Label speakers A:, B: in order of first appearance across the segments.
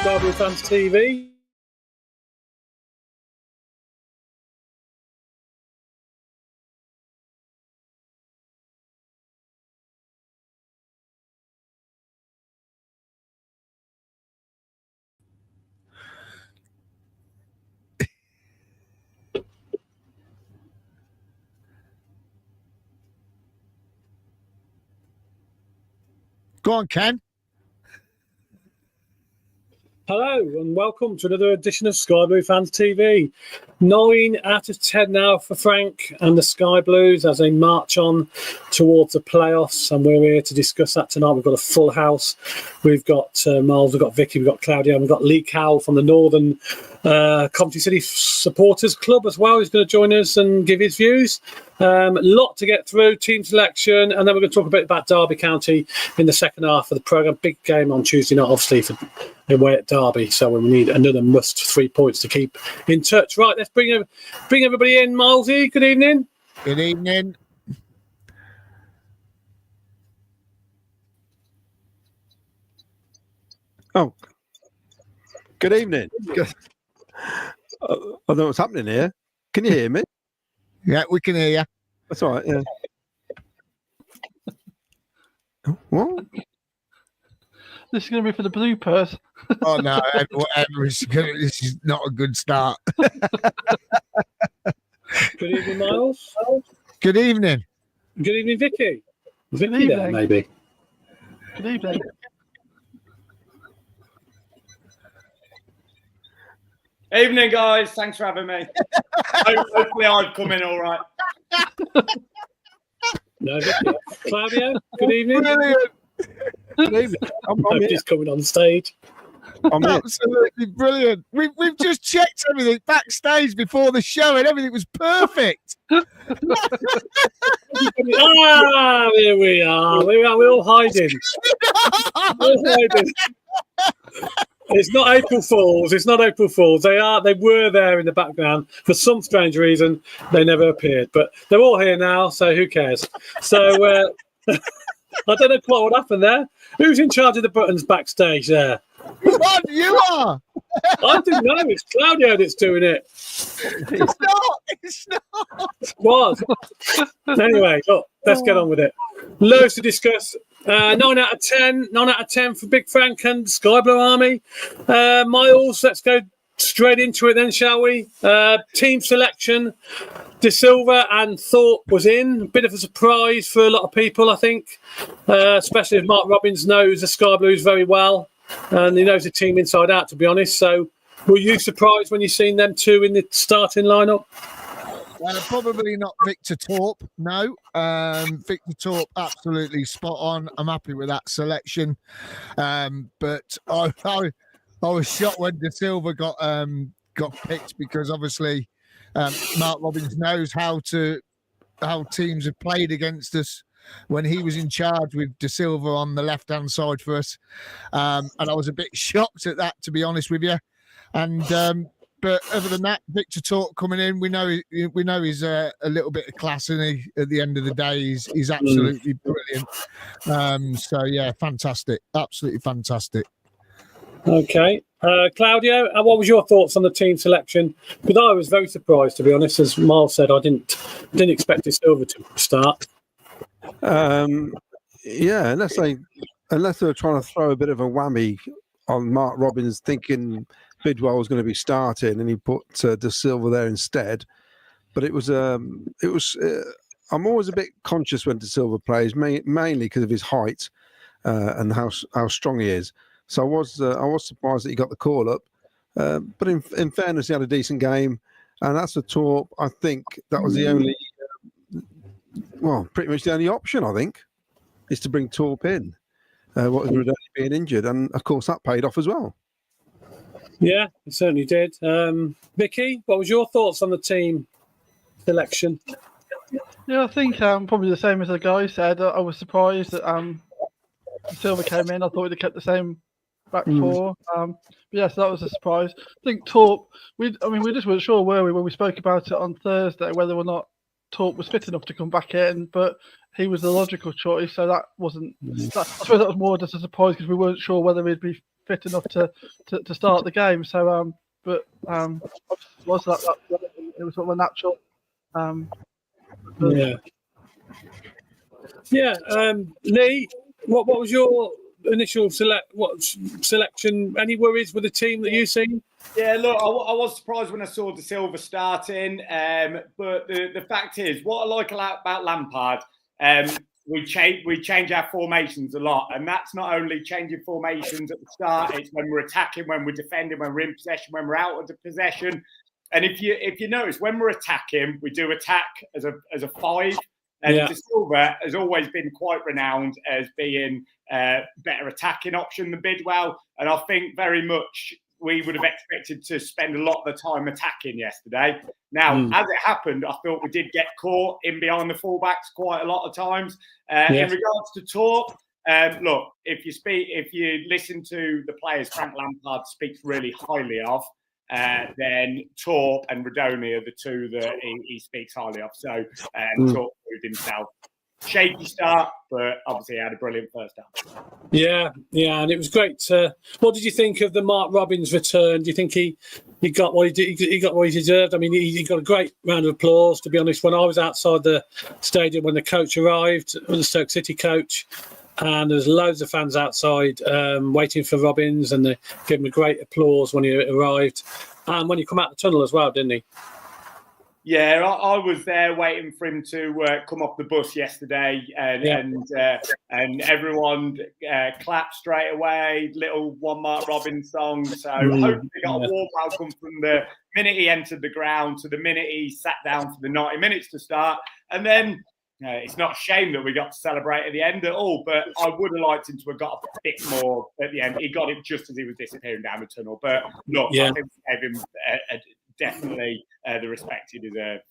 A: Sky Blue Fans TV.
B: Go on, Ken.
A: Hello and welcome to another edition of Sky Blue Fans TV. 9 out of 10 now for Frank and the Sky Blues as they march on towards the playoffs, and we're here to discuss that tonight. We've got a full house. We've got Miles, we've got Vicky, we've got Claudio, and we've got Lee Cowell from the Northern Coventry City Supporters Club as well, who's going to join us and give his views. A lot to get through, team selection, and then we're going to talk a bit about Derby County in the second half of the programme. Big game on Tuesday night, obviously, for away at Derby, so we need another must 3 points to keep in touch. Right, let's bring everybody in. Milesy, good evening.
B: Good evening.
C: Oh, good evening. I don't know what's happening here. Can you hear me?
B: Yeah, we can hear you.
C: That's all right. Yeah. What?
D: This is going to be for the bloopers.
B: Oh no, this is not a good start.
A: Good evening, Miles.
B: Good evening.
A: Good evening, Vicky.
D: Good
A: Vicky there,
D: evening.
A: maybe.
D: Good evening.
E: Evening, guys. Thanks for having me. Hopefully, I've come in all right.
A: No, Vicky. Claudio, good evening.
B: Brilliant.
C: Good evening. I'm here.
A: Nobody's coming on stage.
C: I'm here.
B: Absolutely brilliant. We've just checked everything backstage before the show, and everything was perfect.
A: Here we are. We're all hiding. We're all hiding. It's not April Fools. It's not April Fools. They were there in the background for some strange reason. They never appeared, but they're all here now. So who cares? So I don't know quite what happened there. Who's in charge of the buttons backstage there?
B: You are.
A: I don't know. It's Claudio that's doing it.
B: It's not. It's not.
A: Was. Anyway, look, let's get on with it. Loads to discuss. 9 out of 10. 9 out of 10 for Big Frank and Sky Blue Army. Miles, let's go straight into it then, shall we? Team selection. De Silva and Torp was in. A bit of a surprise for a lot of people, I think. Especially if Mark Robbins knows the Sky Blues very well. And he knows the team inside out, to be honest. So were you surprised when you seen them two in the starting lineup?
B: Probably not Victor Torp, no. Victor Torp, absolutely spot on. I'm happy with that selection. But I was shocked when De Silva got picked, because obviously Mark Robbins knows how teams have played against us when he was in charge with De Silva on the left-hand side for us. And I was a bit shocked at that, to be honest with you. And but other than that, Victor Torp coming in, we know he's a little bit of class, and he at the end of the day he's absolutely brilliant. So yeah, fantastic, absolutely fantastic.
A: Okay, Claudio, what was your thoughts on the team selection? Because I was very surprised, to be honest. As Miles said, I didn't expect De Silva to start.
C: Yeah, unless they were trying to throw a bit of a whammy on Mark Robbins, thinking Bidwell was going to be starting, and he put De Silva there instead. But it was I'm always a bit conscious when De Silva plays, mainly because of his height and how strong he is. So I was surprised that he got the call up. But in fairness, he had a decent game, and that's a Torp. I think that was the only, pretty much the only option. I think is to bring Torp in. What with Rodoni being injured, and of course that paid off as well.
A: Yeah, it certainly did. Vicky, what was your thoughts on the team selection?
D: Yeah, I think probably the same as the guy said. I was surprised that Silva came in. I thought we'd have kept the same back four. But yes, that was a surprise. I think Torp, we just weren't sure, were we, when we spoke about it on Thursday, whether or not Torp was fit enough to come back in, but he was the logical choice, so that wasn't. I suppose that was more just a surprise, because we weren't sure whether he'd be fit enough to start the game. So, but was that it was sort of a natural.
A: Lee, what was your initial selection? Any worries with the team that you've seen?
E: Yeah, look, I was surprised when I saw De Silva starting, but the fact is, what I like about Lampard, we change our formations a lot, and that's not only changing formations at the start; it's when we're attacking, when we're defending, when we're in possession, when we're out of the possession. And if you notice, when we're attacking, we do attack as a 5. And De Silva has always been quite renowned as being a better attacking option than Bidwell. And I think very much we would have expected to spend a lot of the time attacking yesterday. Now, as it happened, I thought we did get caught in behind the fullbacks quite a lot of times. In regards to Torp, look, if you listen to the players Frank Lampard speaks really highly of, then Torp and Radoni are the two that he speaks highly of. So Torp proved himself. Shaky start, but obviously he had a brilliant first half. Yeah,
A: and it was great. What did you think of the Mark Robbins return? Do you think he got what he got what he deserved? I mean, he got a great round of applause. To be honest, when I was outside the stadium when the coach arrived, the Stoke City coach, and there's loads of fans outside waiting for Robbins, and they gave him a great applause when he arrived, and when he come out the tunnel as well, didn't he?
E: Yeah, I was there waiting for him to come off the bus yesterday, and everyone clapped straight away. Little one Mark Robbins song. So hopefully got a warm welcome from the minute he entered the ground to the minute he sat down for the 90 minutes to start, and then. It's not a shame that we got to celebrate at the end at all, but I would have liked him to have got a bit more at the end. He got it just as he was disappearing down the tunnel. But look, I think we gave him definitely the respect he deserved.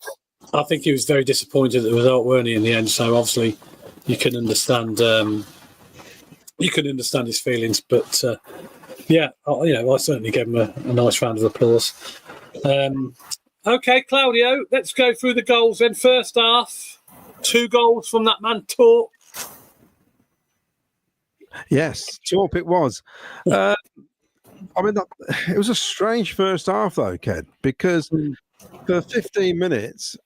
A: I think he was very disappointed at the result, weren't he, in the end? So obviously you can understand his feelings. But I certainly gave him a nice round of applause. Okay, Claudio, let's go through the goals then. First half. 2 goals from that man, Torp.
C: Yes, Torp it was. It was a strange first half, though, Ken, because for 15 minutes,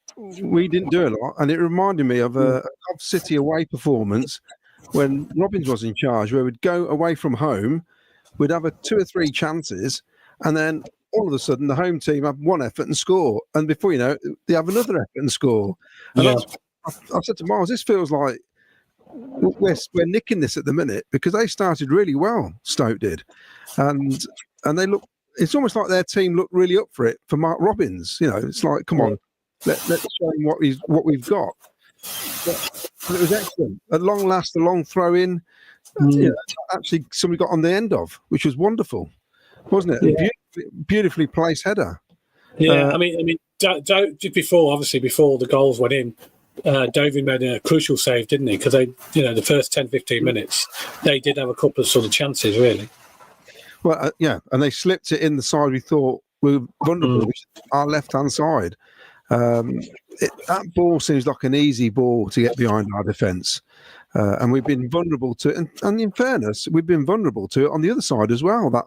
C: we didn't do a lot. And it reminded me of a Coventry City away performance when Robbins was in charge, where we'd go away from home, we'd have 2 or 3 chances, and then all of a sudden the home team have one effort and score. And before you know it, they have another effort and score. And I said to Miles, this feels like we're nicking this at the minute, because they started really well, Stoke did. And they look, it's almost like their team looked really up for it for Mark Robbins. You know, it's like, come on, let's show him what we've got. But it was excellent. At long last, a long throw in, actually somebody got on the end of, which was wonderful, wasn't it? Beautifully placed header.
A: Yeah, I mean, just before the goals went in, David made a crucial save, didn't he? Because the first 10-15 minutes, they did have a couple of sort of chances, really.
C: Well, and they slipped it in the side we thought we were vulnerable, which is our left-hand side. That ball seems like an easy ball to get behind our defence. And we've been vulnerable to it. And in fairness, we've been vulnerable to it on the other side as well, that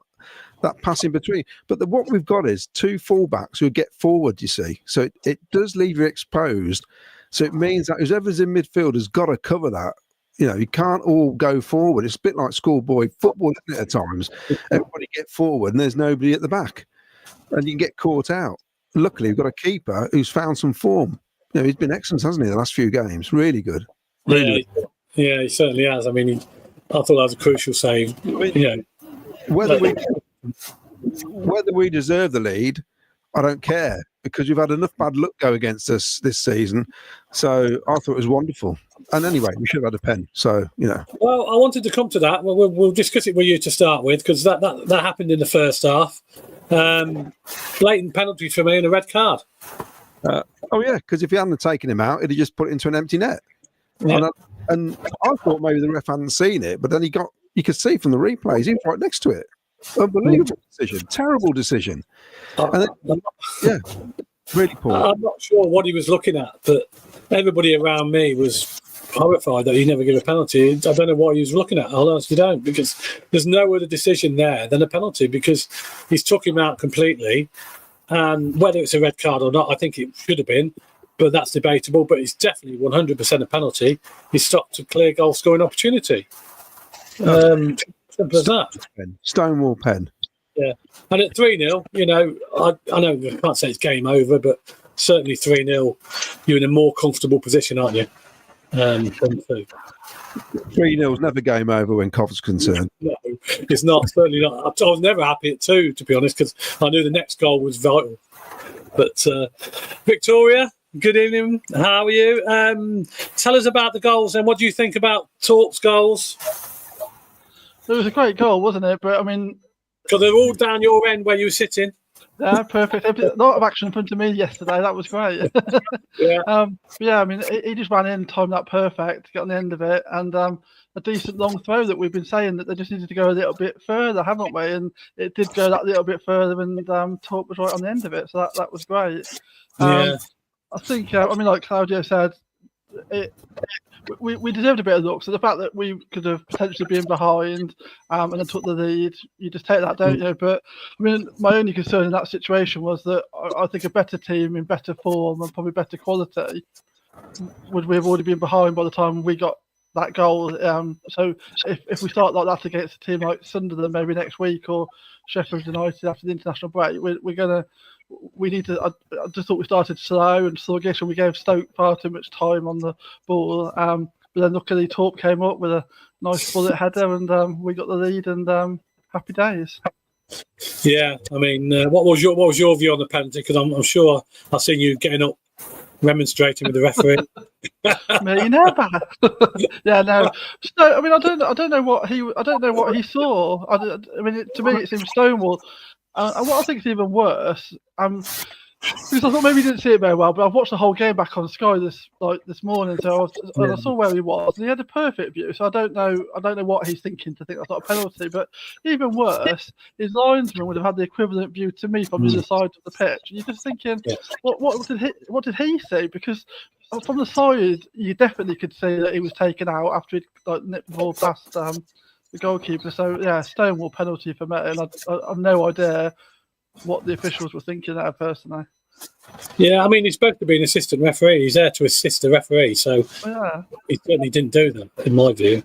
C: pass in between. But what we've got is 2 fullbacks who get forward, you see. So it does leave you exposed. So it means that whoever's in midfield has got to cover that. You know, you can't all go forward. It's a bit like schoolboy football, isn't it, at times? Everybody get forward and there's nobody at the back. And you can get caught out. Luckily, we've got a keeper who's found some form. You know, he's been excellent, hasn't he, the last few games? Really good. Really good.
A: Yeah, he certainly has. I mean, I thought that was a crucial save.
C: Whether we deserve the lead, I don't care, because we've had enough bad luck go against us this season. So I thought it was wonderful. And anyway, we should have had a pen. So,
A: Well, I wanted to come to that. Well, we'll discuss it with you to start with, because that happened in the first half. Blatant penalty for me and a red card.
C: Because if he hadn't taken him out, he'd have just put it into an empty net.
A: Yeah.
C: And I thought maybe the ref hadn't seen it, but then you could see from the replays, he was right next to it. Unbelievable decision. Terrible decision.
A: Really poor. I'm not sure what he was looking at, but everybody around me was horrified that he never gave a penalty. I don't know what he was looking at. I honestly don't, because there's no other decision there than a penalty, because he's took him out completely. And whether it's a red card or not, I think it should have been, but that's debatable. But it's definitely 100% a penalty. He stopped a clear goal scoring opportunity. Simple as that.
C: Stonewall pen.
A: Yeah. And at 3-0, you know, I know I can't say it's game over, but certainly 3-0, you're in a more comfortable position, aren't you?
C: 3-0 is never game over when Cov's concerned.
A: No, it's not. Certainly not. I was never happy at 2, to be honest, because I knew the next goal was vital. But Victoria, good evening. How are you? Tell us about the goals and what do you think about Torp's goals?
D: It was a great goal, wasn't it? But I mean,
A: because they're all down your end where you were sitting.
D: Yeah, perfect. A lot of action in front of me yesterday. That was great.
A: Yeah.
D: Yeah, I mean, he just ran in, timed that perfect, got on the end of it, and a decent long throw that we've been saying that they just needed to go a little bit further, haven't we? And it did go that little bit further, and Torp was right on the end of it, so that was great.
A: Yeah.
D: I think, I mean, like Claudio said, we deserved a bit of luck. So the fact that we could have potentially been behind and then took the lead, you just take that, don't you? But I mean, my only concern in that situation was that I think a better team in better form and probably better quality would we have already been behind by the time we got that goal. So if we start like that against a team like Sunderland maybe next week or Sheffield United after the international break, we need to. I just thought we started slow and sluggish, and we gave Stoke far too much time on the ball. But then luckily Torp came up with a nice bullet header, and we got the lead. And happy days.
A: Yeah, I mean, what was your view on the penalty? Because I'm sure I've seen you getting up, remonstrating with the referee.
D: Me never. Yeah, no. So, I mean, I don't know what he saw. I mean, to me, it seems Stonewall. And what I think is even worse, because I thought maybe he didn't see it very well, but I've watched the whole game back on Sky this morning, so I saw where he was, and he had a perfect view. So I don't know what he's thinking to think that's not a penalty. But even worse, his linesman would have had the equivalent view to me from the other side of the pitch. And you're just thinking, what did he see? Because from the side, you definitely could see that he was taken out after he'd nipped the ball past the goalkeeper. So yeah, Stonewall penalty for me, and I've no idea what the officials were thinking there personally.
A: Yeah, I mean, he's supposed to be an assistant referee. He's there to assist the referee, so he certainly didn't do that, in my view,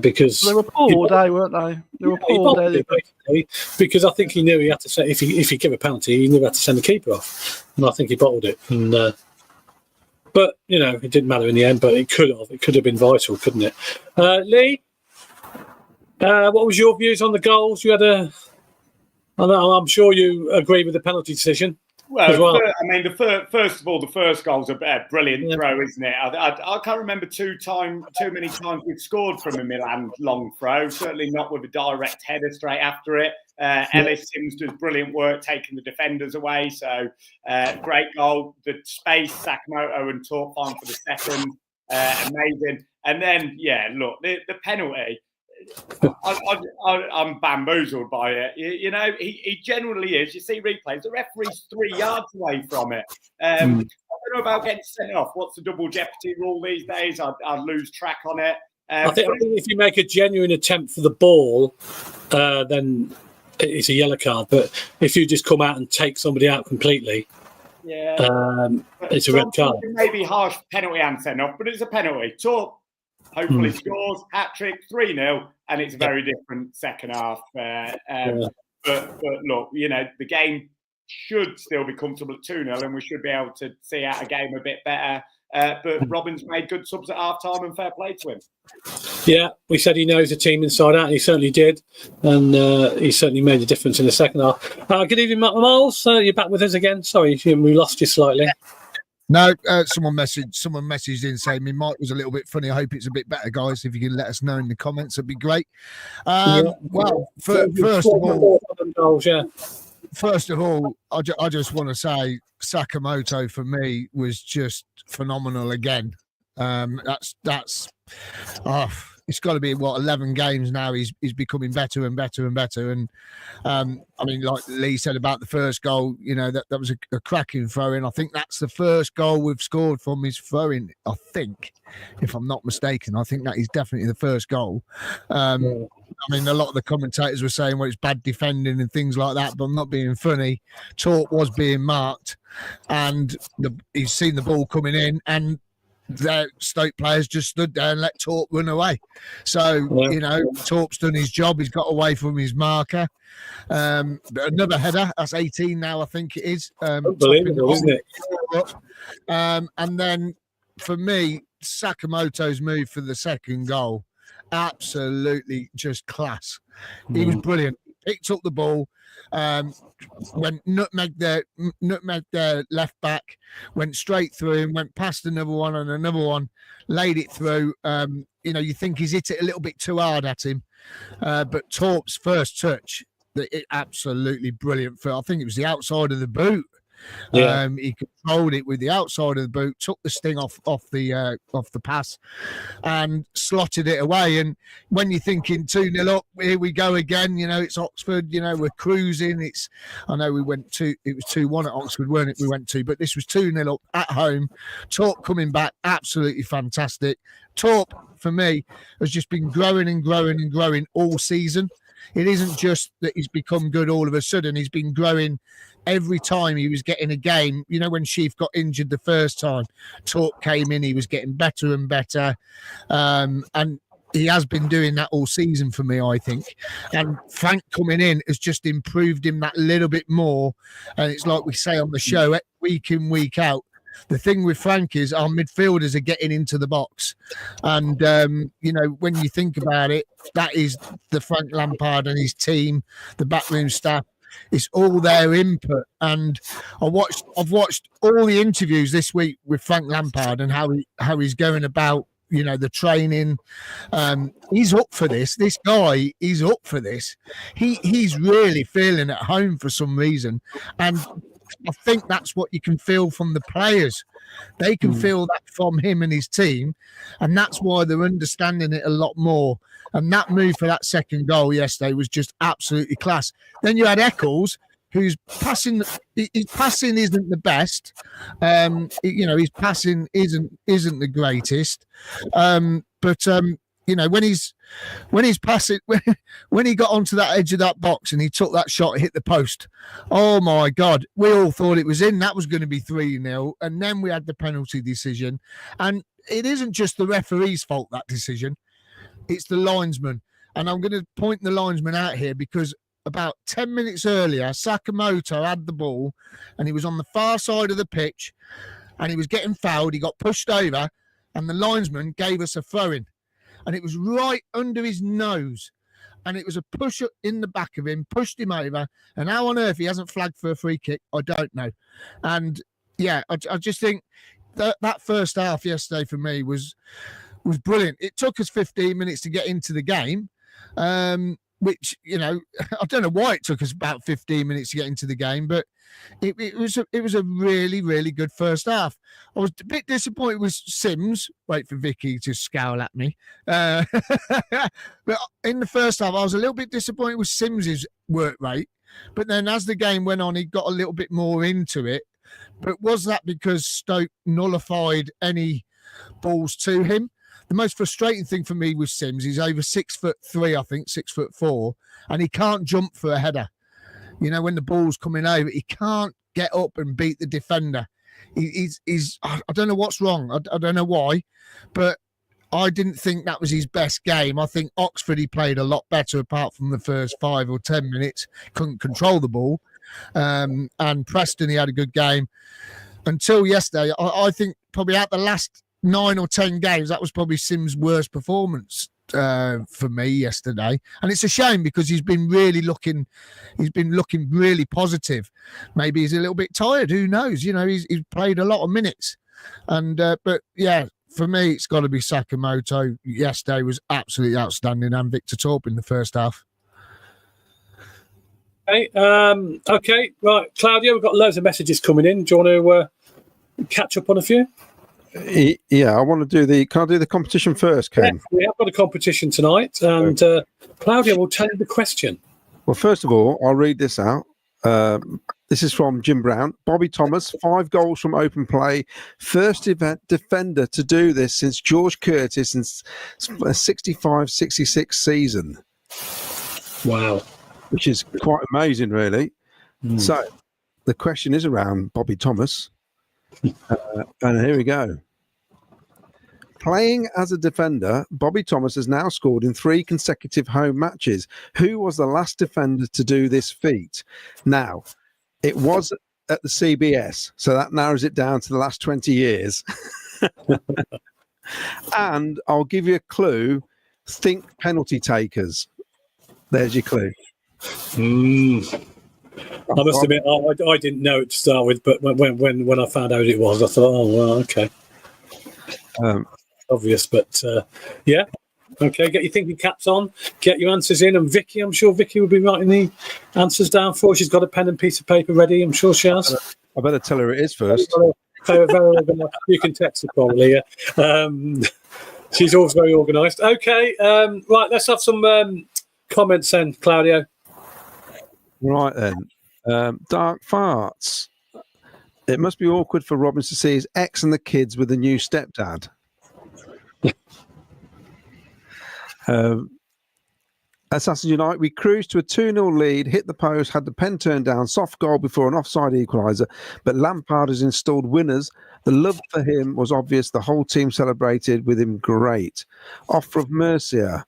A: because
D: they were poor all day, weren't they? They were poor all day,
A: basically, because I think he knew he had to say if he gave a penalty, he knew he had to send the keeper off, and I think he bottled it. And but you know, it didn't matter in the end. But it could have been vital, couldn't it? Lee, what was your views on the goals? You had I'm sure you agree with the penalty decision.
E: Well, I mean, first of all, the first goal's a brilliant throw, isn't it? I can't remember too many times we've scored from a Milan long throw. Certainly not with a direct header straight after it. Ellis Sims does brilliant work taking the defenders away. So great goal. The space, Sakamoto and Torp on for the second, amazing. And then look, the penalty. I'm bamboozled by it. You know, he generally is. You see replays, the referee's 3 yards away from it. I don't know about getting sent off. What's the double jeopardy rule these days? I'd lose track on it.
A: I think if you make a genuine attempt for the ball, then it's a yellow card. But if you just come out and take somebody out completely, it's a red card.
E: Maybe harsh penalty and send off, but it's a penalty. Torp hopefully scores, hat-trick, 3-0, and it's a very different second half. But look, you know, the game should still be comfortable at 2-0, and we should be able to see out a game a bit better. But Robbins made good subs at half-time, and fair play to him.
A: Yeah, we said he knows the team inside out, and he certainly did. And he certainly made a difference in the second half. Good evening, Miles. You're back with us again. Sorry, we lost you slightly.
B: No, someone messaged in saying my mic was a little bit funny. I hope it's a bit better, guys. If you can let us know in the comments, it'd be great. Well, first of all, I just want to say Sakamoto for me was just phenomenal again. it's got to be 11 games now. He's becoming better and better and better. And I mean, like Lee said about the first goal, that was a cracking throw-in. I think that's the first goal we've scored from his throw-in. I think, if I'm not mistaken, I think that is definitely the first goal. I mean, a lot of the commentators were saying, well, it's bad defending and things like that, but I'm not being funny. Torp was being marked, and he's seen the ball coming in, and the Stoke players just stood there and let Torp run away. So, Torp's done his job. He's got away from his marker. Another header. That's 18 now, I think it is.
A: Unbelievable, isn't it?
B: And then, for me, Sakamoto's move for the second goal, absolutely just class. He was brilliant. Picked up the ball, went nutmeg their left back, went straight through him, went past another one and another one, laid it through. You think he's hit it a little bit too hard at him, but Torp's first touch, it absolutely brilliant. I think it was the outside of the boot.
A: Yeah.
B: He controlled it with the outside of the boot, took the sting off the pass, and slotted it away. And when you're thinking 2-0 up, here we go again. It's Oxford. We're cruising. I know it was 2-1 at Oxford, weren't it? We went to, but this was 2-0 up at home. Torp coming back, absolutely fantastic. Torp, for me, has just been growing and growing and growing all season. It isn't just that he's become good all of a sudden. He's been growing every time he was getting a game. When Sheaf got injured the first time, Torp came in, he was getting better and better. And he has been doing that all season for me, I think. And Frank coming in has just improved him that little bit more. And it's like we say on the show, week in, week out. The thing with Frank is our midfielders are getting into the box. And, when you think about it, that is the Frank Lampard and his team, the backroom staff. It's all their input. And I've watched all the interviews this week with Frank Lampard and how he's going about, the training. He's up for this. This guy is up for this. He's really feeling at home for some reason. And I think that's what you can feel from the players. They can feel that from him and his team, and that's why they're understanding it a lot more. And that move for that second goal yesterday was just absolutely class. Then you had Eccles, who's passing. His passing isn't the best. His passing isn't the greatest. When he's passing, when he got onto that edge of that box and he took that shot, hit the post. Oh my God, we all thought it was in. That was going to be 3-0, and then we had the penalty decision. And it isn't just the referee's fault, that decision; it's the linesman. And I'm going to point the linesman out here because about 10 minutes earlier, Sakamoto had the ball, and he was on the far side of the pitch, and he was getting fouled. He got pushed over, and the linesman gave us a throw-in. And it was right under his nose. And it was a push up in the back of him, pushed him over. And how on earth he hasn't flagged for a free kick, I don't know. And yeah, I just think that first half yesterday for me was brilliant. It took us 15 minutes to get into the game, which, I don't know why it took us about 15 minutes to get into the game, but it was a really, really good first half. I was a bit disappointed with Sims. Wait for Vicky to scowl at me. But in the first half, I was a little bit disappointed with Sims's work rate. But then as the game went on, he got a little bit more into it. But was that because Stoke nullified any balls to him? The most frustrating thing for me with Sims, he's over 6'3", I think, 6'4", and he can't jump for a header. When the ball's coming over, he can't get up and beat the defender. He's I don't know what's wrong. I don't know why, but I didn't think that was his best game. I think Oxford, he played a lot better apart from the first 5 or 10 minutes. Couldn't control the ball. And Preston, he had a good game. Until yesterday, I think probably out the last 9 or 10 games, that was probably Sim's worst performance for me yesterday. And it's a shame because he's been looking really positive. Maybe he's a little bit tired, who knows? He's played a lot of minutes. And but yeah, for me it's got to be Sakamoto. Yesterday was absolutely outstanding, and Victor Torp in the first half.
A: Okay, right, Claudia, we've got loads of messages coming in. Do you want to catch up on a few?
C: Yeah, I want to do the. Can I do the competition first, Ken?
A: Yeah, we have got a competition tonight, and Claudia will tell you the question.
C: Well, first of all, I'll read this out. This is from Jim Brown. Bobby Thomas, 5 goals from open play. First defender to do this since George Curtis in 65-66 season.
A: Wow.
C: Which is quite amazing, really. So the question is around Bobby Thomas. And here we go. Playing as a defender, Bobby Thomas has now scored in 3 consecutive home matches. Who was the last defender to do this feat? Now, it was at the CBS, so that narrows it down to the last 20 years. And I'll give you a clue. Think penalty takers. There's your clue.
A: I must admit, I didn't know it to start with, but when I found out it was, I thought, oh, well, okay. Obvious, but yeah. Okay, get your thinking caps on, get your answers in, and Vicky, I'm sure Vicky will be writing the answers down for us. She's got a pen and piece of paper ready, I'm sure she has.
C: I better tell her it is first.
A: Very organised. You can text her probably, yeah. She's always very organised. Okay, right, let's have some comments then, Claudio.
C: Right then. Dark farts. It must be awkward for Robbins to see his ex and the kids with a new stepdad. Assassin Unite, we cruised to a 2-0 lead, hit the post, had the pen turned down, soft goal before an offside equaliser, but Lampard has installed winners. The love for him was obvious. The whole team celebrated with him. Great. Offer of Mercia.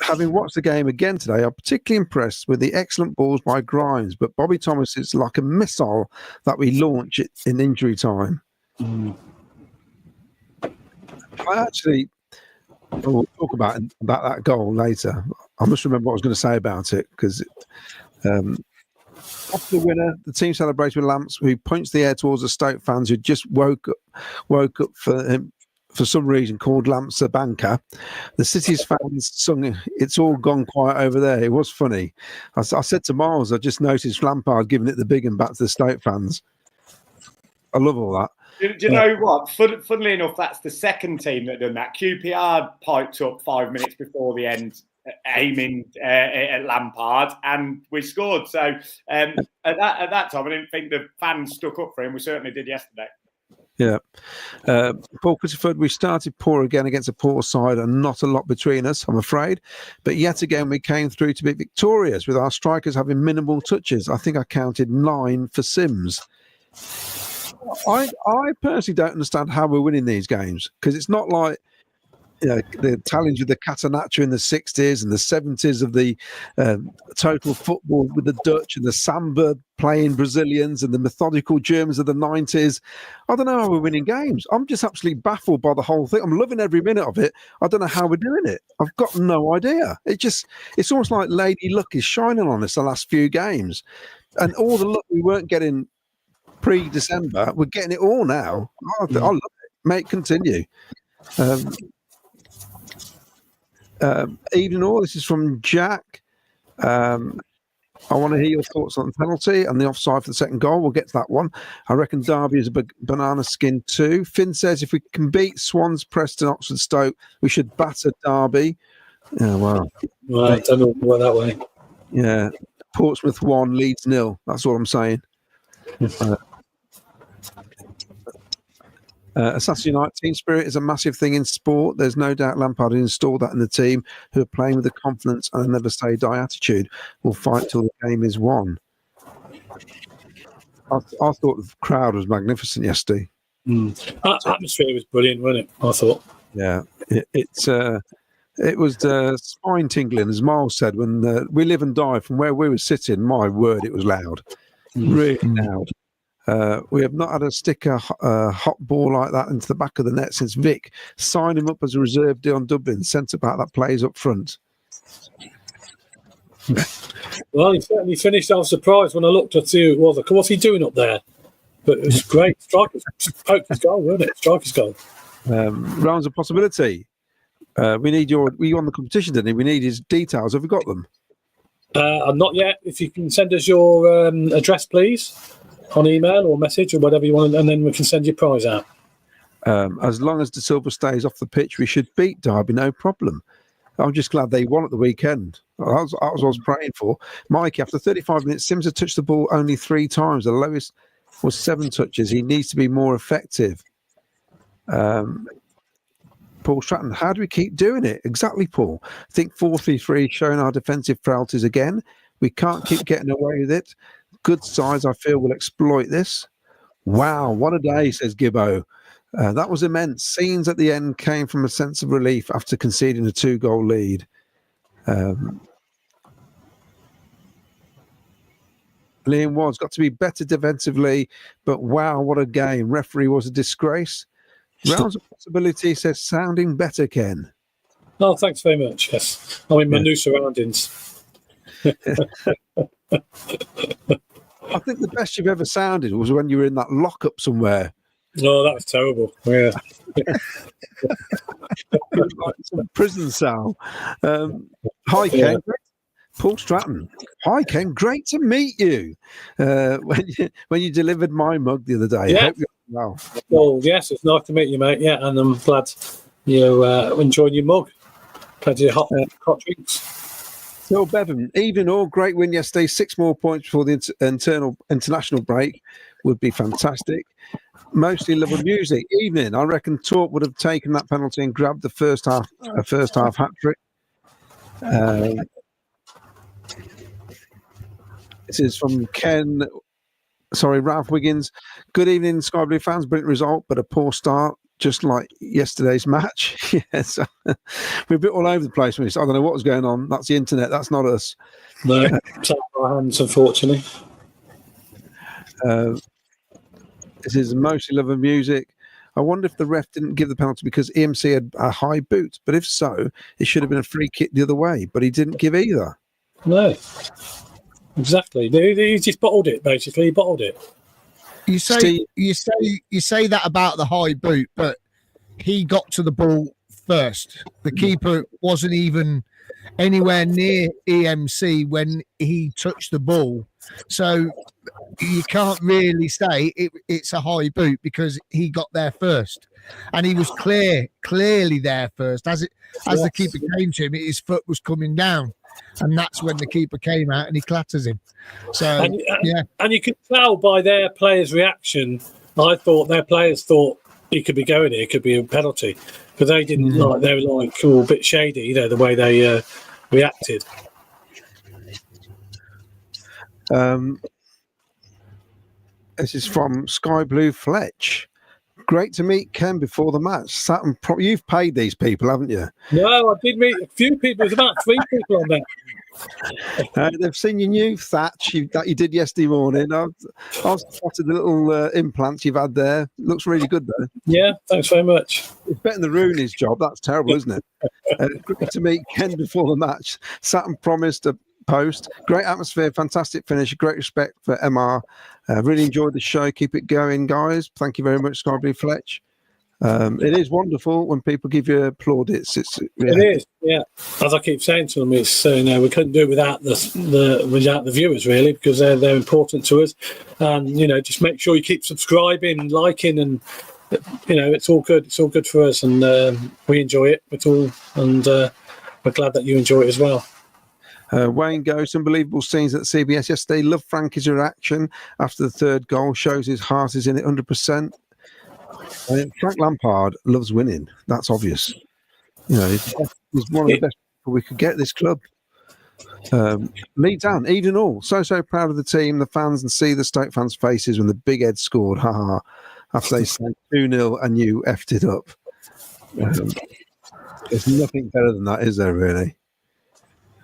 C: Having watched the game again today, I'm particularly impressed with the excellent balls by Grimes, but Bobby Thomas is like a missile that we launch it in injury time. We'll talk about that goal later. I must remember what I was going to say about it, because after the winner, the team celebrates with Lamps, who points the air towards the Stoke fans who just woke up for him. For some reason, called Lamps a banker. The City's fans sung "It's All Gone Quiet Over There." It was funny. I said to Miles, I just noticed Lampard giving it the big and back to the Stoke fans. I love all that.
E: Do you know what? Funnily enough, that's the second team that done that. QPR piped up 5 minutes before the end, aiming at Lampard, and we scored. So at that time, I didn't think the fans stuck up for him. We certainly did yesterday.
C: Yeah. Paul Christopher, we started poor again against a poor side and not a lot between us, I'm afraid. But yet again, we came through to be victorious with our strikers having minimal touches. I think I counted 9 for Sims. I personally don't understand how we're winning these games, because it's not like the challenge of the Catenaccio in the 60s and the 70s of the total football with the Dutch and the Samba playing Brazilians and the methodical Germans of the 90s. I don't know how we're winning games. I'm just absolutely baffled by the whole thing. I'm loving every minute of it. I don't know how we're doing it. I've got no idea. It's almost like Lady Luck is shining on us the last few games. And all the luck we weren't getting pre-December, we're getting it all now. I love it. Mate, continue. Evening all, this is from Jack. I want to hear your thoughts on the penalty and the offside for the second goal. We'll get to that one. I reckon Derby is a banana skin too. Finn says if we can beat Swans, Preston, Oxford, Stoke, we should batter Derby. Yeah, well,
A: I don't know why that way.
C: Yeah, Portsmouth 1, Leeds 0. That's what I'm saying. Assassin United, team spirit is a massive thing in sport. There's no doubt Lampard has installed that in the team, who are playing with the confidence and a never say die attitude. Will fight till the game is won. I thought the crowd was magnificent yesterday.
A: That atmosphere was brilliant, wasn't it? I thought.
C: Yeah, it was spine tingling, as Miles said. When we live and die from where we were sitting, my word, it was loud, really loud. We have not had a sticker hot ball like that into the back of the net since Vic signed him up as a reserve deal on Dublin, centre back that plays up front.
A: Well, he certainly finished. I was surprised when I looked to see who it was. What's he doing up there? But it was great. Striker's Poker's goal, wasn't it? Striker's goal.
C: Rounds of possibility. We need we won the competition, didn't we? We need his details. Have we got them?
A: Not yet. If you can send us your address, please. On email or message or whatever you want, and then we can send your prize out.
C: As long as De Silva stays off the pitch, we should beat Derby, no problem. I'm just glad they won at the weekend. That was what I was praying for. Mikey, after 35 minutes, Sims had touched the ball only 3 times. The lowest was 7 touches. He needs to be more effective. Paul Stratton, how do we keep doing it? Exactly, Paul. I think 4-3-3 showing our defensive frailties again. We can't keep getting away with it. Good sides, I feel, will exploit this. Wow, what a day, says Gibbo. That was immense. Scenes at the end came from a sense of relief after conceding a 2-goal lead. Liam Wadd's got to be better defensively, but wow, what a game. Referee was a disgrace. Realms of possibility says sounding better, Ken.
A: Oh, thanks very much. Yes. I'm in my new surroundings.
C: I think the best you've ever sounded was when you were in that lockup somewhere.
A: Oh, that was terrible. Yeah.
C: Like some prison cell. Hi, Ken. Paul Stratton. Hi, Ken. Great to meet you. When you delivered my mug the other day.
A: Yeah.
C: I hope you're well.
A: Well, yes, it's nice to meet you, mate. Yeah, and I'm glad you enjoyed your mug. Plenty of hot drinks.
C: Phil Bevan, even all great win yesterday. 6 more points before the international break would be fantastic. Mostly love of music. Evening, I reckon Torp would have taken that penalty and grabbed the first half hat trick. This is from Ralph Wiggins. Good evening, Sky Blue fans. Brilliant result, but a poor start, just like yesterday's match. Yes, we're a bit all over the place. I don't know what was going on. That's the internet. That's not us.
A: No, it's out of our hands, unfortunately.
C: This is mostly love of music. I wonder if the ref didn't give the penalty because EMC had a high boot. But if so, it should have been a free kick the other way. But he didn't give either.
A: No, exactly. He just bottled it. Basically, he bottled it.
B: You say that about the high boot, but he got to the ball first. The keeper wasn't even anywhere near EMC when he touched the ball. So you can't really say it's a high boot because he got there first, and he was clearly there first. As the keeper came to him, his foot was coming down, and that's when the keeper came out and he clatters him. So
A: and you could tell by their players' reaction. I thought their players thought he could be going here, it could be a penalty, because they didn't like. They were like a bit shady, the way they reacted.
C: This is from Sky Blue Fletch. Great to meet Ken before the match. You've paid these people, haven't you?
A: No, I did meet a few people. There's about 3 people on there.
C: They've seen your new thatch that you did yesterday morning. I've spotted the little implants you've had there. Looks really good, though.
A: Yeah, thanks very much.
C: It's better than Rooney's job. That's terrible, isn't it? Great to meet Ken before the match. Saturn promised a post. Great atmosphere, fantastic finish. Great respect for MR. Really enjoyed the show. Keep it going, guys. Thank you very much, Sky Blue Fletch. It is wonderful when people give you plaudits. It
A: is, yeah. As I keep saying to them, it's we couldn't do it without the viewers, really, because they're important to us. And just make sure you keep subscribing, liking, and it's all good. It's all good for us, and we enjoy it. And we're glad that you enjoy it as well.
C: Wayne Ghost, unbelievable scenes at CBS yesterday. Love Frankie's reaction after the 3rd goal. Shows his heart is in it 100%. Frank Lampard loves winning. That's obvious. He's one of the best people we could get this club. Lee Dan, Eden all. So proud of the team, the fans, and see the Stoke fans' faces when the big head scored. Ha. After they sank 2-0 and you effed it up. There's nothing better than that, is there, really?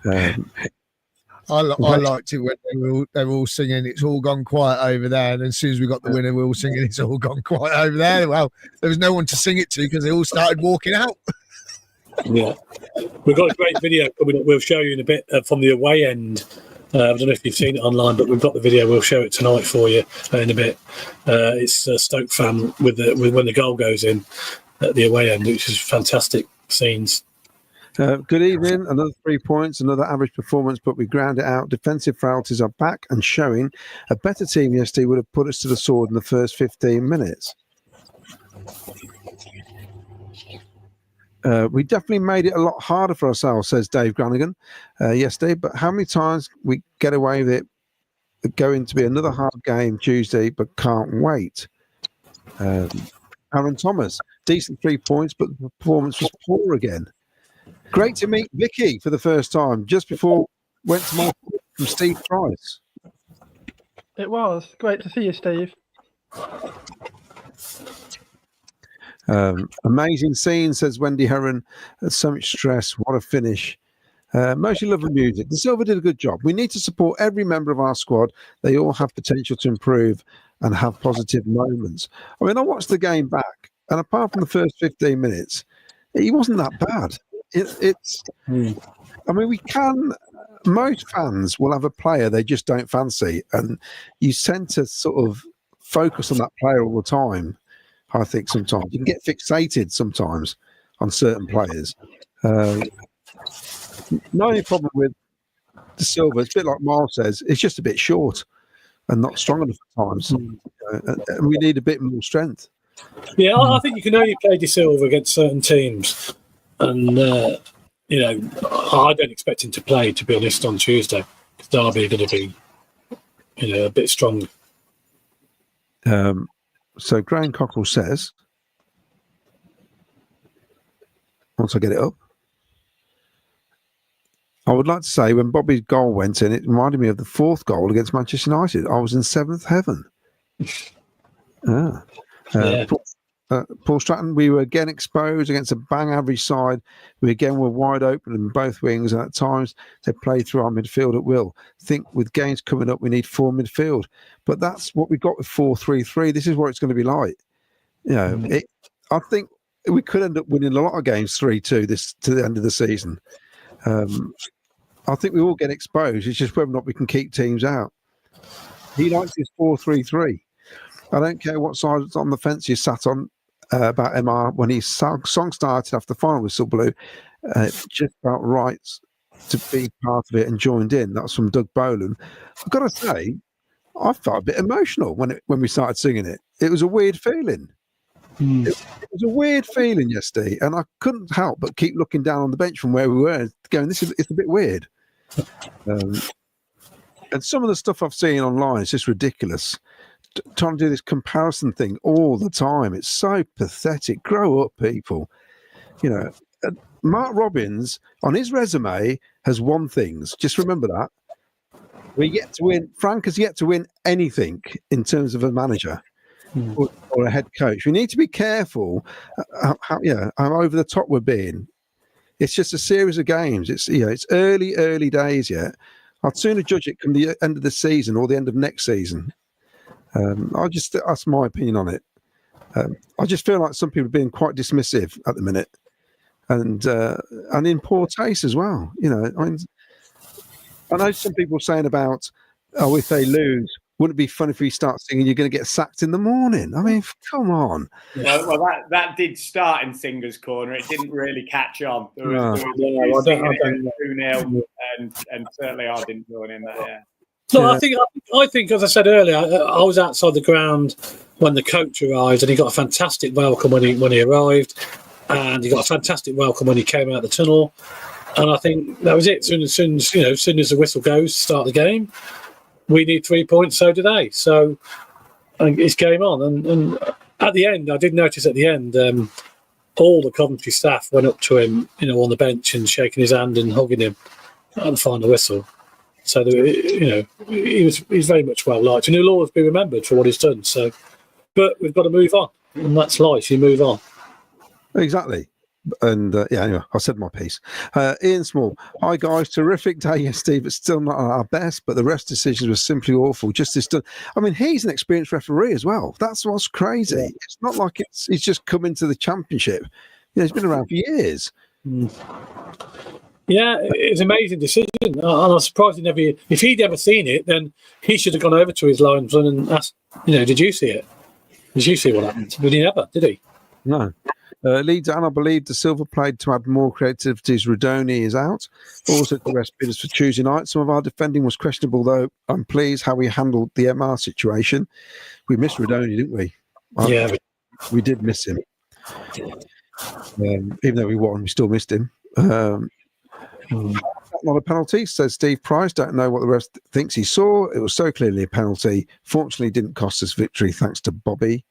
B: I liked it when they were all singing "It's all gone quiet over there," and as soon as we got the winner, we were all singing "It's all gone quiet over there." Well, there was no one to sing it to because they all started walking out.
A: Yeah, we've got a great video coming up. We'll show you in a bit from the away end. I don't know if you've seen it online, but we've got the video. We'll show it tonight for you in a bit. It's a Stoke fan with when the goal goes in at the away end, which is fantastic scenes.
C: Good evening. Another 3 points, another average performance, but we ground it out. Defensive frailties are back and showing. A better team yesterday would have put us to the sword in the first 15 minutes. We definitely made it a lot harder for ourselves, says Dave Granigan yesterday. But how many times we get away with it going to be another hard game Tuesday, but can't wait? Aaron Thomas, decent 3 points, but the performance was poor again. Great to meet Vicky for the first time, just before went to my from Steve Price.
D: It was great to see you, Steve.
C: Amazing scene, says Wendy Heron. So much stress. What a finish. Mostly love the music. The Silver did a good job. We need to support every member of our squad. They all have potential to improve and have positive moments. I mean, I watched the game back, and apart from the first 15 minutes, he wasn't that bad. I mean, most fans will have a player they just don't fancy, and you tend to sort of focus on that player all the time. I think sometimes you can get fixated sometimes on certain players. The only problem with the Silver, it's a bit like Miles says, it's just a bit short and not strong enough at times. And we need a bit more strength.
A: Yeah, I think you can only play De Silva against certain teams. And, I don't expect him to play, to be honest, on Tuesday. Because Derby are going to be, a bit strong.
C: So Graham Cockrell says, once I get it up, I would like to say when Bobby's goal went in, it reminded me of the fourth goal against Manchester United. I was in seventh heaven. Paul Stratton, we were again exposed against a bang average side. We again were wide open in both wings, and at times they played through our midfield at will. Think with games coming up, we need 4 midfield, but that's what we got with 4-3-3. This is what it's going to be like. I think we could end up winning a lot of games 3-2 to the end of the season. I think we all get exposed. It's just whether or not we can keep teams out. He likes his 4-3-3. I don't care what side on the fence you sat on about MR when his song started after the final whistle blew. It just felt right to be part of it and joined in. That was from Doug Boland. I've got to say, I felt a bit emotional when we started singing it. It was a weird feeling. It was a weird feeling yesterday, and I couldn't help but keep looking down on the bench from where we were, going, it's a bit weird. And some of the stuff I've seen online is just ridiculous. Trying to do this comparison thing all the time. It's so pathetic. Grow up, people. Mark Robbins, on his resume, has won things. Just remember that. We yet to win. Frank has yet to win anything in terms of a manager or a head coach. We need to be careful how over the top we're being. It's just a series of games. It's early days yet. I'd sooner judge it from the end of the season or the end of next season. That's my opinion on it. I just feel like some people are being quite dismissive at the minute, and in poor taste as well. I know some people are saying about, if they lose, wouldn't it be fun if we start singing "You're going to get sacked in the morning"? I mean, come on.
E: Well, that did start in Singer's Corner. It didn't really catch on. There was 2-0, and certainly I didn't join in that. Yeah.
A: No, I think, as I said earlier, I was outside the ground when the coach arrived, and he got a fantastic welcome when he arrived, and he got a fantastic welcome when he came out of the tunnel. And I think that was it. Soon as the whistle goes to start the game, we need 3 points. So do they. So it's game on. And at the end, I did notice at the end, all the Coventry staff went up to him, on the bench and shaking his hand and hugging him at the final whistle. So, he's very much well liked, and he'll always be remembered for what he's done. So, but we've got to move on, and that's life. You move on.
C: Exactly. And anyway, I said my piece. Ian Small, hi guys, terrific day yesterday, but still not at our best. But the rest decisions were simply awful. Justice done. I mean, he's an experienced referee as well. That's what's crazy. Yeah. It's not like he's just come into the championship. He's been around for years.
A: Yeah, it's an amazing decision. And I'm surprised if he'd ever seen it, then he should have gone over to his linesman and asked, did you see it? Did you see what happened? But he never, did he?
C: No. Leeds, and I believe De Silva played to add more creativity as Rodoni is out. Also to rest bidders for Tuesday night. Some of our defending was questionable, though. I'm pleased how we handled the MR situation. We missed Rodoni, didn't we?
A: Yeah.
C: We did miss him. Even though we won, we still missed him. Not a penalty, says Steve Price. Don't know what the rest thinks he saw. It was so clearly a penalty. Fortunately, didn't cost us victory, thanks to Bobby.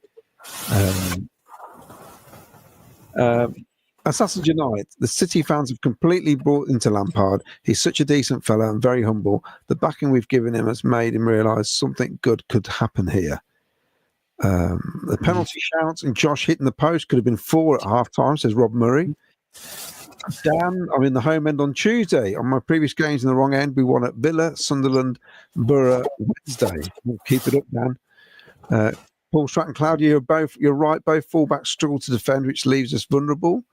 C: Assassin Unite. The City fans have completely bought into Lampard. He's such a decent fella and very humble. The backing we've given him has made him realise something good could happen here. The penalty shouts and Josh hitting the post could have been 4 at half time, says Rob Murray. Dan, I'm in the home end on Tuesday. On my previous games in the wrong end, we won at Villa, Sunderland, Borough Wednesday. We'll keep it up, Dan. Paul Stratton, Claudia, you're right. Both fullbacks struggle to defend, which leaves us vulnerable.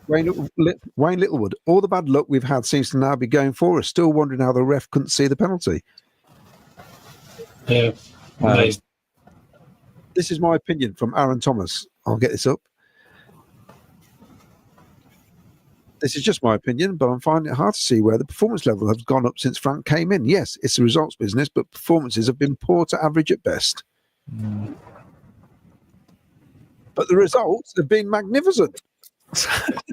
C: Wayne Littlewood, all the bad luck we've had seems to now be going for us. Still wondering how the ref couldn't see the penalty.
A: Yeah.
C: This is my opinion from Aaron Thomas. I'll get this up. This is just my opinion, but I'm finding it hard to see where the performance level has gone up since Frank came in. Yes, it's a results business, but performances have been poor to average at best. But the results have been magnificent.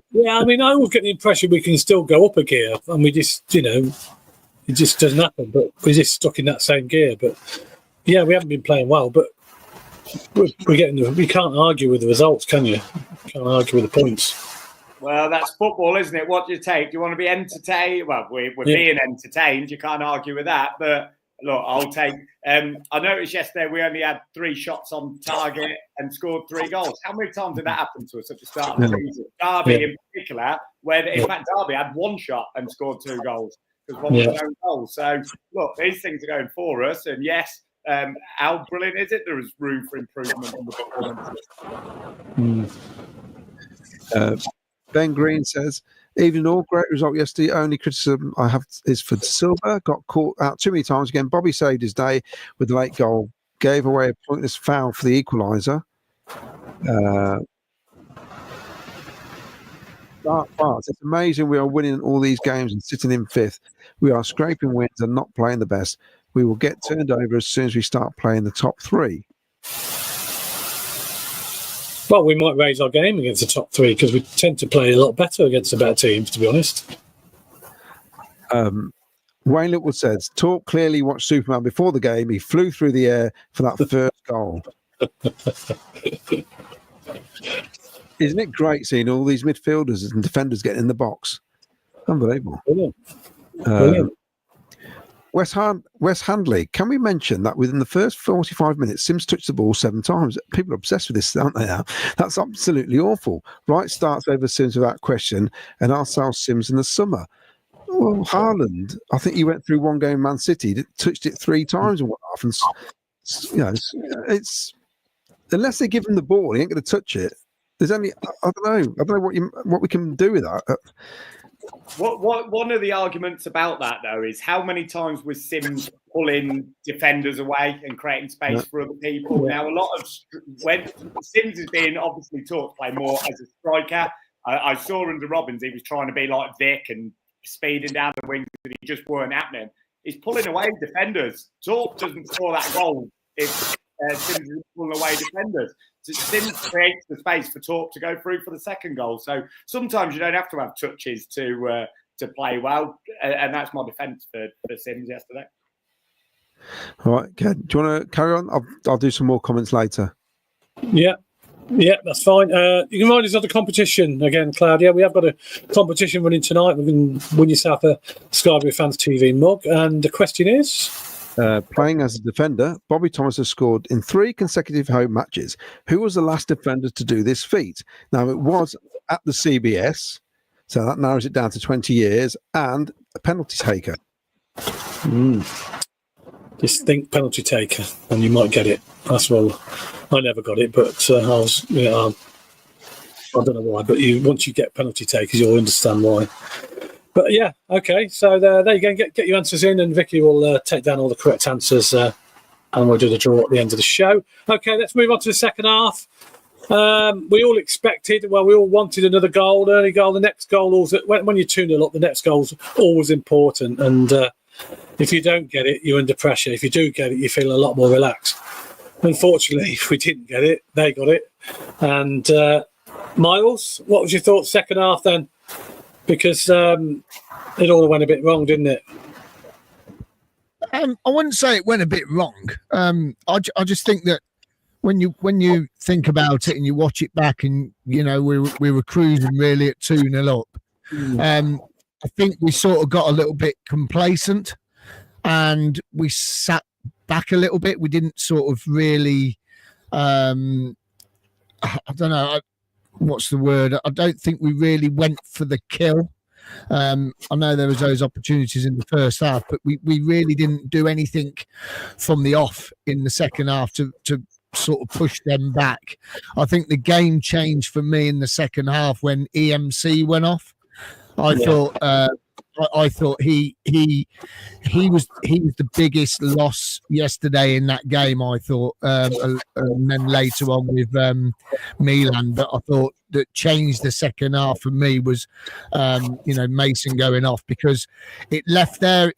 A: Yeah, I mean, I always get the impression we can still go up a gear, and we just, it just doesn't happen. But we're just stuck in that same gear. But yeah, we haven't been playing well, but we're getting. We can't argue with the results, can you? Can't argue with the points.
E: Well, that's football, isn't it? What do you take? Do you want to be entertained? Well, we're being entertained. You can't argue with that. But look, I'll take. I noticed yesterday we only had 3 shots on target and scored 3 goals. How many times did that happen to us at the start of the season? Derby in particular, where in fact Derby had 1 shot and scored 2 goals because one was no goal. So look, these things are going for us. And yes, how brilliant is it? There is room for improvement on the performance.
C: Ben Green says, even all great result yesterday. Only criticism I have is for Silva. Got caught out too many times again. Bobby saved his day with the late goal. Gave away a pointless foul for the equaliser. It's amazing we are winning all these games and sitting in 5th. We are scraping wins and not playing the best. We will get turned over as soon as we start playing the top 3.
A: Well, we might raise our game against the top 3 because we tend to play a lot better against the better teams, to be honest.
C: Wayne Littlewood says, Torp clearly watched Superman before the game. He flew through the air for that first goal. Isn't it great seeing all these midfielders and defenders getting in the box? Unbelievable.
A: Brilliant.
C: Wes Handley, can we mention that within the first 45 minutes, Sims touched the ball 7 times? People are obsessed with this, aren't they now? That's absolutely awful. Wright starts over Sims without question, and I'll sell Sims in the summer. Well, Haaland, I think he went through one game in Man City, touched it 3 times in 1/2, and it's unless they give him the ball, he ain't going to touch it. There's only I don't know what we can do with that.
E: What one of the arguments about that though is how many times was Sims pulling defenders away and creating space for other people. Now a lot of when Sims is being obviously taught to play more as a striker. I saw under Robbins he was trying to be like Vic and speeding down the wings, but he just weren't happening. He's pulling away defenders. Torp doesn't score that goal if Sims is pulling away defenders. So Sims creates the space for Torp to go through for the second goal. So sometimes you don't have to have touches to play well, and that's my defence for Sims yesterday.
C: All right, Ken, do you want to carry on? I'll do some more comments later.
A: Yeah, that's fine. You can remind us of the competition again, Claudia. We have got a competition running tonight. We can win yourself a Sky Blue Fans TV mug, and the question is.
C: Playing as a defender, Bobby Thomas has scored in 3 consecutive home matches. Who was the last defender to do this feat? Now, it was at the CBS, so that narrows it down to 20 years, and a penalty taker.
A: Just think penalty taker, and you might get it. That's well. I never got it, but I was. I don't know why, but once you get penalty takers, you'll understand why. But yeah, okay. So there you go. Get your answers in, and Vicky will take down all the correct answers, and we'll do the draw at the end of the show. Okay, let's move on to the second half. We all expected, we all wanted another goal, an early goal. The next goal, when you're 2-0 up, the next goal's always important. And if you don't get it, you're under pressure. If you do get it, you feel a lot more relaxed. Unfortunately, we didn't get it. They got it. And Miles, what was your thoughts second half then? Because it all went a bit wrong, didn't it?
B: I wouldn't say it went a bit wrong. I just think that when you think about it and you watch it back, and we were cruising really at 2-0 up. I think we sort of got a little bit complacent, and we sat back a little bit. We didn't sort of really, I don't know, what's the word? I don't think we really went for the kill. I know there was those opportunities in the first half, but we really didn't do anything from the off in the second half to sort of push them back. I think the game changed for me in the second half when EMC went off. I thought he was the biggest loss yesterday in that game. I thought, and then later on with Milan. But I thought that changed the second half for me was, Mason going off, because it left their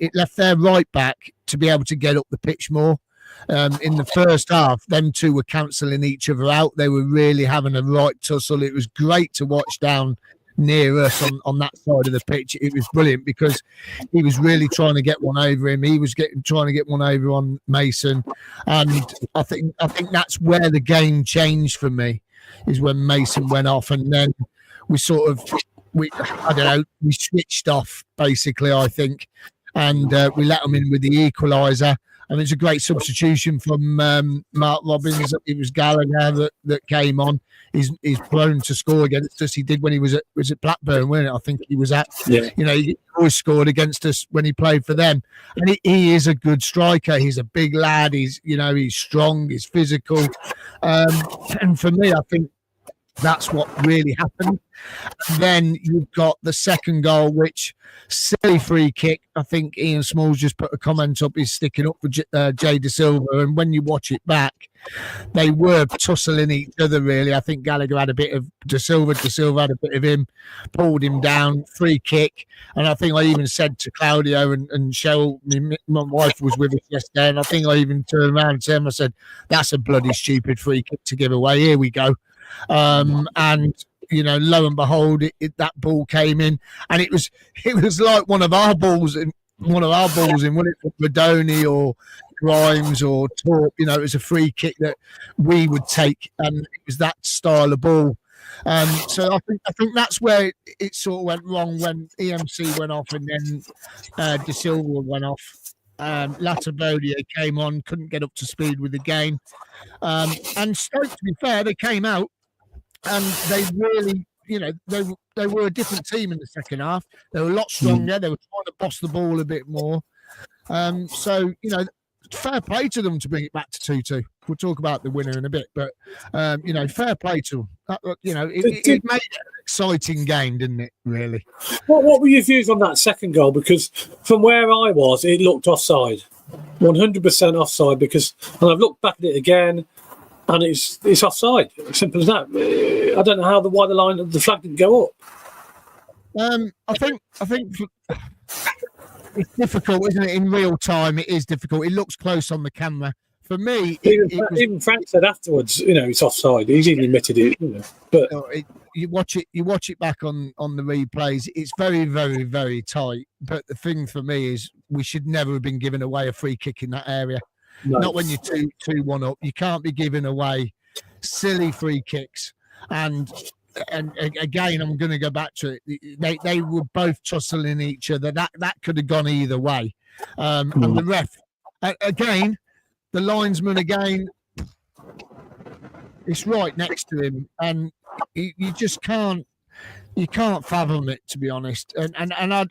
B: right back to be able to get up the pitch more. In the first half, them two were cancelling each other out. They were really having a right tussle. It was great to watch down near us on that side of the pitch. It was brilliant because he was really trying to get one over him. He was trying to get one over on Mason, and I think that's where the game changed for me, is when Mason went off, and then we switched off basically, I think, and we let them in with the equaliser. And it's a great substitution from Mark Robbins. It was Gallagher that came on. He's prone to score against us. He did when he was at Blackburn, wasn't it? I think he was at. Yeah. He always scored against us when he played for them. And he is a good striker. He's a big lad. He's strong. He's physical. And for me, I think that's what really happened. And then you've got the second goal, which silly free kick. I think Ian Smalls just put a comment up. He's sticking up for Jay De Silva, and when you watch it back, they were tussling each other. Really, I think Gallagher had a bit of De Silva. De Silva had a bit of him, pulled him down. Free kick, and I think I even said to Claudio and Shell, my wife was with us yesterday, and I think I even turned around to him. I said, "That's a bloody stupid free kick to give away. Here we go." And lo and behold, that ball came in, and it was like one of our balls in, whether it Radoni or Grimes or Torp. It was a free kick that we would take, and it was that style of ball. So I think that's where it sort of went wrong, when EMC went off and then De Silva went off. Latabodia came on, couldn't get up to speed with the game, and Stoke, to be fair, they came out. And they really, they were a different team in the second half. They were a lot stronger. They were trying to boss the ball a bit more. So, fair play to them to bring it back to 2-2. We'll talk about the winner in a bit, but, fair play to them. It made it an exciting game, didn't it, really?
A: What were your views on that second goal? Because from where I was, it looked offside. 100% offside, and I've looked back at it again, and it's offside. Simple as that. I don't know why the line of the flag didn't go up.
B: I think it's difficult, isn't it? In real time, it is difficult. It looks close on the camera. For me,
A: even Frank said afterwards, it's offside. He's even admitted it. But
B: you watch it back on the replays. It's very, very, very tight. But the thing for me is, we should never have been given away a free kick in that area. No. Not when you're 2-1 up. You can't be giving away silly free kicks. And again, I'm going to go back to it. They were both tussling each other. That could have gone either way. And the ref, again, the linesman again, it's right next to him, and you just can't. You can't fathom it, to be honest. And I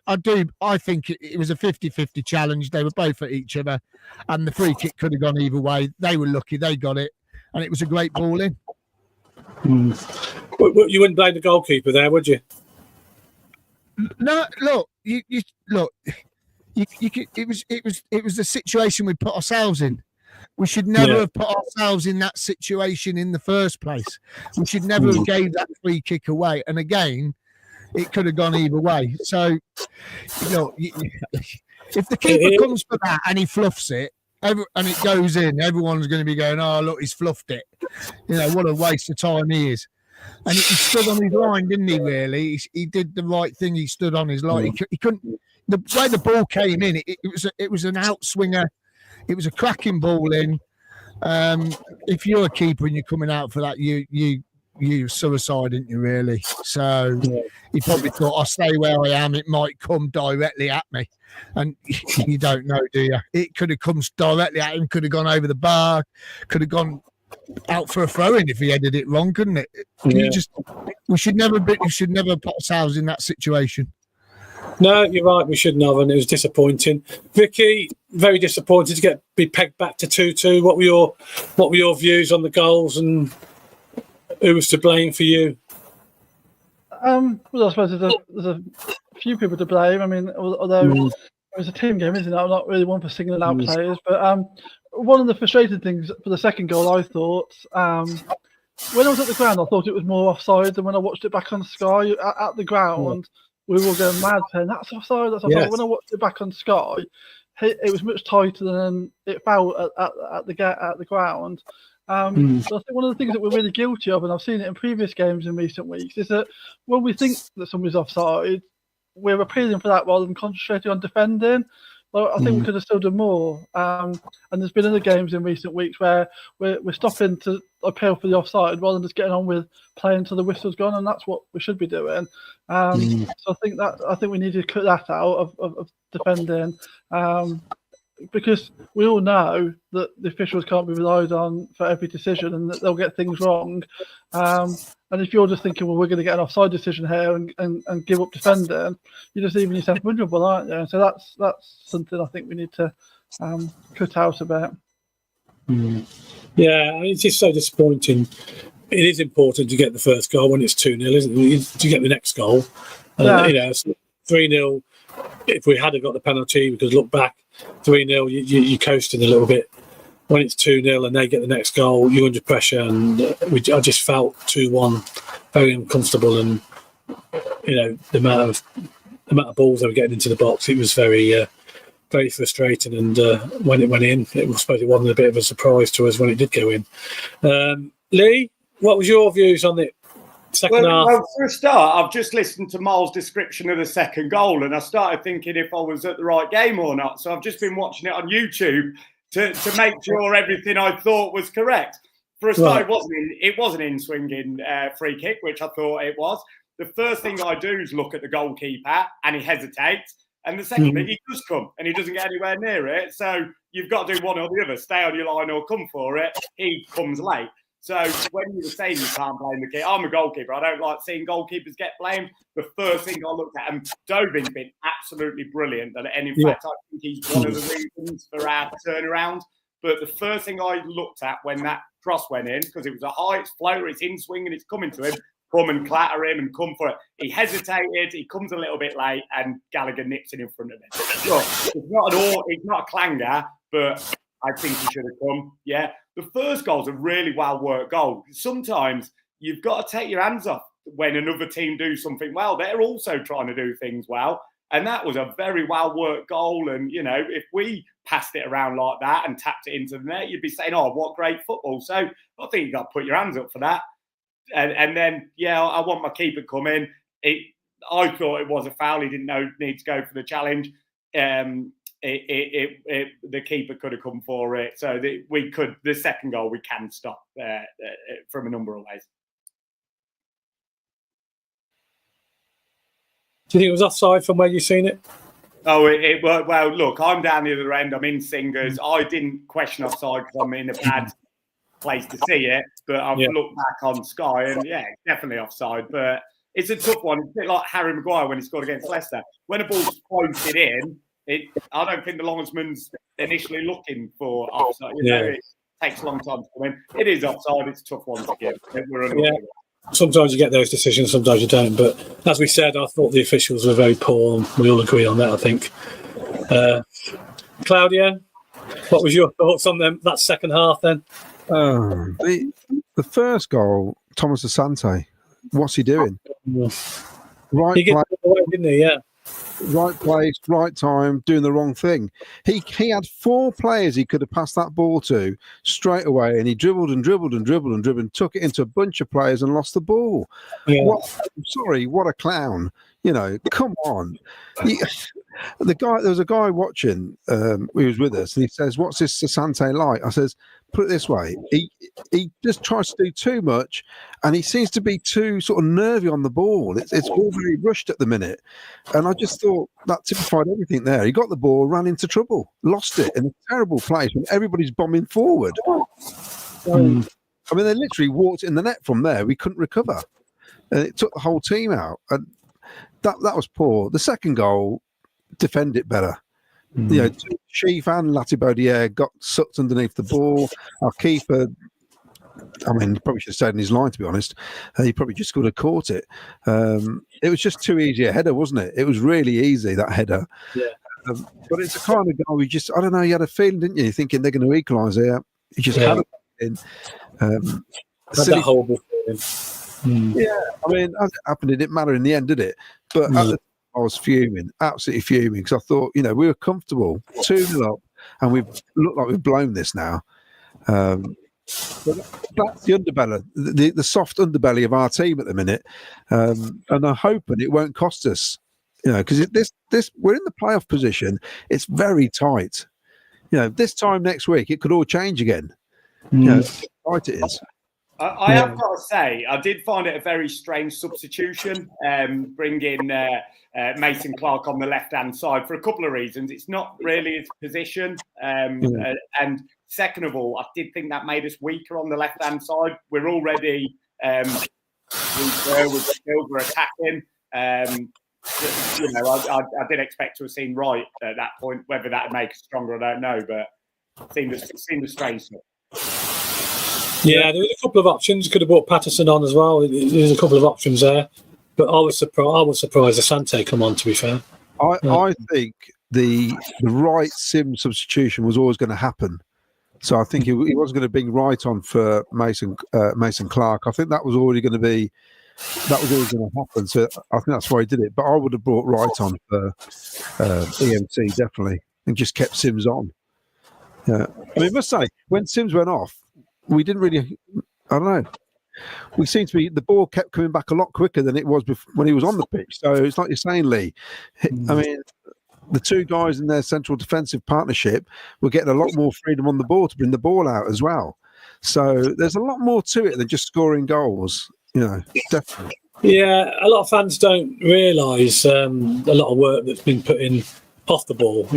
B: think it was a 50-50 challenge. They were both at each other, and the free kick could have gone either way. They were lucky. They got it, and it was a great ball in.
A: You wouldn't blame the goalkeeper there, would you?
B: No, look. It was the situation we put ourselves in. We should never have put ourselves in that situation in the first place. We should never have gave that free kick away. And again, it could have gone either way. So, if the keeper comes for that and he fluffs it, and it goes in, everyone's going to be going, "Oh, look, he's fluffed it." What a waste of time he is. And he stood on his line, didn't he? Really, he did the right thing. He stood on his line. He couldn't. The way the ball came in, it was an outswinger. It was a cracking ball in. If you're a keeper and you're coming out for that, you suicide, didn't you? Really. So he probably thought, "I'll stay where I am. It might come directly at me," and you don't know, do you? It could have come directly at him. Could have gone over the bar. Could have gone out for a throw-in if he headed it wrong, couldn't it? We should never put ourselves in that situation.
A: No, you're right. We shouldn't have, and it was disappointing. Vicky, very disappointed to be pegged back to 2-2. What were your views on the goals, and who was to blame for you?
D: Well, I suppose there's a few people to blame. I mean, although it was a team game, isn't it? I'm not really one for singling out players, but one of the frustrating things for the second goal, I thought, when I was at the ground, I thought it was more offside than when I watched it back on Sky. At the ground, we were all going mad saying, "That's offside, that's offside."
A: Yes.
D: When I watched it back on Sky, it was much tighter than it felt at the ground. So I think one of the things that we're really guilty of, and I've seen it in previous games in recent weeks, is that when we think that somebody's offside, we're appealing for that rather than concentrating on defending. Well, I think we could have still done more. And there's been other games in recent weeks where we're stopping to appeal for the offside rather than just getting on with playing until the whistle's gone, and that's what we should be doing. So I think we need to cut that out of defending. Because we all know that the officials can't be relied on for every decision and that they'll get things wrong. And if you're just thinking, well, we're going to get an offside decision here and give up defending, you're just leaving yourself vulnerable, aren't you? So that's something I think we need to cut out a bit.
A: Yeah, it's just so disappointing. It is important to get the first goal when it's 2-0, isn't it? To get the next goal. 3-0, if we had got the penalty, we could look back. 3-0, you're coasting a little bit. When it's 2-0 and they get the next goal, you're under pressure. And I just felt 2-1 very uncomfortable. And the amount of balls they were getting into the box, it was very, very frustrating. And when it went in, I suppose it wasn't a bit of a surprise to us when it did go in. Lee, what was your views on it? Second half.
E: Well, for a start, I've just listened to Miles' description of the second goal, and I started thinking if I was at the right game or not. So I've just been watching it on YouTube to make sure everything I thought was correct. For a start, it wasn't in-swinging free kick, which I thought it was. The first thing I do is look at the goalkeeper, and he hesitates. And the second thing, he does come, and he doesn't get anywhere near it. So you've got to do one or the other, stay on your line or come for it. He comes late. So when you were saying you can't blame the kid, I'm a goalkeeper. I don't like seeing goalkeepers get blamed. The first thing I looked at, and Dovin's been absolutely brilliant. And in fact, I think he's one of the reasons for our turnaround. But the first thing I looked at when that cross went in, because it was a high, it's floater, it's in swing and it's coming to him, come and clatter him and come for it. He hesitated, he comes a little bit late, and Gallagher nips it in front of him. Look, it's not a clanger, but I think he should have come. Yeah. The first goal's a really well-worked goal. Sometimes you've got to take your hands off when another team do something well. They're also trying to do things well. And that was a very well-worked goal. And, if we passed it around like that and tapped it into the net, you'd be saying, oh, what great football. So I think you've got to put your hands up for that. And then, I want my keeper to come in. I thought it was a foul. He didn't need to go for the challenge. The keeper could have come for it, so the second goal we can stop from a number of ways.
A: Do you think it was offside from where you've seen it?
E: Oh, well, look, I'm down the other end. I'm in Singers. I didn't question offside because I'm in a bad place to see it, but I've looked back on Sky and it's definitely offside. But it's a tough one. It's a bit like Harry Maguire when he scored against Leicester. When a ball's pointed in, I don't think the linesman's initially looking for offside. It takes a long time to come in. It is offside. It's a tough one to give.
A: Sometimes you get those decisions, sometimes you don't. But as we said, I thought the officials were very poor, and we all agree on that, I think. Claudia, what was your thoughts on that second half then?
C: The first goal, Thomas Asante, what's he doing?
A: He gets away, didn't he? Yeah.
C: right place, right time, doing the wrong thing. He had 4 players he could have passed that ball to straight away, and he dribbled and dribbled and dribbled and dribbled and took it into a bunch of players and lost the ball.
A: Yeah.
C: What a clown. Come on. There was a guy watching, who was with us, and he says, "What's this Sasante like?" I says, "Put it this way, he just tries to do too much, and he seems to be too sort of nervy on the ball. It's all very rushed at the minute." And I just thought that typified everything there. He got the ball, ran into trouble, lost it in a terrible place when everybody's bombing forward. I mean, they literally walked in the net from there. We couldn't recover, and it took the whole team out. And that was poor. The second goal, defend it better. Chief and Latibaudiere got sucked underneath the ball. Our keeper, I mean, he probably should have stayed in his line, to be honest. He probably just could have caught it. It was just too easy a header, wasn't it? It was really easy, that header.
A: Yeah.
C: But it's a kind of goal I don't know, you had a feeling, didn't you? Thinking they're going to equalise here. You just had it in.
A: Had that horrible feeling.
C: Yeah, I mean, as it happened, it didn't matter in the end, did it? But at the I was fuming, absolutely fuming, because I thought, we were comfortable, 2-0 up, and we've looked like we've blown this now. But that's the underbelly, the soft underbelly of our team at the minute, and I'm hoping it won't cost us, because this we're in the playoff position. It's very tight. This time next week it could all change again. How tight it is.
E: I have got to say, I did find it a very strange substitution, bringing Mason Clark on the left-hand side for a couple of reasons. It's not really his position. And second of all, I did think that made us weaker on the left-hand side. We're already weaker, we're attacking. I did expect to have seen Wright at that point. Whether that would make us stronger, I don't know. But it seemed a strange stuff.
A: Yeah, there was a couple of options. Could have brought Patterson on as well. There's a couple of options there, but I was surprised Asante come on. To be fair,
C: I think the Wright Sim substitution was always going to happen. So I think he wasn't going to bring Wright on for Mason Clark. I think that was always going to happen. So I think that's why he did it. But I would have brought Wright on for EMT definitely, and just kept Sims on. I mean, I must say, when Sims went off, we didn't really, I don't know. We seemed to be, the ball kept coming back a lot quicker than it was when he was on the pitch. So it's like you're saying, Lee. I mean, the two guys in their central defensive partnership were getting a lot more freedom on the ball to bring the ball out as well. So there's a lot more to it than just scoring goals, definitely.
A: Yeah, a lot of fans don't realise a lot of work that's been put in off the ball,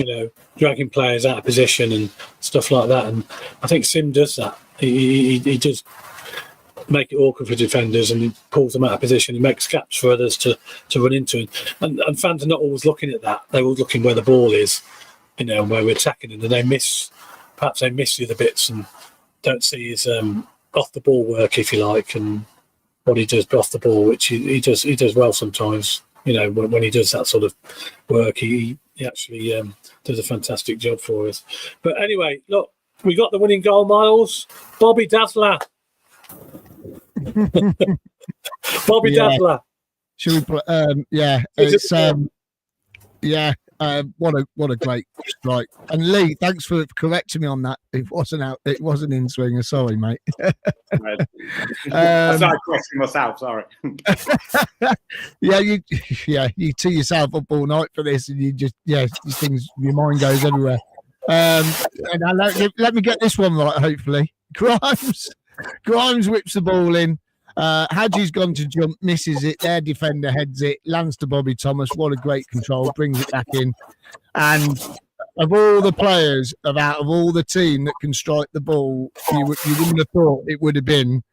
A: dragging players out of position and stuff like that. And I think Sim does that. He does make it awkward for defenders, and he pulls them out of position. He makes gaps for others to run into. And fans are not always looking at that. They're always looking where the ball is, where we're attacking, and they miss the other bits and don't see his off the ball work, if you like, and what he does off the ball, which he does well sometimes. When he does that sort of work, he actually does a fantastic job for us. But anyway, look, we got the winning goal, Miles. Bobby Dazzler. Bobby Dazzler.
B: Should we play? What a great strike. And Lee, thanks for correcting me on that. It wasn't in swinger. Sorry, mate.
E: I started questioning myself. Sorry.
B: You tee yourself up all night for this, and you just these things, your mind goes everywhere. And let me get this one right. Hopefully, Grimes whips the ball in. Haji's gone to jump, misses it. Their defender heads it, lands to Bobby Thomas. What a great control, brings it back in. And of all the players, out of all the team that can strike the ball, you wouldn't have thought it would have been.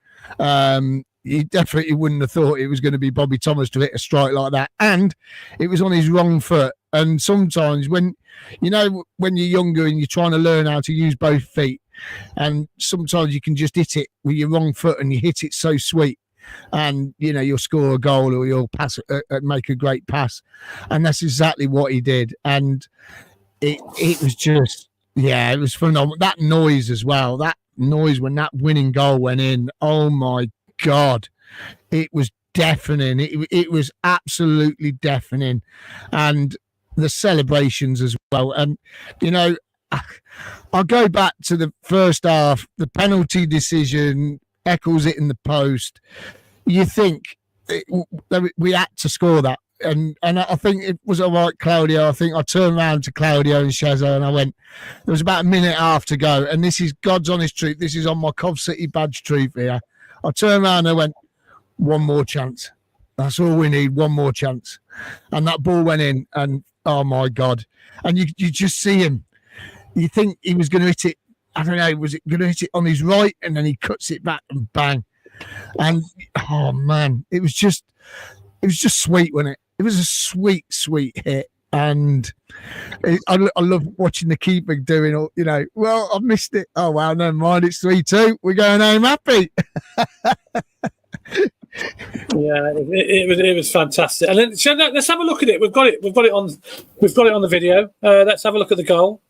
B: You definitely wouldn't have thought it was going to be Bobby Thomas to hit a strike like that. And it was on his wrong foot. And sometimes when you're younger and you're trying to learn how to use both feet, and sometimes you can just hit it with your wrong foot and you hit it so sweet, and you'll score a goal or you'll pass, make a great pass, and that's exactly what he did. And it was just, it was phenomenal. That noise as well, that noise when that winning goal went in, oh my God, it was deafening. It was absolutely deafening. And the celebrations as well. And, you know, I'll go back to the first half, the penalty decision, Eccles it in the post. You think we had to score that. And I think it was all right, Claudio. I think I turned around to Claudio and Shazza and I went, there was about a minute and a half to go. And this is God's honest truth. This is on my Cov City badge truth here. I turned around and I went, one more chance. That's all we need, one more chance. And that ball went in and, oh, my God. And you just see him. You think he was going to hit it. I don't know, was it going to hit it on his right? And then he cuts it back and bang. And, oh, man, it was just sweet, wasn't it? It was a sweet, sweet hit. And I love watching the keeper doing all, you know, well, I've missed it. Oh, wow, never mind. It's 3-2. We're going home happy.
A: Yeah, it was fantastic. And then so let's have a look at it. We've got it on the video. Let's have a look at the goal.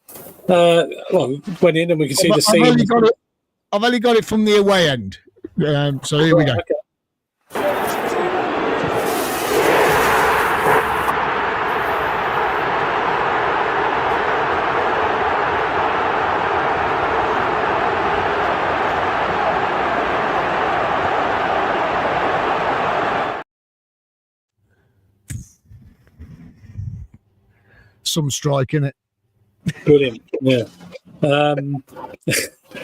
A: Well, went in and we can see the scene.
B: I've only got it from the away end. So here we go.
A: Okay.
B: Some strike in it.
A: Brilliant. Yeah.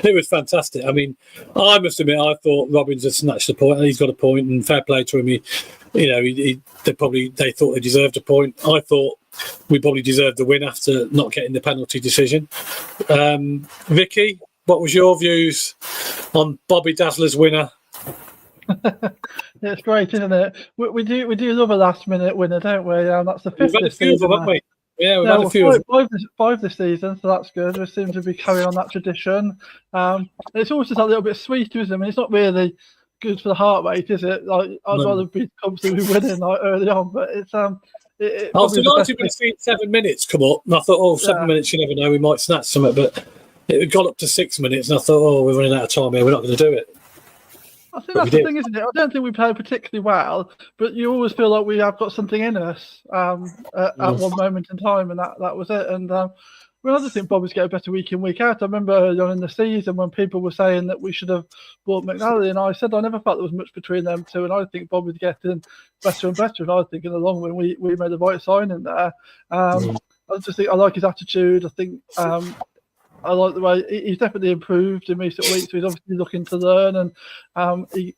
A: It was fantastic. I mean, I must admit, I thought Robbins had snatched a point, and he's got a point, and fair play to him. They thought they deserved a point. I thought we probably deserved the win after not getting the penalty decision. Vicky, what was your views on Bobby Dazzler's winner?
D: It's great, isn't it? We do love a last minute winner, don't we? That's the fifth this season,
A: haven't we? Yeah, we've had a few.
D: Five this season, so that's good. We seem to be carrying on that tradition. It's always just a little bit sweeter, isn't it? I mean, it's not really good for the heart rate, is it? Like, I'd rather be comfortably winning like early on, but it's I
A: was delighted when 7 minutes come up, and I thought, 7 minutes, you never know, we might snatch something. But it got up to 6 minutes, and I thought, we're running out of time here. We're not going to do it.
D: I think that's the thing, isn't it? I don't think we played particularly well, but you always feel like we have got something in us at one moment in time, and that was it. And I just think Bobby's get a better week in, week out. I remember early on in the season when people were saying that we should have bought McNally, and I said I never felt there was much between them two, and I think Bobby's getting better and better, and I think in the long run we made the right signing there. I just think I like his attitude. I think I like the way he's definitely improved in recent weeks. So he's obviously looking to learn, and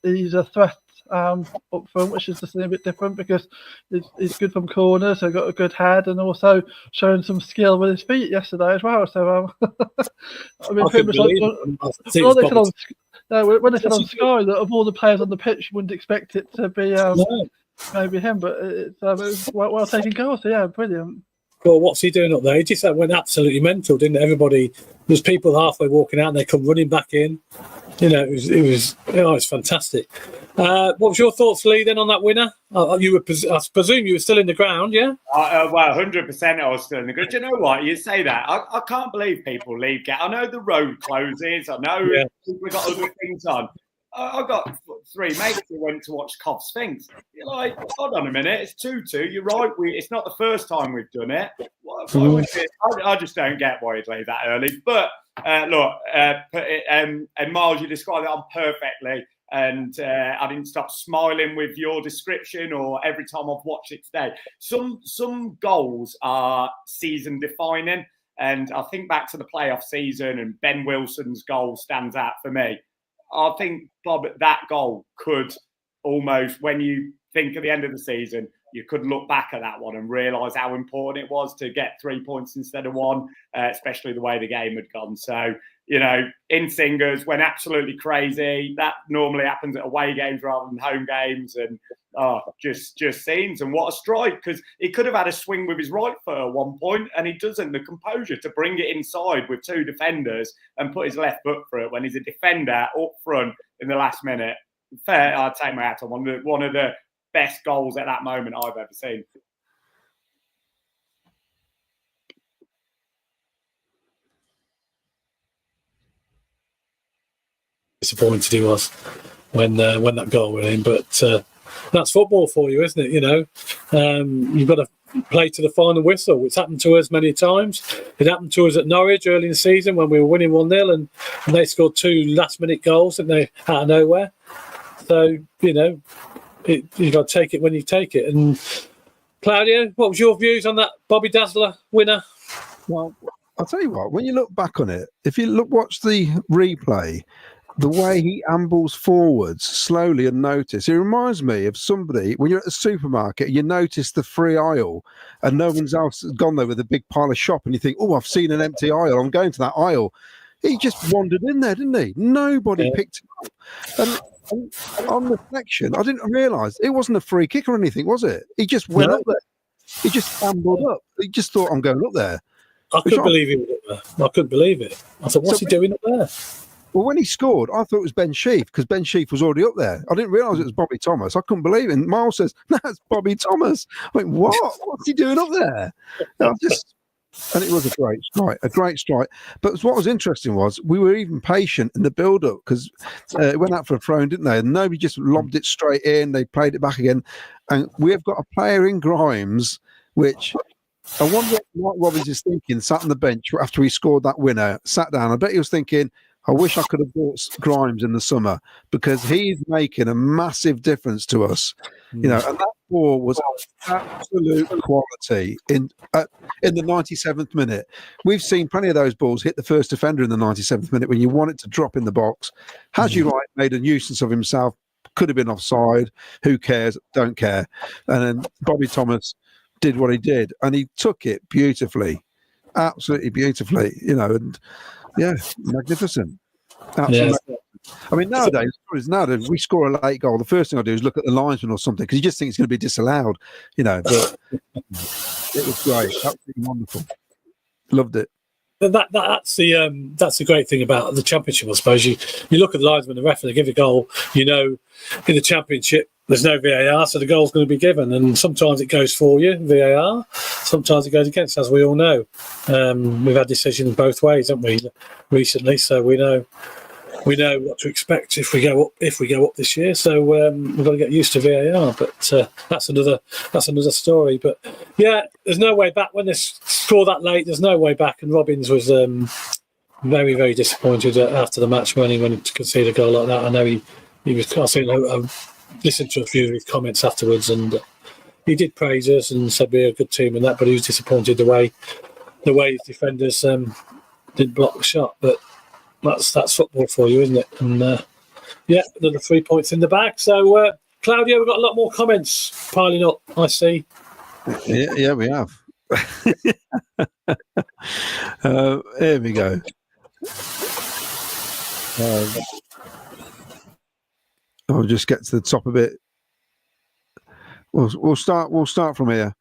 D: he's a threat up front, which is just a bit different because he's good from corners, so got a good head, and also showing some skill with his feet yesterday as well. So I mean, pretty much when they said on Sky that of all the players on the pitch, you wouldn't expect it to be maybe him, but it's well taken goal. So yeah, brilliant.
A: Well, what's he doing up there? He just went absolutely mental, didn't it? Everybody, there's people halfway walking out and they come running back in. You know, it was fantastic. What was your thoughts, Lee, then on that winner? I presume you were still in the ground, yeah?
E: Well, 100% I was still in the ground. Do you know what? You say that. I can't believe people leave. I know the road closes. I know we've got other things on. I've got 3 mates who went to watch Cov Sphinx. You're like, hold on a minute, it's 2-2. You're right, it's not the first time we've done it. I just don't get why you'd leave that early. But look, and Miles, you described it on perfectly. And I didn't stop smiling with your description or every time I've watched it today. Some goals are season defining. And I think back to the playoff season, and Ben Wilson's goal stands out for me. I think, Bob, that goal could almost, when you think at the end of the season, you could look back at that one and realise how important it was to get 3 points instead of 1, especially the way the game had gone. So, you know, in Singers went absolutely crazy. That normally happens at away games rather than home games. And just scenes. And what a strike, because he could have had a swing with his right foot at one point, and he doesn't. The composure to bring it inside with 2 defenders and put his left foot for it when he's a defender up front in the last minute. Fair, I'd take my hat on one of the best goals at that moment I've ever seen.
A: Disappointed he was when that goal went in, but that's football for you, isn't it? You know, you've got to play to the final whistle. It's happened to us many times. It happened to us at Norwich early in the season when we were winning 1-0 and they scored 2 last-minute goals, and they out of nowhere. So, you know, you got to take it when you take it. And Claudio, what was your views on that Bobby Dazzler winner?
C: Well, I'll tell you what, when you look back on it, if you watch the replay, the way he ambles forwards slowly and notice, it reminds me of somebody when you're at the supermarket, you notice the free aisle and no one's else has gone there with a big pile of shop and you think, oh, I've seen an empty aisle, I'm going to that aisle. He just wandered in there, didn't he? Nobody picked him up. And on reflection, I didn't realise it wasn't a free kick or anything, was it? He just went up there. He just ambled up. He just thought, I'm going up there.
A: I couldn't believe he was up there. I couldn't believe it. I thought, what's he doing up there?
C: Well, when he scored, I thought it was Ben Sheaf because Ben Sheaf was already up there. I didn't realise it was Bobby Thomas. I couldn't believe it. And Miles says, no, it's Bobby Thomas. I went, what? What's he doing up there? And it was a great strike. But what was interesting was we were even patient in the build-up because it went out for a throw, didn't they? And nobody just lobbed it straight in. They played it back again. And we have got a player in Grimes, which I wonder what Robbins is thinking, sat on the bench after he scored that winner, sat down. I bet he was thinking, I wish I could have bought Grimes in the summer because he's making a massive difference to us. You know, and that ball was absolute quality in the 97th minute. We've seen plenty of those balls hit the first defender in the 97th minute when you want it to drop in the box. Haji Wright made a nuisance of himself, could have been offside. Who cares? Don't care. And then Bobby Thomas did what he did, and he took it beautifully, absolutely beautifully. You know, and yeah, magnificent. Absolutely. Yeah. I mean, nowadays we score a late goal. The first thing I do is look at the linesman or something because you just think it's going to be disallowed, you know. But it was great, absolutely wonderful. Loved it.
A: That's the great thing about the Championship, I suppose. You look at the linesman, the referee, they give a goal. You know, in the Championship, there's no VAR, so the goal's going to be given. And sometimes it goes for you, VAR. Sometimes it goes against, as we all know. We've had decisions both ways, haven't we, recently? So we know what to expect if we go up this year. So we've got to get used to VAR. But that's another story. But yeah, there's no way back when they score that late. There's no way back. And Robbins was very, very disappointed after the match when he went to concede a goal like that. I know he was. I listened to a few of his comments afterwards, and he did praise us and said we're a good team and that. But he was disappointed the way his defenders didn't block the shot. But that's football for you, isn't it? And yeah, another 3 points in the bag. So Claudio, we've got a lot more comments piling up, I see.
C: Yeah, we have. Here we go. I'll just get to the top of it. We'll start from here.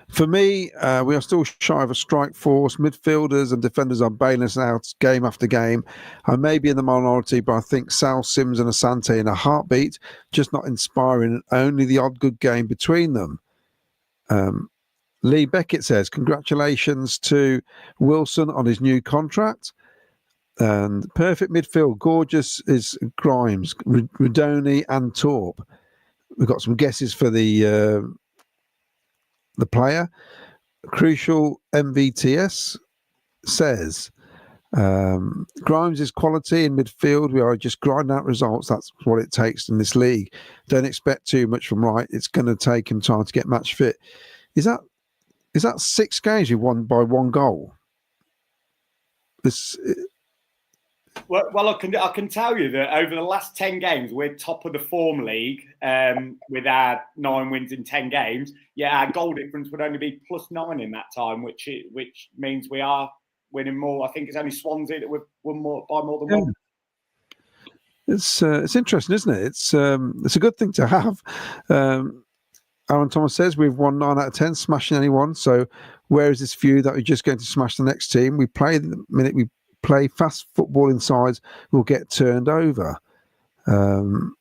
C: For me, we are still shy of a strike force. Midfielders and defenders are bailing us out game after game. I may be in the minority, but I think Sal, Sims and Asante in a heartbeat, just not inspiring, and only the odd good game between them. Lee Beckett says, congratulations to Wilson on his new contract. And perfect midfield, gorgeous is Grimes, Rudoni and Torp. We've got some guesses for the player. Crucial MVTS says Grimes is quality in midfield. We are just grinding out results. That's what it takes in this league. Don't expect too much from Wright. It's going to take him time to get match fit. Is that 6 games you won by 1 goal?
E: Well, I can tell you that over the last 10 games, we're top of the form league with our 9 wins in 10 games. Yeah, our goal difference would only be +9 in that time, which means we are winning more. I think it's only Swansea that we've won by more than 1.
C: It's interesting, isn't it? It's a good thing to have. Aaron Thomas says we've won 9 out of 10, smashing anyone. So where is this view that we're just going to smash the next team? We play the minute we play fast football inside, we'll get turned over. The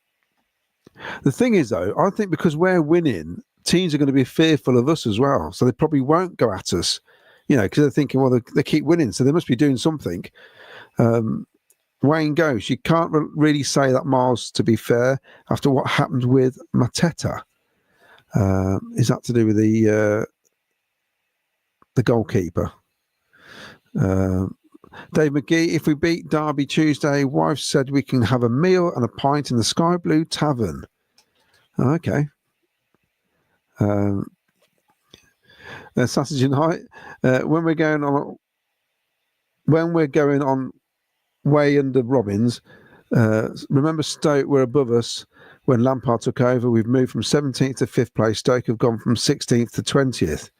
C: thing is, though, I think because we're winning, teams are going to be fearful of us as well. So they probably won't go at us, you know, because they're thinking, well, they keep winning, so they must be doing something. Wayne goes, you can't really say that, Miles, to be fair, after what happened with Mateta. Is that to do with the goalkeeper? Dave McGee, if we beat Derby Tuesday, wife said we can have a meal and a pint in the Sky Blue Tavern. Okay. Saturday night, when we're going on way under Robbins, remember Stoke were above us when Lampard took over. We've moved from 17th to 5th place. Stoke have gone from 16th to 20th.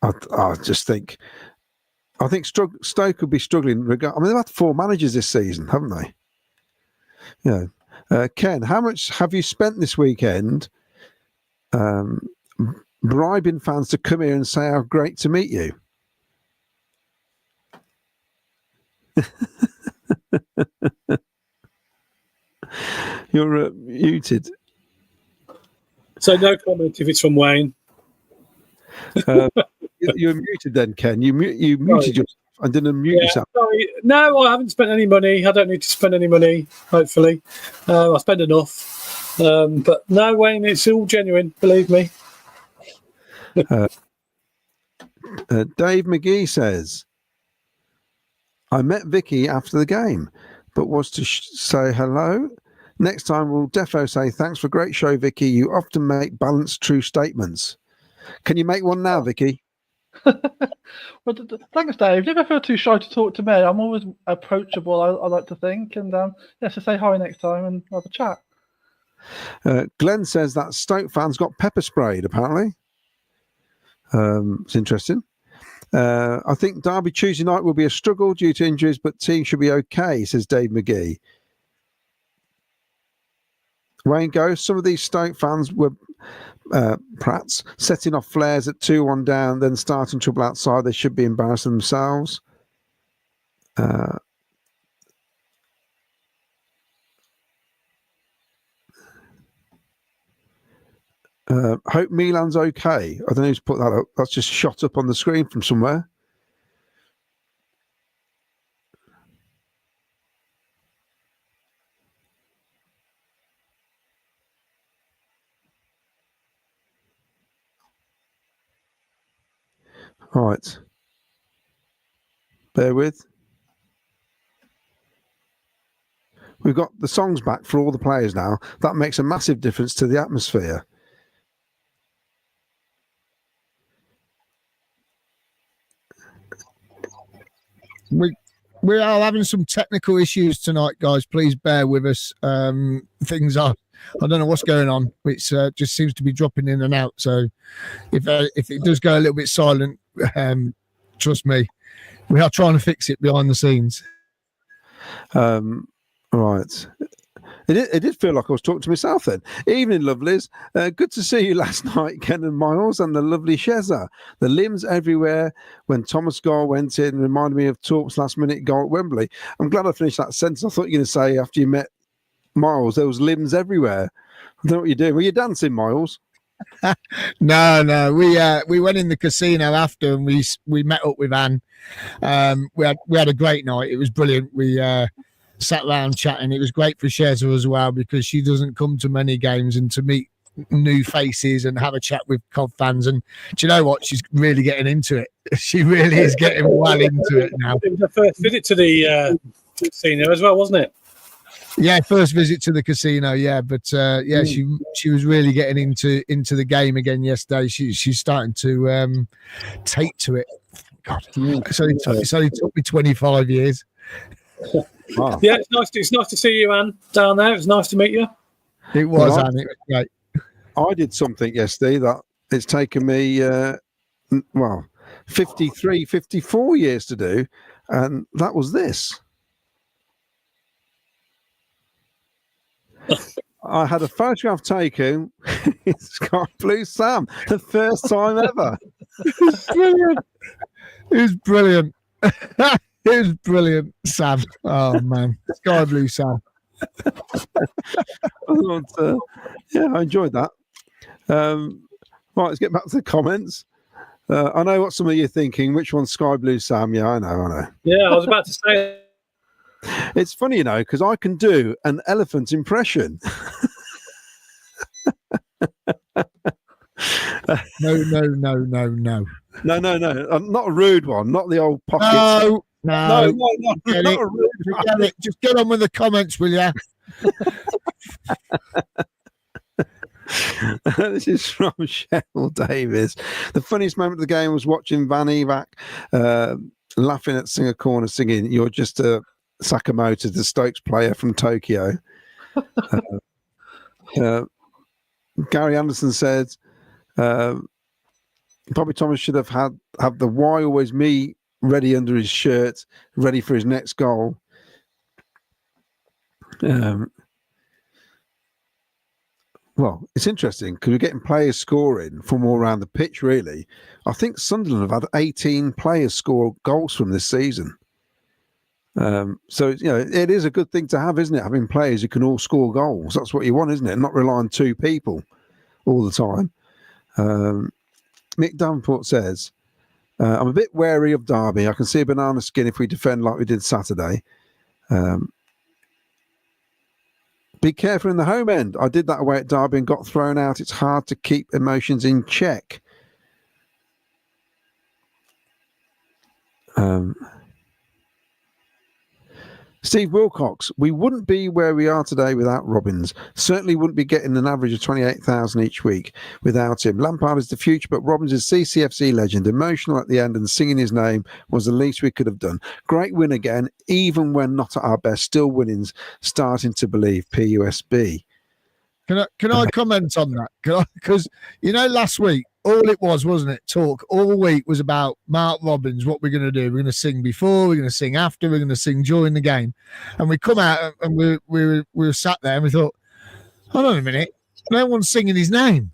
C: I just think Stoke could be struggling. They've had 4 managers this season, haven't they? Yeah. Ken, how much have you spent this weekend bribing fans to come here and say how great to meet you? You're muted.
A: So no comment if it's from Wayne.
C: You're muted then, Ken. You muted yourself and didn't mute yourself.
A: Sorry. No, I haven't spent any money. I don't need to spend any money, hopefully. I spend enough. But no, Wayne, it's all genuine, believe me.
C: Dave McGee says, I met Vicky after the game, but was to say hello. Next time we'll defo say thanks for a great show, Vicky. You often make balanced, true statements. Can you make one now, Vicky?
D: Well, thanks, Dave. Never feel too shy to talk to me. I'm always approachable, I like to think. And so say hi next time and have a chat.
C: Glenn says that Stoke fans got pepper sprayed, apparently. It's interesting. I think Derby Tuesday night will be a struggle due to injuries, but team should be okay, says Dave McGee. Wayne goes, some of these Stoke fans were prats, setting off flares at 2-1 down, then starting trouble outside. They should be embarrassing themselves. Hope Milan's okay. I don't know who's put that up. That's just shot up on the screen from somewhere. All right. Bear with. We've got the songs back for all the players now. That makes a massive difference to the atmosphere.
B: We are having some technical issues tonight, guys. Please bear with us. Things are, I don't know what's going on. It's just seems to be dropping in and out. So if it does go a little bit silent, trust me, we are trying to fix it behind the scenes.
C: Right. It did feel like I was talking to myself then. Evening, lovelies. Good to see you last night, Ken and Miles, and the lovely Sheza. The limbs everywhere when Thomas Goal went in reminded me of Torp's last-minute goal at Wembley. I'm glad I finished that sentence. I thought you were going to say after you met Miles, there was limbs everywhere. I don't know what you're doing. Were you dancing, Miles?
B: No. We went in the casino after, and we met up with Anne. We had a great night. It was brilliant. We sat around chatting. It was great for Sheza as well because she doesn't come to many games, and to meet new faces and have a chat with Cov fans. And do you know what? She's really getting into it. She really is getting well into it now.
A: It was her first visit to the casino as well, wasn't it?
B: Yeah, first visit to the casino. Yeah, but she was really getting into the game again yesterday. She's starting to take to it. God, it's only took me 25 years.
C: Wow.
A: Yeah, it's nice to see you, Anne, down there. It was nice to meet you.
B: It was, Anne. It was great.
C: I did something yesterday that it's taken me 53, 54 years to do, and that was this. I had a photograph taken. It's got Blue Sam, the first time ever.
B: It was brilliant. It was brilliant, Sam. Oh man, Sky Blue Sam.
C: I enjoyed that. Right, let's get back to the comments. I know what some of you are thinking. Which one's Sky Blue Sam? Yeah, I know.
A: Yeah, I was about to say.
C: It's funny, because I can do an elephant impression.
B: No.
C: No. Not a rude one. Not the old pockets.
B: No.
C: Not a rude one.
B: Forget it. Just get on with the comments, will you?
C: This is from Cheryl Davis. The funniest moment of the game was watching Van Evac laughing at Singer Corner singing, "You're just a Sakamoto," the Stokes player from Tokyo. Gary Anderson said, Bobby Thomas should have the "Why always me" ready under his shirt, ready for his next goal. Well, it's interesting because we're getting players scoring from all around the pitch, really. I think Sunderland have had 18 players score goals from this season. So, it is a good thing to have, isn't it? Having players who can all score goals. That's what you want, isn't it? Not rely on two people all the time. Mick Davenport says, I'm a bit wary of Derby. I can see a banana skin if we defend like we did Saturday. Be careful in the home end. I did that away at Derby and got thrown out. It's hard to keep emotions in check. Steve Wilcox, we wouldn't be where we are today without Robbins. Certainly wouldn't be getting an average of 28,000 each week without him. Lampard is the future, but Robbins is CCFC legend. Emotional at the end and singing his name was the least we could have done. Great win again, even when not at our best. Still winnings, starting to believe. PUSB.
B: Can I comment on that? Because, last week, all it was, wasn't it? Talk all week was about Mark Robbins, what we're going to do. We're going to sing before, we're going to sing after, we're going to sing during the game. And we come out and we were sat there and we thought, hold on a minute, no one's singing his name.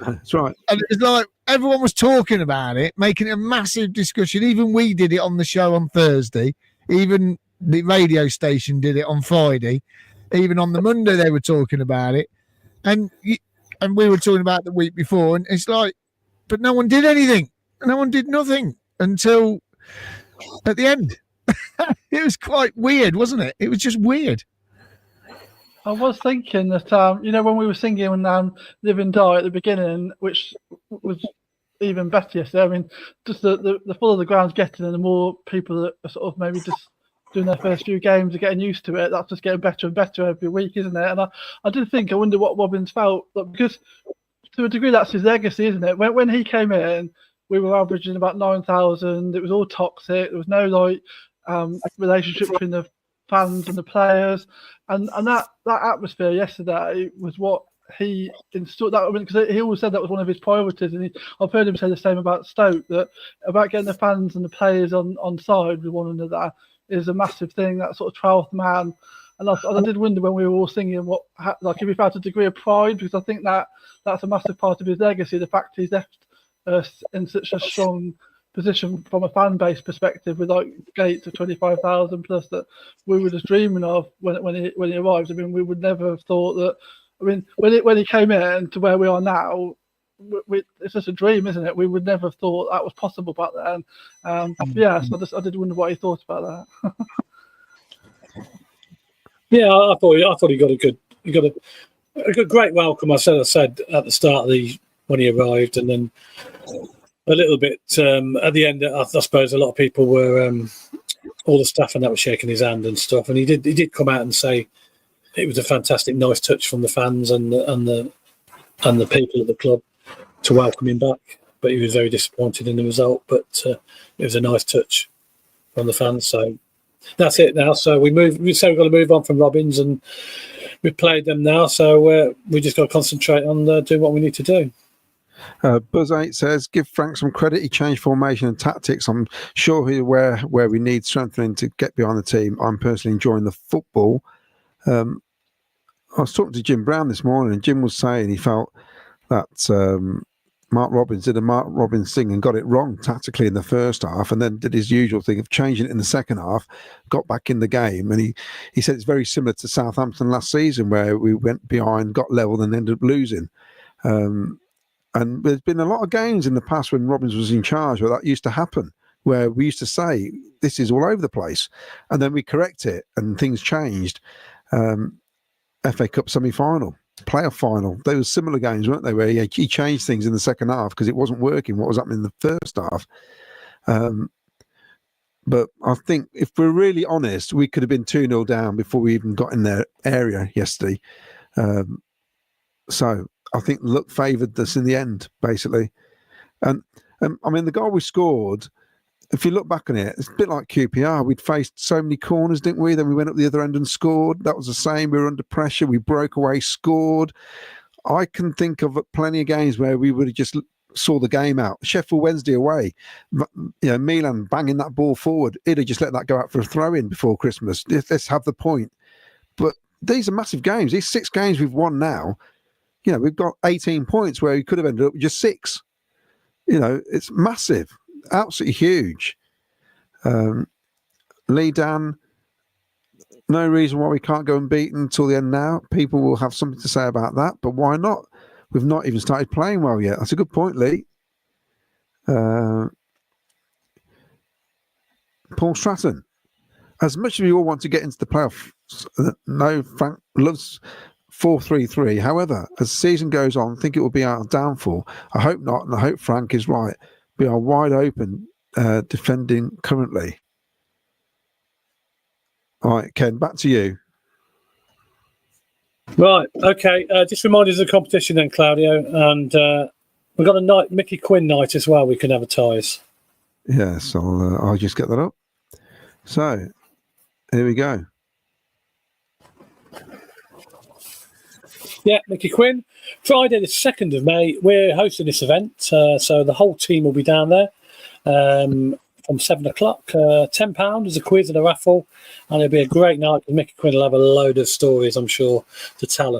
C: That's right.
B: And it's like everyone was talking about it, making a massive discussion. Even we did it on the show on Thursday. Even the radio station did it on Friday. Even on the Monday, they were talking about it. And we were talking about the week before, and it's like, but no one did anything. No one did nothing until at the end. It was quite weird, wasn't it? It was just weird.
D: I was thinking that, when we were singing Live and Die at the beginning, which was even better yesterday. I mean, just the fuller the ground's getting and the more people that are sort of maybe just doing their first few games are getting used to it, that's just getting better and better every week, isn't it? And I did think, I wonder what Robbins felt, because to a degree that's his legacy, isn't it? When he came in, we were averaging about 9,000. It was all toxic. There was no relationship between the fans and the players, and that atmosphere yesterday was what he installed. That, because he always said that was one of his priorities, and I've heard him say the same about Stoke, that about getting the fans and the players on side with one another is a massive thing. That sort of 12th man. And I did wonder when we were all singing if he felt a degree of pride, because I think that's a massive part of his legacy. The fact he's left us in such a strong position from a fan base perspective, with gates of 25,000 plus that we were just dreaming of when he arrived. I mean, we would never have thought that. I mean, when he came in to where we are now, it's just a dream, isn't it? We would never have thought that was possible back then. So I did wonder what he thought about that.
A: Yeah, I thought he got a great welcome. I said at the start when he arrived, and then a little bit at the end. I suppose a lot of people were all the staff and that was shaking his hand and stuff. And he did come out and say it was a fantastic, nice touch from the fans and the people of the club to welcome him back. But he was very disappointed in the result. But it was a nice touch from the fans. So that's it now. So we've got to move on from Robbins, and we've played them now. So we just got to concentrate on doing what we need to do.
C: Buzz8 says, give Frank some credit. He changed formation and tactics. I'm sure he's aware where we need strengthening to get behind the team. I'm personally enjoying the football. I was talking to Jim Brown this morning, and Jim was saying he felt that Mark Robbins did a Mark Robbins thing and got it wrong tactically in the first half, and then did his usual thing of changing it in the second half, got back in the game. And he said it's very similar to Southampton last season, where we went behind, got level, and ended up losing. And there's been a lot of games in the past when Robbins was in charge where that used to happen, where we used to say, this is all over the place. And then we correct it and things changed. FA Cup semi-final. playoff final. They were similar games, weren't they? Where he changed things in the second half because it wasn't working what was happening in the first half. But I think if we're really honest, we could have been 2-0 down before we even got in their area yesterday. So I think luck favoured us in the end, basically. And I mean, the goal we scored, if you look back on it, it's a bit like QPR. We'd faced so many corners, didn't we? Then we went up the other end and scored. That was the same. We were under pressure. We broke away, scored. I can think of plenty of games where we would have just saw the game out. Sheffield Wednesday away, Milan banging that ball forward. He'd have just let that go out for a throw-in before Christmas. Let's have the point. But these are massive games. These 6 games we've won now, we've got 18 points where we could have ended up with just 6. It's massive. Absolutely huge. Lee Dan, no reason why we can't go unbeaten until the end now. People will have something to say about that, but why not? We've not even started playing well yet. That's a good point, Lee. Paul Stratton, as much as we all want to get into the playoffs, no, Frank loves 4-3-3. However, as the season goes on, I think it will be our downfall. I hope not, and I hope Frank is right. We are wide open defending currently. All right, Ken, back to you.
A: Right, okay. Just remind us of the competition then, Claudio. And we've got a Micky Quinn night as well we can advertise.
C: Yes, I'll just get that up. So, here we go.
A: Yeah, Micky Quinn. Friday the 2nd of May, we're hosting this event. So the whole team will be down there from 7 o'clock. £10 is a quiz and a raffle. And it'll be a great night because Micky Quinn will have a load of stories, I'm sure, to tell.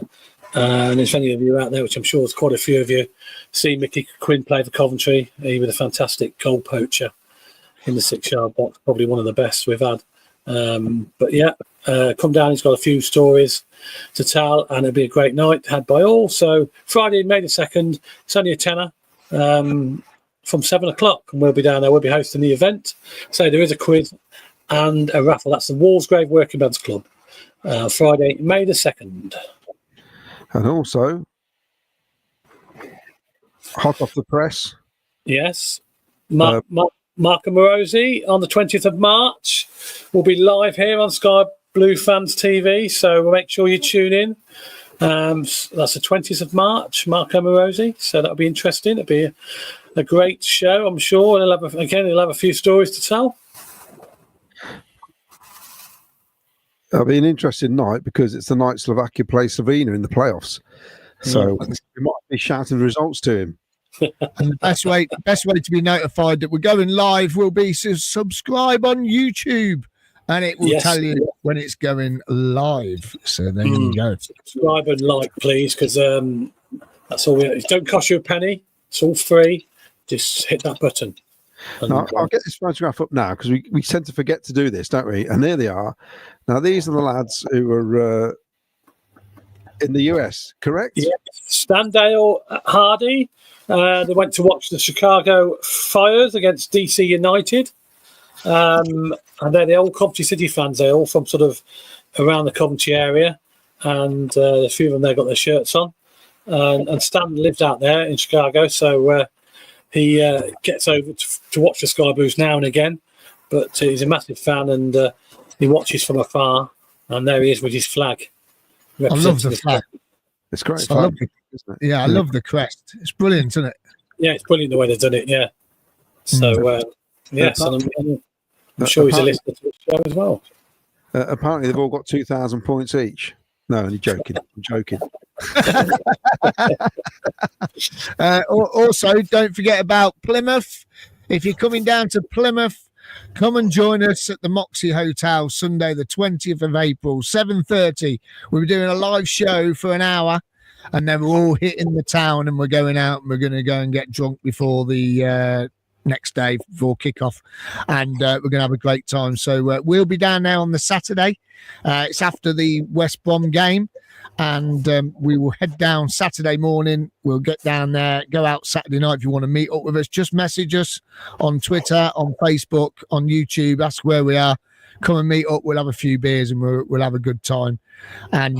A: And if any of you out there, which I'm sure there's quite a few of you, see Micky Quinn play for Coventry. He was a fantastic goal poacher in the 6-yard box, probably one of the best we've had. But yeah, come down. He's got a few stories to tell, and it'll be a great night had by all. So Friday, May the 2nd, it's only a tenner from 7 o'clock, and we'll be down there. We'll be hosting the event. So there is a quiz and a raffle. That's the Walsgrave Working Men's Club. Friday, May the 2nd.
C: And also, hot off the press.
A: Yes. Mark and Morosi on the 20th of March. We'll be live here on Sky Blue Fans TV, so make sure you tune in. That's the 20th of March, Mark and Morosi. So that'll be interesting. It'll be a great show, I'm sure. He'll have a few stories to tell.
C: It'll be an interesting night because it's the night Slovakia play Slovenia in the playoffs. So we might be shouting results to him.
B: And the best way to be notified that we're going live will be to subscribe on YouTube, and it will tell you when it's going live. So there you go.
A: Subscribe and like, please, because that's all. It don't cost you a penny. It's all free. Just hit that button.
C: Now, I'll get this photograph up now because we tend to forget to do this, don't we? And there they are. Now these are the lads who are in the US, correct? Yeah.
A: Standale Hardy. They went to watch the Chicago Fires against DC United. And they're the old Coventry City fans. They're all from sort of around the Coventry area. And a few of them, they've got their shirts on. And Stan lived out there in Chicago. So he gets over to watch the Sky Blues now and again. But he's a massive fan and he watches from afar. And there he is with his flag.
B: I love the flag.
C: It's great.
B: I love the crest. It's brilliant, isn't it?
A: Yeah, it's brilliant the way they've done it. Yeah. So, yes, and I'm sure he's a listener to the show as well.
C: Apparently, they've all got 2,000 points each. No, only joking. I'm joking.
B: Also, don't forget about Plymouth. If you're coming down to Plymouth, come and join us at the Moxie Hotel Sunday, the 20th of April, 7:30. We'll be doing a live show for an hour, and then we're all hitting the town, and we're going out, and we're going to go and get drunk before the next day, before kickoff, and we're going to have a great time. So we'll be down there on the Saturday. It's after the West Brom game, and we will head down Saturday morning. We'll get down there, go out Saturday night. If you want to meet up with us, just message us on Twitter, on Facebook, on YouTube. Ask where we are. come and meet up. We'll have a few beers and we'll have a good time. And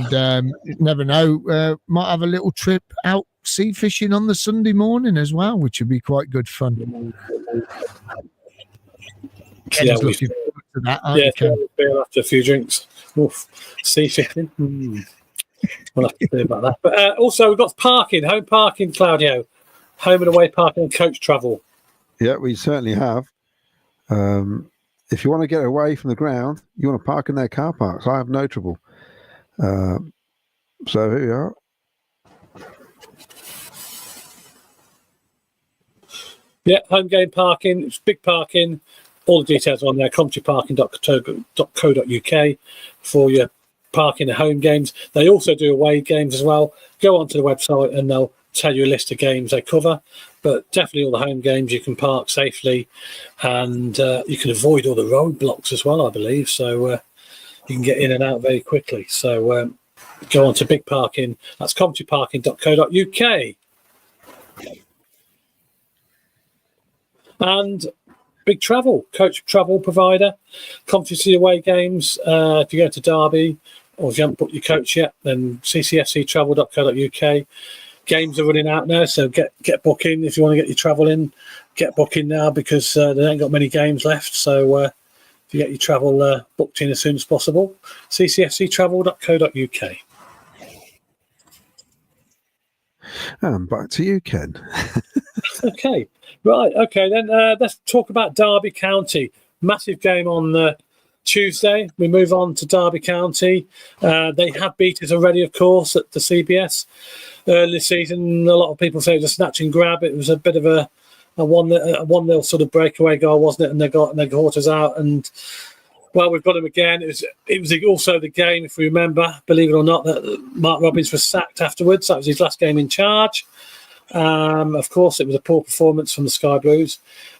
B: never know, might have a little trip out sea fishing on the Sunday morning as well, which would be quite good fun. Ken's looking forward to that.
A: Beer after a few drinks. Oof. Sea fishing. We'll have to do about that. But also, we've got parking, home parking, Claudio. Home and away parking and coach travel.
C: Yeah, we certainly have. If you want to get away from the ground, you want to park in their car parks. I have no trouble. So here we are.
A: Yeah, home game parking. It's big parking. All the details are on there. coventryparking.co.uk for your parking and home games. They also do away games as well. Go onto the website and they'll tell you a list of games they cover. But definitely all the home games you can park safely, and you can avoid all the roadblocks as well, I believe. So you can get in and out very quickly. So go on to big parking. That's coventryparking.co.uk. And big travel, coach travel provider, Coventry City away games. If you go to Derby or if you haven't booked your coach yet, then ccfctravel.co.uk. Games are running out now, so get booking if you want to get your travel in. Get booking now because they ain't got many games left. So if you get your travel booked in as soon as possible, ccfctravel.co.uk.
C: And back to you, Ken.
A: Okay, right. Okay, then let's talk about Derby County. Massive game on Tuesday. We move on to Derby County. They have beat us already, of course, at the CBS early this season. A lot of people say it was a snatch and grab. It was a bit of a 1-0 sort of breakaway goal, wasn't it? And they caught us out. And well, we've got him again. It was also the game, if we remember, believe it or not, that Mark Robbins was sacked afterwards. That was his last game in charge. Of course, it was a poor performance from the Sky Blues,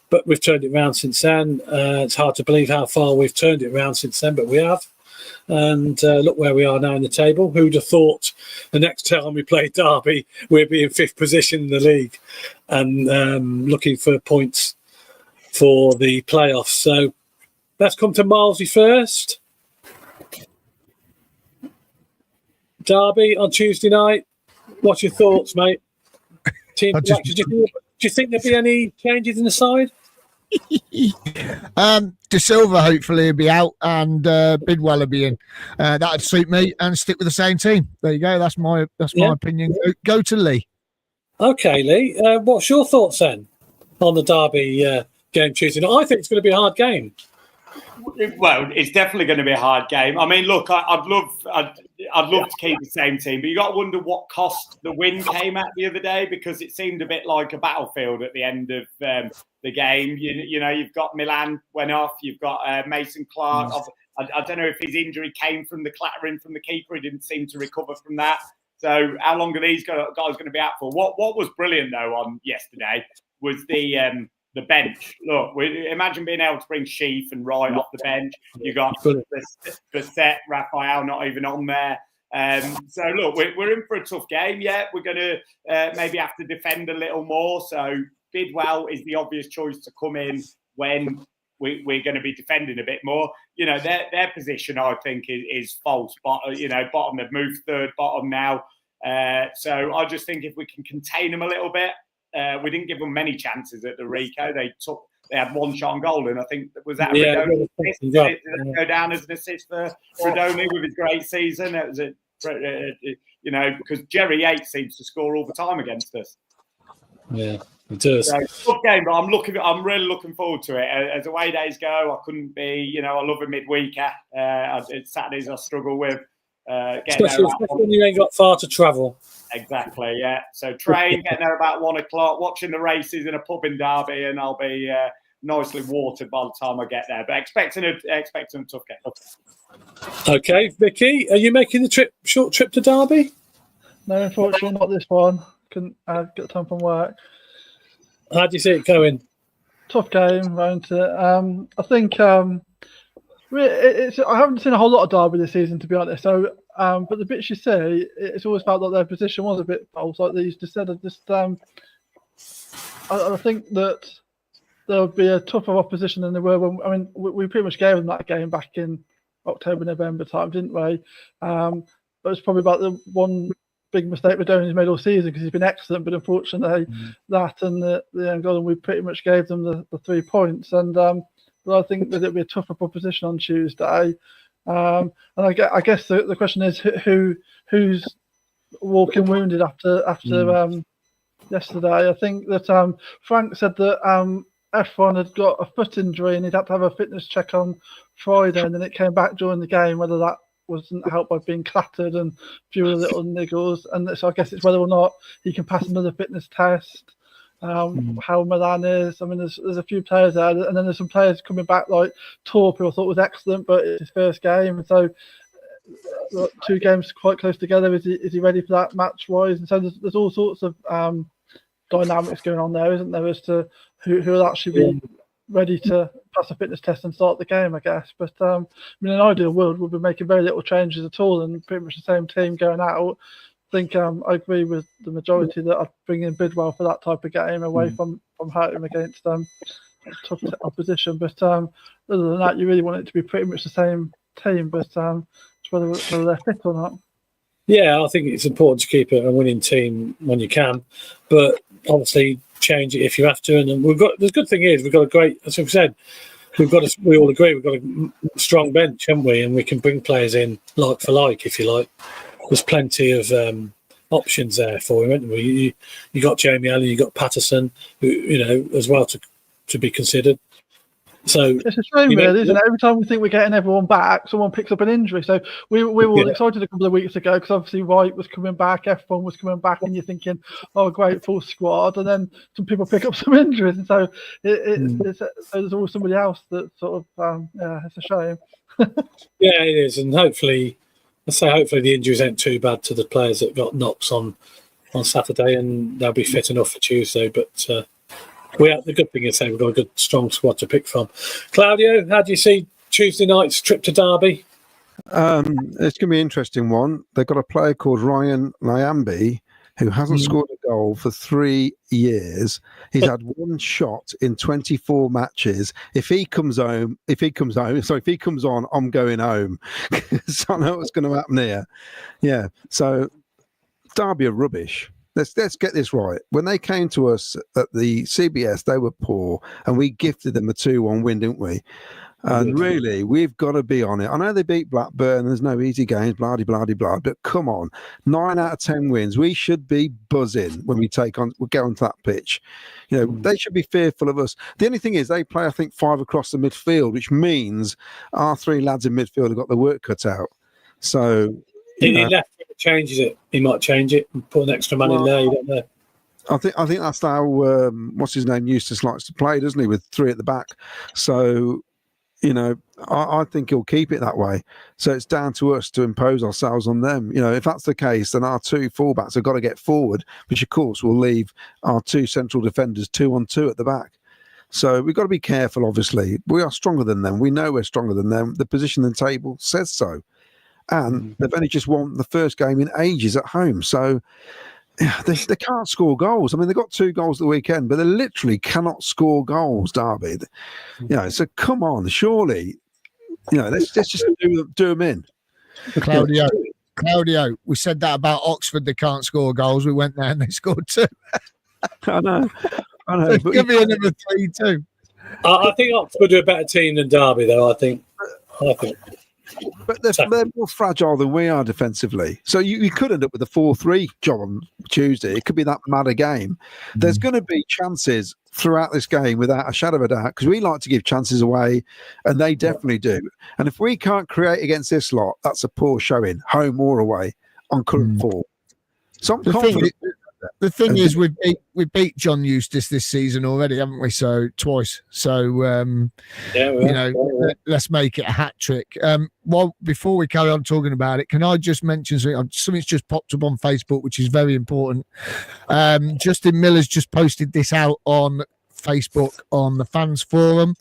A: but we've turned it around since then. It's hard to believe how far we've turned it around since then, but we have. And look where we are now in the table. Who'd have thought the next time we play Derby, we'd be in 5th position in the league and looking for points for the playoffs. So let's come to Milesy first. Derby on Tuesday night. What's your thoughts, mate? Team selection. Do you think there'll be any changes in the side?
B: De Silva hopefully will be out and Bidwell will be in. That'd suit me and stick with the same team. There you go. That's my opinion. Go to Lee.
A: Okay, Lee. What's your thoughts then on the Derby game Tuesday night? I think it's going to be a hard game.
E: Well, it's definitely going to be a hard game. I mean, look, I'd love to keep the same team, but you got to wonder what cost the win came at the other day, because it seemed a bit like a battlefield at the end of the game. You know, you've got Milan went off, you've got Mason Clark. I don't know if his injury came from the clattering from the keeper. He didn't seem to recover from that. So how long are these guys going to be out for? What was brilliant though on yesterday was the bench. Look, imagine being able to bring Sheaf and Wright off the bench. You got Bassett, Raphael not even on there. So look, we're in for a tough game. Yeah, we're going to maybe have to defend a little more. So Bidwell is the obvious choice to come in when we're going to be defending a bit more. You know, their position I think is false. But bottom, they've moved third bottom now. So I just think if we can contain them a little bit. We didn't give them many chances at the Rico. They had one shot on goal, and I think was that Fredoni's assist? Did it go down as an assist for Fredoni with his great season? It was because Jerry Yates seems to score all the time against us. Yeah, it does. So, tough game, but I'm really looking forward to it. As away days go, I couldn't be. I love a midweeker. It's Saturdays I struggle with.
A: Especially when you ain't got far to travel.
E: Exactly, yeah. So train, getting there about 1 o'clock, watching the races in a pub in Derby, and I'll be nicely watered by the time I get there. But expecting a tough game.
A: Okay, Micky, are you making the short trip to Derby?
D: No, unfortunately, not this one. Couldn't get time from work.
A: How do you see it going?
D: Tough game, won't it? I think I haven't seen a whole lot of Derby this season, to be honest. So, but the bits you say, it's always felt like their position was a bit false, like they used to say. I think that there would be a tougher opposition than there were when. I mean, we pretty much gave them that game back in October, November time, didn't we? But it's probably about the one big mistake Radoni's made all season, because he's been excellent, but unfortunately that and the end goal, and we pretty much gave them the 3 points. And but I think that it'll be a tougher proposition on Tuesday. And I guess the question is who's walking wounded after yesterday. I think that Frank said that Efron had got a foot injury and he'd had to have a fitness check on Friday, and then it came back during the game, whether that wasn't helped by being clattered and a few little niggles. And so I guess it's whether or not he can pass another fitness test. How Milan is. I mean, there's a few players there, and then there's some players coming back like Torp, who I thought was excellent, but it's his first game, and so 2 games quite close together. Is he ready for that match wise? And so there's all sorts of dynamics going on there, isn't there, as to who will actually be ready to pass a fitness test and start the game, I guess. But I mean, in an ideal world, we'll be making very little changes at all, and pretty much the same team going out. I think I agree with the majority that I'd bring in Bidwell for that type of game away from hurting against tough opposition. But other than that, you really want it to be pretty much the same team, but it's whether they're fit or not. Yeah,
A: I think it's important to keep a winning team when you can, but obviously change it if you have to. And the good thing is we've got a great, as we've said, we all agree we've got a strong bench, haven't we? And we can bring players in like for like, if you like. There's plenty of options there for him, haven't we? You got Jamie Allen, you got Patterson, who, as well to be considered. So
D: it's a shame, really, isn't it? Every time we think we're getting everyone back, someone picks up an injury. So we were all excited a couple of weeks ago because obviously Wright was coming back, F1 was coming back, and you're thinking, oh, great, full squad. And then some people pick up some injuries, and so so there's always somebody else that sort of, it's a shame.
A: Yeah, it is, and hopefully the injuries ain't too bad to the players that got knocks on Saturday, and they'll be fit enough for Tuesday. But the good thing is we've got a good, strong squad to pick from. Claudio, how do you see Tuesday night's trip to Derby?
C: It's going to be an interesting one. They've got a player called Ryan Nyambi who hasn't scored a goal for 3 years. He's had 1 shot in 24 matches. If he comes on, I'm going home. So I know what's going to happen here. Yeah. So Derby are rubbish. Let's get this right. When they came to us at the CBS, they were poor, and we gifted them a 2-1 win, didn't we? And really, we've got to be on it. I know they beat Blackburn. There's no easy games, blah, blah, blah, blah. But come on, 9 out of 10 wins. We should be buzzing when we get onto that pitch. They should be fearful of us. The only thing is they play, I think, 5 across the midfield, which means our 3 lads in midfield have got the work cut out. So
A: he left, changes it. He might change it and put an extra man in there. You don't know.
C: I think that's how what's his name Eustace likes to play, doesn't he? With 3 at the back. So. I think he'll keep it that way. So it's down to us to impose ourselves on them. If that's the case, then our 2 fullbacks have got to get forward, which of course will leave our 2 central defenders 2-on-2 at the back. So we've got to be careful, obviously. We are stronger than them. We know we're stronger than them. The position in the table says so. And they've only just won the first game in ages at home. So they can't score goals. I mean, they got 2 goals at the weekend, but they literally cannot score goals, Derby. So come on, surely, let's just do them in.
B: Claudio, we said that about Oxford. They can't score goals. We went there and they scored 2.
C: I know.
B: Give me another 3 too.
A: I think Oxford are a better team than Derby, though. I think.
C: But they're more fragile than we are defensively. So you could end up with a 4-3 job on Tuesday. It could be that mad a game. There's going to be chances throughout this game without a shadow of a doubt, because we like to give chances away, and they definitely do. And if we can't create against this lot, that's a poor showing, home or away, on current form. So I'm confident.
B: The thing is, we beat John Eustace this season already, haven't we? So twice. So let's make it a hat trick. Well, before we carry on talking about it, can I just mention something? Something's just popped up on Facebook, which is very important. Justin Miller's just posted this out on Facebook on the fans forum.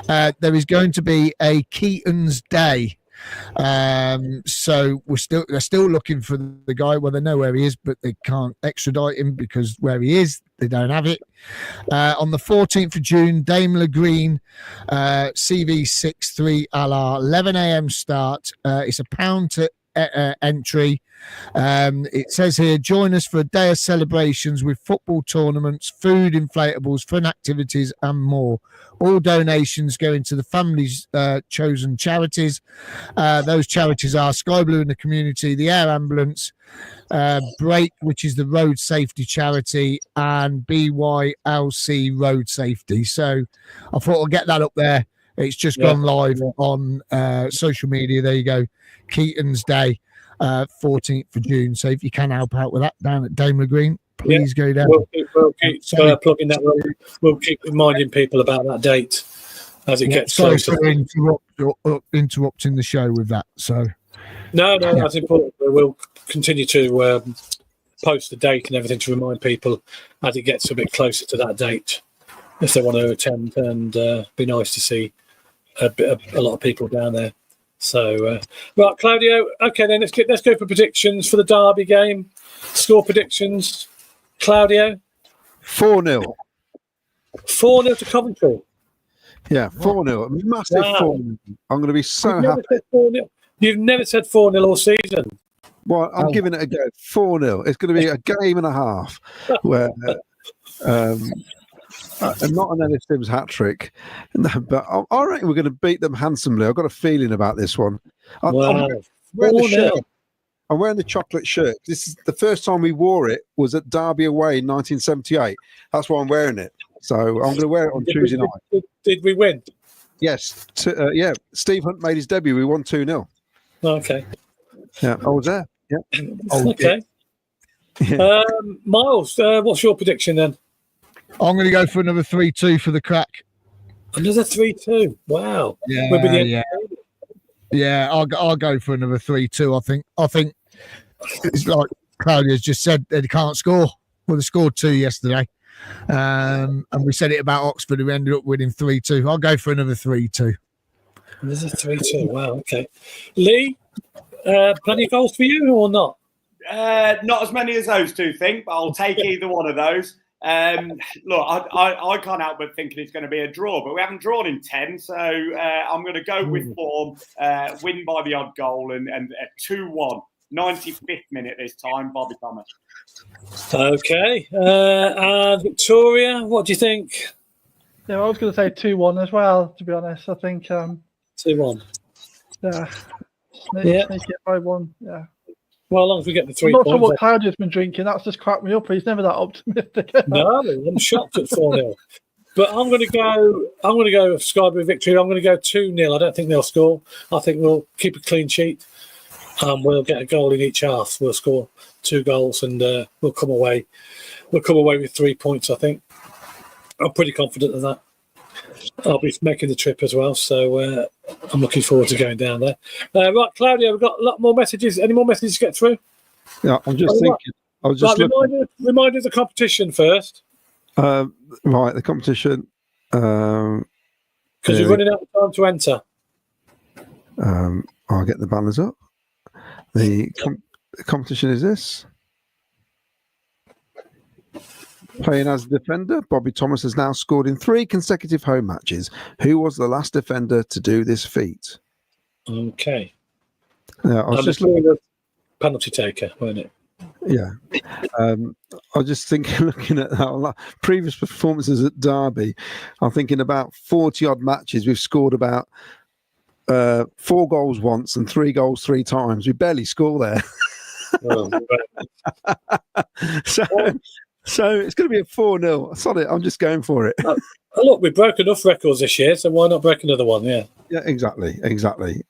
B: There is going to be a Keaton's Day So they're still looking for the guy. Well, they know where he is, but they can't extradite him because where he is, they don't have it. On the 14th of June, Daimler Green, CV63 LR, 11 a.m. start. It's £1 to entry. It says here, join us for a day of celebrations with football tournaments, food, inflatables, fun activities, and more. All donations go into the family's chosen charities. Those charities are Sky Blue in the Community, the Air Ambulance, Break, which is the road safety charity, and BYLC Road Safety. So I thought I'll get that up there. It's just gone live on social media. There you go. Keaton's Day, 14th of June. So if you can help out with that down at Daimler Green, please go down.
A: We'll keep plugging that. We'll keep reminding people about that date as it gets closer.
B: Sorry for interrupting the show with that. So
A: no, that's important. We'll continue to post the date and everything to remind people as it gets a bit closer to that date if they want to attend, and be nice to see a lot of people down there. So, right, Claudio. Okay, then let's go for predictions for the Derby game. Score predictions, Claudio.
C: 4-0.
A: 4-0 to Coventry.
C: Yeah, 4-0. Massive 4-0. I'm going to be so happy.
A: You've never said 4-0 all season.
C: Well, I'm giving it a go. 4-0. It's going to be a game and a half where. Not an Ellis Sims hat trick, no, but I reckon we're going to beat them handsomely. I've got a feeling about this one. I'm wearing the chocolate shirt. This is the first time we wore it was at Derby away in 1978. That's why I'm wearing it. So I'm going to wear it on Tuesday night.
A: Did we win?
C: Yes. Steve Hunt made his debut. We won 2-0.
A: Okay.
C: Yeah, I was there. Yeah.
A: Okay. Yeah. Miles, what's your prediction then?
B: I'm going to go for another 3-2 for the Crack.
A: Another 3-2. Wow.
B: Yeah. I'll go for another 3-2. I think it's like Claudia's just said, they can't score. Well, they scored 2 yesterday, and we said it about Oxford, who ended up winning 3-2. I'll go for another 3-2.
A: There's a 3-2. Wow. Okay. Lee, plenty of goals for you or not?
E: Not as many as those two think, but I'll take either one of those. Look, I can't help but thinking it's going to be a draw, but we haven't drawn in 10, so I'm going to go with form, win by the odd goal, and a 2-1, 95th minute this time, Bobby Thomas.
A: Okay, and Victoria, what do you think?
D: Yeah, I was going to say 2-1 as well, to be honest. I think
A: 2-1.
D: Yeah. Sneak it by one, yeah.
A: Well, as long as we get the 3
D: points.
A: I'm
D: not sure what Claudia's been drinking. That's just cracked me up. He's never that optimistic.
A: No, I'm shocked at 4-0. But I'm going to go Sky Blue victory. I'm going to go 2-0. I don't think they'll score. I think we'll keep a clean sheet. We'll get a goal in each half. We'll score 2 goals, and we'll come away. We'll come away with 3 points. I think. I'm pretty confident of that. I'll be making the trip as well, so I'm looking forward to going down there. Right, Claudia, we've got a lot more messages. Any more messages to get through?
C: Yeah, I'm just thinking. I was just
A: remind us of the competition first.
C: Right, the competition.
A: Because you're running out of time to enter.
C: I'll get the banners up. The competition is this. Playing as a defender, Bobby Thomas has now scored in 3 consecutive home matches. Who was the last defender to do this feat?
A: Okay.
C: Yeah, I was just looking
A: at penalty taker, weren't it?
C: Yeah. I was just thinking, looking at our previous performances at Derby, I'm thinking about 40-odd matches. We've scored about 4 goals once and 3 goals 3 times. We barely score there.
A: Oh,
C: So it's going to be a 4-0. Sorry, I'm just going for it.
A: Look, we've broke enough records this year, so why not break another one? Yeah.
C: Yeah, exactly.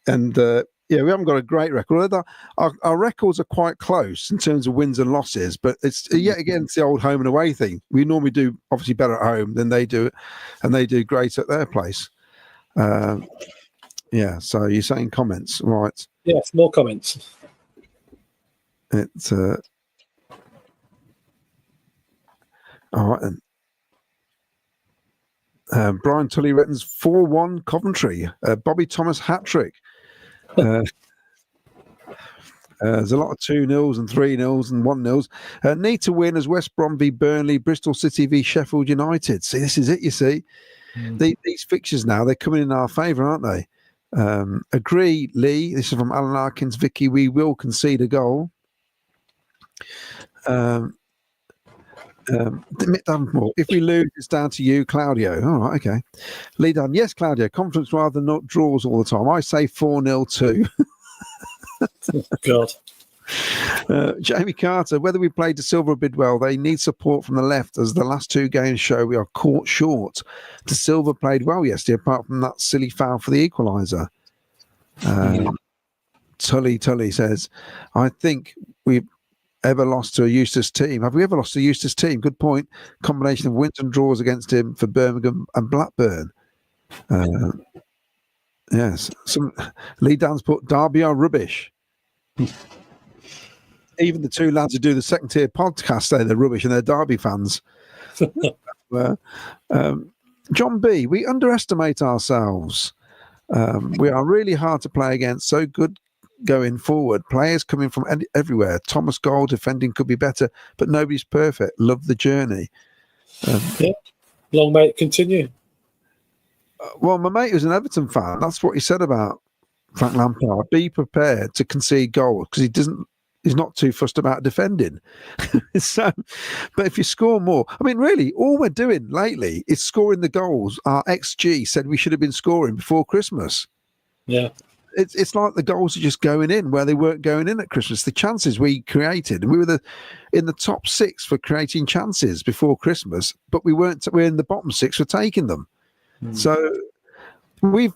C: And we haven't got a great record. Our records are quite close in terms of wins and losses, but it's yet again it's the old home and away thing. We normally do obviously better at home than they do, and they do great at their place. So you're saying comments, right?
A: Yes, more comments.
C: It's all right then. Brian Tully reckons 4-1 Coventry. Bobby Thomas hat trick. There's a lot of 2-0s and 3-0s and 1-0s. Need to win as West Brom v Burnley, Bristol City v Sheffield United. See, this is it, you see. These fixtures now, they're coming in our favour, aren't they? Agree, Lee. This is from Alan Arkins. Vicky, we will concede a goal. Mick Davenport, if we lose, it's down to you, Claudio. All right, okay. Lee Dunn, yes, Claudio. Confidence rather than not draws all the time. I say 4-0 too.
A: God.
C: Jamie Carter, whether we played De Silva or Bidwell, they need support from the left, as the last two games show we are caught short. De Silva played well yesterday, apart from that silly foul for the equaliser. Tully says, I think we've ever lost to a Eustace team. Have we ever lost to a Eustace team? Good point. Combination of wins and draws against him for Birmingham and Blackburn. Yes. Lee Dan's put Derby are rubbish. Even the two lads who do the second tier podcast say they're rubbish and they're Derby fans. John B, we underestimate ourselves. We are really hard to play against. So good going forward. Players coming from everywhere. Thomas Gold defending could be better, but nobody's perfect. Love the journey.
A: Long may it continue.
C: Well, my mate who's an Everton fan, that's what he said about Frank Lampard. Be prepared to concede goals because he's not too fussed about defending. But if you score more, I mean, really, all we're doing lately is scoring the goals our XG said we should have been scoring before Christmas.
A: Yeah.
C: It's like the goals are just going in where they weren't going in at Christmas. The chances we created, and we were in the top 6 for creating chances before Christmas, but we're in the bottom 6 for taking them. So we've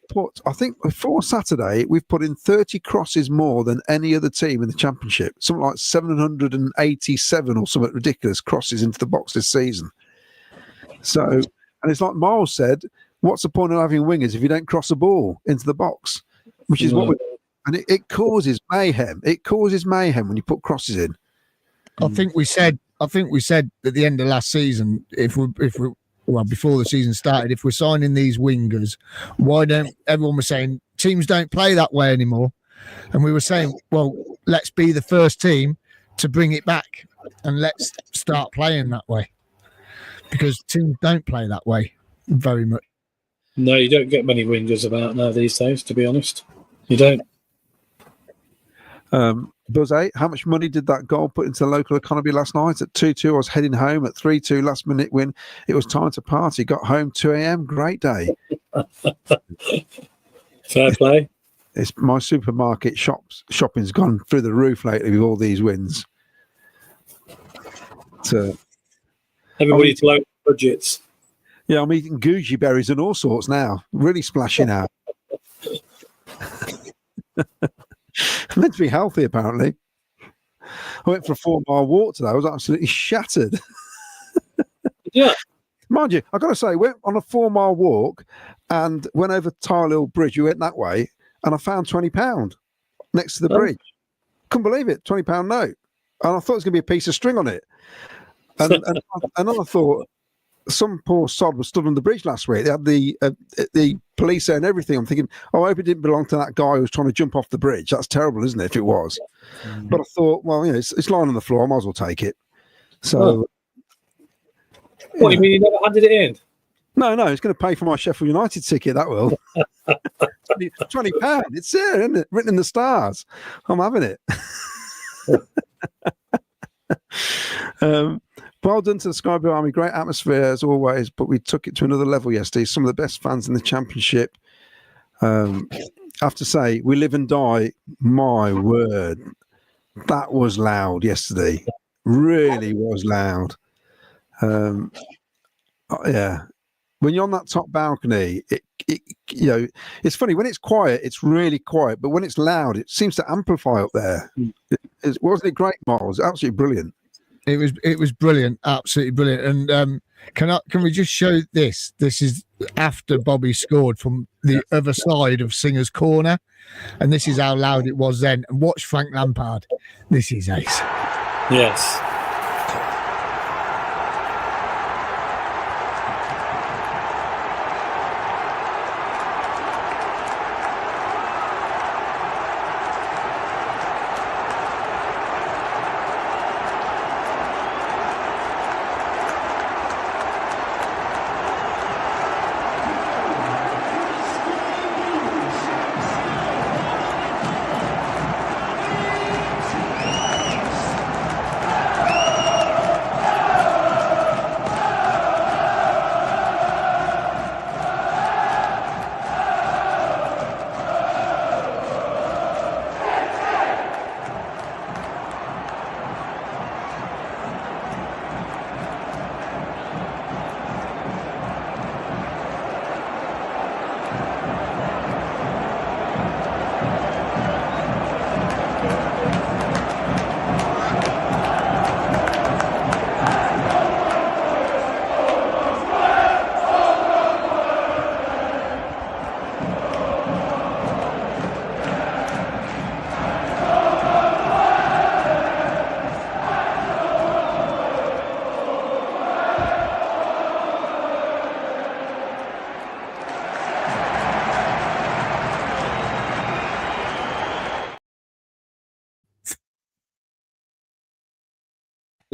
C: put, I think before Saturday, we've put in 30 crosses more than any other team in the Championship. Something like 787 or something ridiculous crosses into the box this season. So, and it's like Miles said, what's the point of having wingers if you don't cross a ball into the box? Which is what and it causes mayhem. It causes mayhem when you put crosses in.
B: I think we said at the end of last season, before the season started, if we're signing these wingers, why don't everyone was saying teams don't play that way anymore? And we were saying, well, let's be the first team to bring it back and let's start playing that way, because teams don't play that way very much.
A: No, you don't get many wingers about now these days, to be honest. You don't.
C: Buzz 8, how much money did that goal put into the local economy last night? At 2-2, I was heading home. At 3-2, last minute win. It was time to party. Got home 2 a.m. Great day.
A: Fair play.
C: It's my supermarket shopping's gone through the roof lately with all these wins. So,
A: everybody's low budgets.
C: Yeah, I'm eating goji berries and all sorts now. Really splashing out. I'm meant to be healthy, apparently. I went for a 4-mile walk today. I was absolutely shattered.
A: Yeah.
C: Mind you, I've got to say, went on a 4-mile walk and went over Tile Hill Bridge. We went that way, and I found £20 next to the bridge. Couldn't believe it, £20 note. And I thought it was going to be a piece of string on it. And I thought, some poor sod was stood on the bridge last week. They had the police there and everything. I'm thinking, I hope it didn't belong to that guy who was trying to jump off the bridge. That's terrible, isn't it, if it was? But I thought, well, it's lying on the floor. I might as well take it. So,
A: what, you mean you never handed it in?
C: No, it's going to pay for my Sheffield United ticket, that will. £20. It's there, isn't it? Written in the stars. I'm having it. Well done to the Sky Blue Army. Great atmosphere as always, but we took it to another level yesterday. Some of the best fans in the Championship. I have to say, we live and die. My word, that was loud yesterday. Really was loud. Yeah. When you're on that top balcony, it's funny. When it's quiet, it's really quiet. But when it's loud, it seems to amplify up there. Wasn't it great, Miles? Absolutely brilliant.
B: It was brilliant, absolutely brilliant. And can we just show this? This is after Bobby scored from the other side of Singer's corner, and this is how loud it was then. And watch Frank Lampard. This is ace.
A: Yes.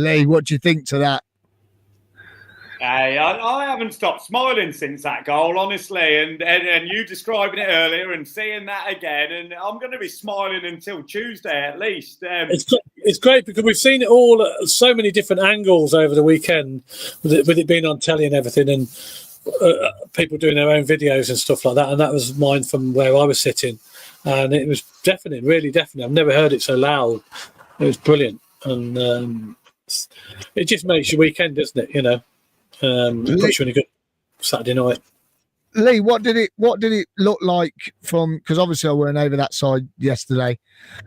B: Lee, what do you think to that?
E: Hey, I haven't stopped smiling since that goal, honestly, and you describing it earlier and seeing that again, and I'm going to be smiling until Tuesday at least.
A: It's great because we've seen it all at so many different angles over the weekend, with it being on telly and everything, and people doing their own videos and stuff like that. And that was mine from where I was sitting, and it was deafening, really deafening. I've never heard it so loud. It was brilliant, and it just makes your weekend, doesn't it? You know. Puts you in a good Saturday night.
B: Lee, what did it look like from? Because obviously I weren't over that side yesterday.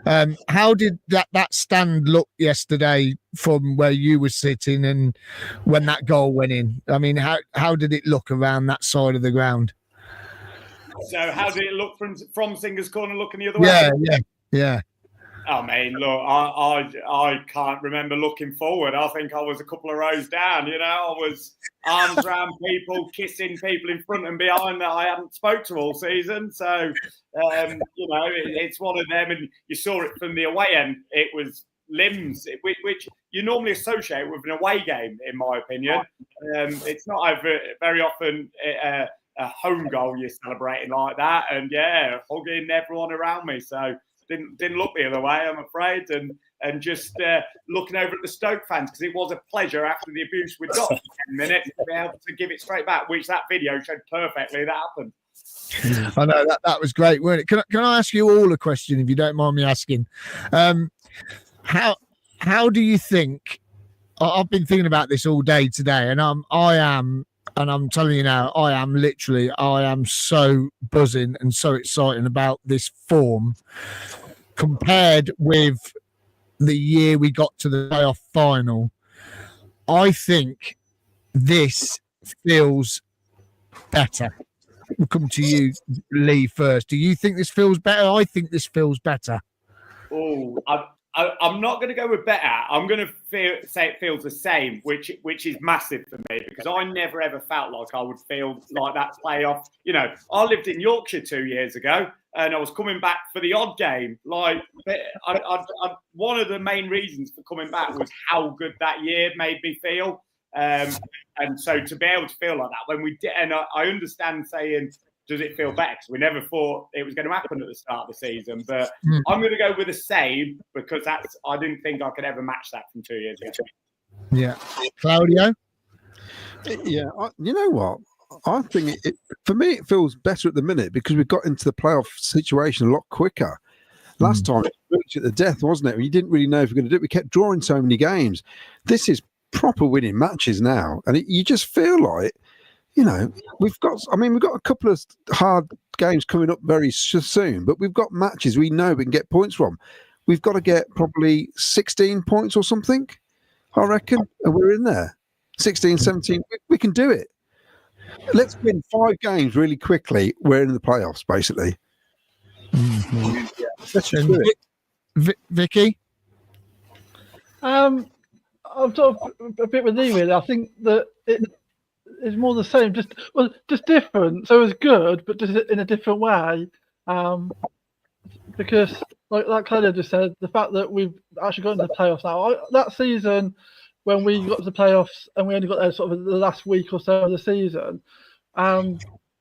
B: How did that stand look yesterday from where you were sitting and when that goal went in? I mean, how did it look around that side of the ground?
E: So how did it look from Singer's Corner looking the other way?
B: Yeah.
E: I mean, look, I can't remember looking forward. I think I was a couple of rows down, you know. I was arms around people, kissing people in front and behind that I hadn't spoke to all season. So, you know, it's one of them. And you saw it from the away end. It was limbs, which you normally associate with an away game, in my opinion. It's not very often a home goal you're celebrating like that. And, yeah, hugging everyone around me. So, didn't look the other way, I'm afraid, and just looking over at the Stoke fans, because it was a pleasure after the abuse we'd got for 10 minutes to be able to give it straight back, which that video showed perfectly that happened.
B: I know that was great, weren't it? Can I ask you all a question, if you don't mind me asking? How do you think? I've been thinking about this all day today, and I'm telling you now, I am so buzzing and so excited about this form compared with the year we got to the playoff final. I think this feels better. We'll come to you, Lee, first. Do you think this feels better? I think this feels better.
E: Oh, I'm not going to go with better. I'm going to say it feels the same, which is massive for me, because I never ever felt like I would feel like that playoff. You know, I lived in Yorkshire 2 years ago, and I was coming back for the odd game. Like, one of the main reasons for coming back was how good that year made me feel. And so to be able to feel like that when we did, and I understand saying, does it feel better? Because we never thought it was going to happen at the start of the season. But I'm going to go with the same, because I didn't think I could ever match that from 2 years ago.
B: Yeah. Claudio?
C: Yeah, you know what? I think for me, it feels better at the minute because we got into the playoff situation a lot quicker. Last time, it was at the death, wasn't it? You didn't really know if we were going to do it. We kept drawing so many games. This is proper winning matches now. And you just feel like, you know, we've got a couple of hard games coming up very soon, but we've got matches we know we can get points from. We've got to get probably 16 points or something, I reckon, and we're in there. 16, 17, we can do it. Let's win 5 games really quickly. We're in the playoffs, basically.
B: Mm-hmm.
C: Yeah, let's just do it.
B: Vicky?
D: I'm sort of a bit with Lee, really. I think that it's more the same, just different. So it's good, but just in a different way. Because, like Claudia just said, the fact that we've actually got into the playoffs now. That season, when we got to the playoffs and we only got there sort of the last week or so of the season, I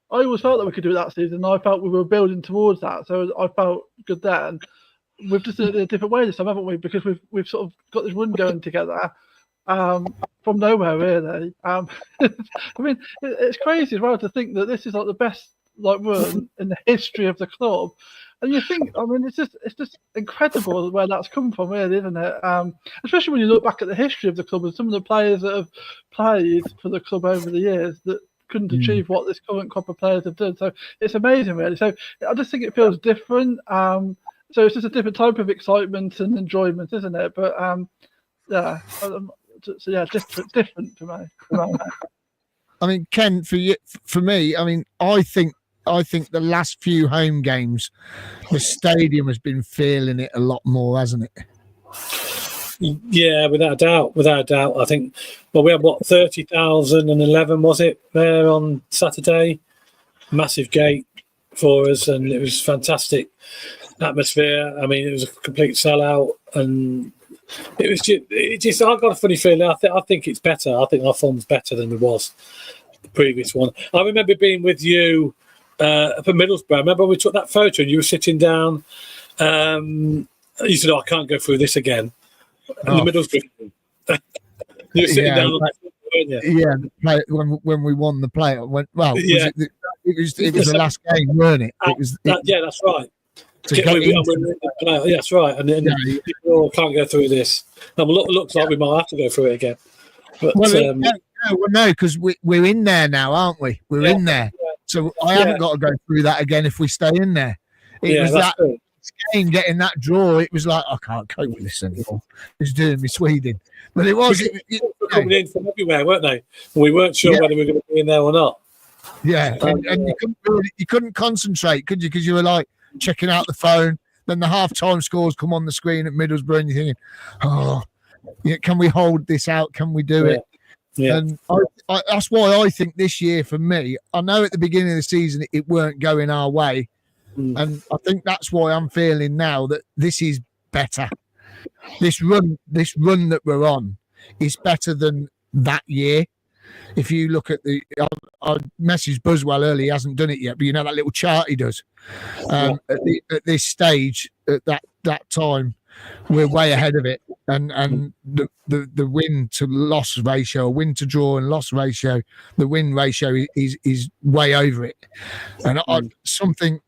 D: always felt that we could do it that season. I felt we were building towards that, so I felt good then. We've just done it in a different way this time, haven't we? Because we've sort of got this run going together. From nowhere, really. I mean, it's crazy as well to think that this is like the best run in the history of the club. And you think, I mean, it's just incredible where that's come from, really, isn't it? Especially when you look back at the history of the club and some of the players that have played for the club over the years that couldn't achieve what this current crop of players have done. So it's amazing, really. So I just think it feels different. So it's just a different type of excitement and enjoyment, isn't it? But yeah. So yeah, different for me.
B: I mean, Ken, for me, I mean, I think the last few home games, the stadium has been feeling it a lot more, hasn't it?
A: Yeah, without a doubt. I think, well, we had 30,011, was it, there on Saturday? Massive gate for us, and it was fantastic atmosphere. I mean, it was a complete sellout, and It was just I got a funny feeling. I think it's better. I think our form's better than it was the previous one. I remember being with you up at Middlesbrough. I remember we took that photo and you were sitting down. You said, I can't go through this again. In the Middlesbrough. You were sitting down on that, weren't you?
B: Yeah, when we won the play, it was the last game, weren't it?
A: Yeah, that's right. That's right. And people can't go through this. And looks like we might have to go through it again. But,
B: no, because we're in there now, aren't we? We're in there. So I haven't got to go through that again if we stay in there. It was that game, getting that draw. It was like, I can't cope with this anymore. It's doing me Sweden. But it was
A: coming in from everywhere, weren't they? We weren't sure whether we were going to be in there or not.
B: Yeah, and you couldn't concentrate, could you? Because you were like checking out the phone. Then the half-time scores come on the screen at Middlesbrough, and you're thinking, can we hold this out? Can we do it? Yeah. And that's why I think this year, for me, I know at the beginning of the season it weren't going our way, and I think that's why I'm feeling now that this is better. This run that we're on is better than that year. If you look at I messaged Buswell early, he hasn't done it yet, but you know that little chart he does. At this stage, at that time, we're way ahead of it, and the win to loss ratio, win to draw and loss ratio, the win ratio is way over it, and something.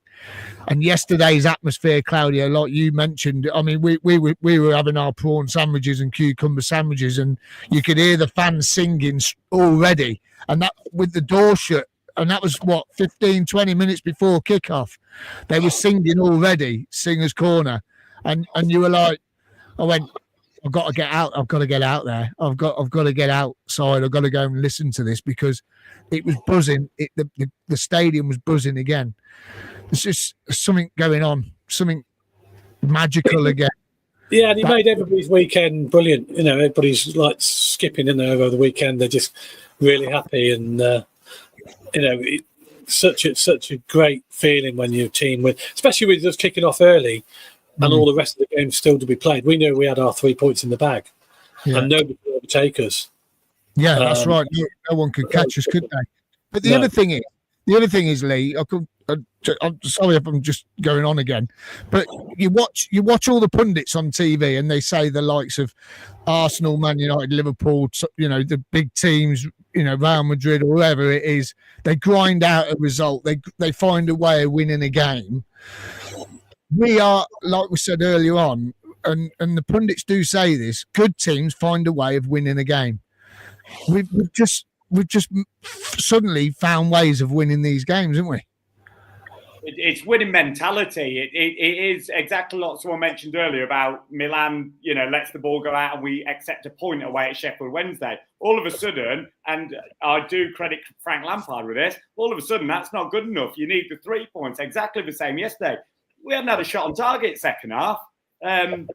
B: And yesterday's atmosphere, Claudio, like you mentioned, I mean, we were having our prawn sandwiches and cucumber sandwiches, and you could hear the fans singing already, and that with the door shut, and that was 15, 20 minutes before kickoff. They were singing already, Singers Corner, and you were like, I went, I've got to get out. I've got to get out there. I've got to get outside. I've got to go and listen to this because it was buzzing. The stadium was buzzing again. It's just something going on, something magical again.
A: Yeah, and he made everybody's weekend brilliant. You know, everybody's like skipping in there over the weekend. They're just really happy, and such a great feeling when your team win, especially with us kicking off early and all the rest of the games still to be played. We knew we had our 3 points in the bag, and nobody could overtake us. Yeah,
B: that's right. No one could catch us, could they? But the other thing is, Lee, I'm sorry if I'm just going on again, but you watch all the pundits on TV and they say the likes of Arsenal, Man United, Liverpool, the big teams, Real Madrid or whoever it is, they grind out a result. They find a way of winning a game. We are, like we said earlier on, and the pundits do say this, good teams find a way of winning a game. We've just suddenly found ways of winning these games, haven't we?
E: It's winning mentality. It is exactly like someone mentioned earlier about Milan, lets the ball go out and we accept a point away at Sheffield Wednesday. All of a sudden, and I do credit Frank Lampard with this, all of a sudden that's not good enough. You need the 3 points. Exactly the same yesterday. We hadn't had a shot on target second half. And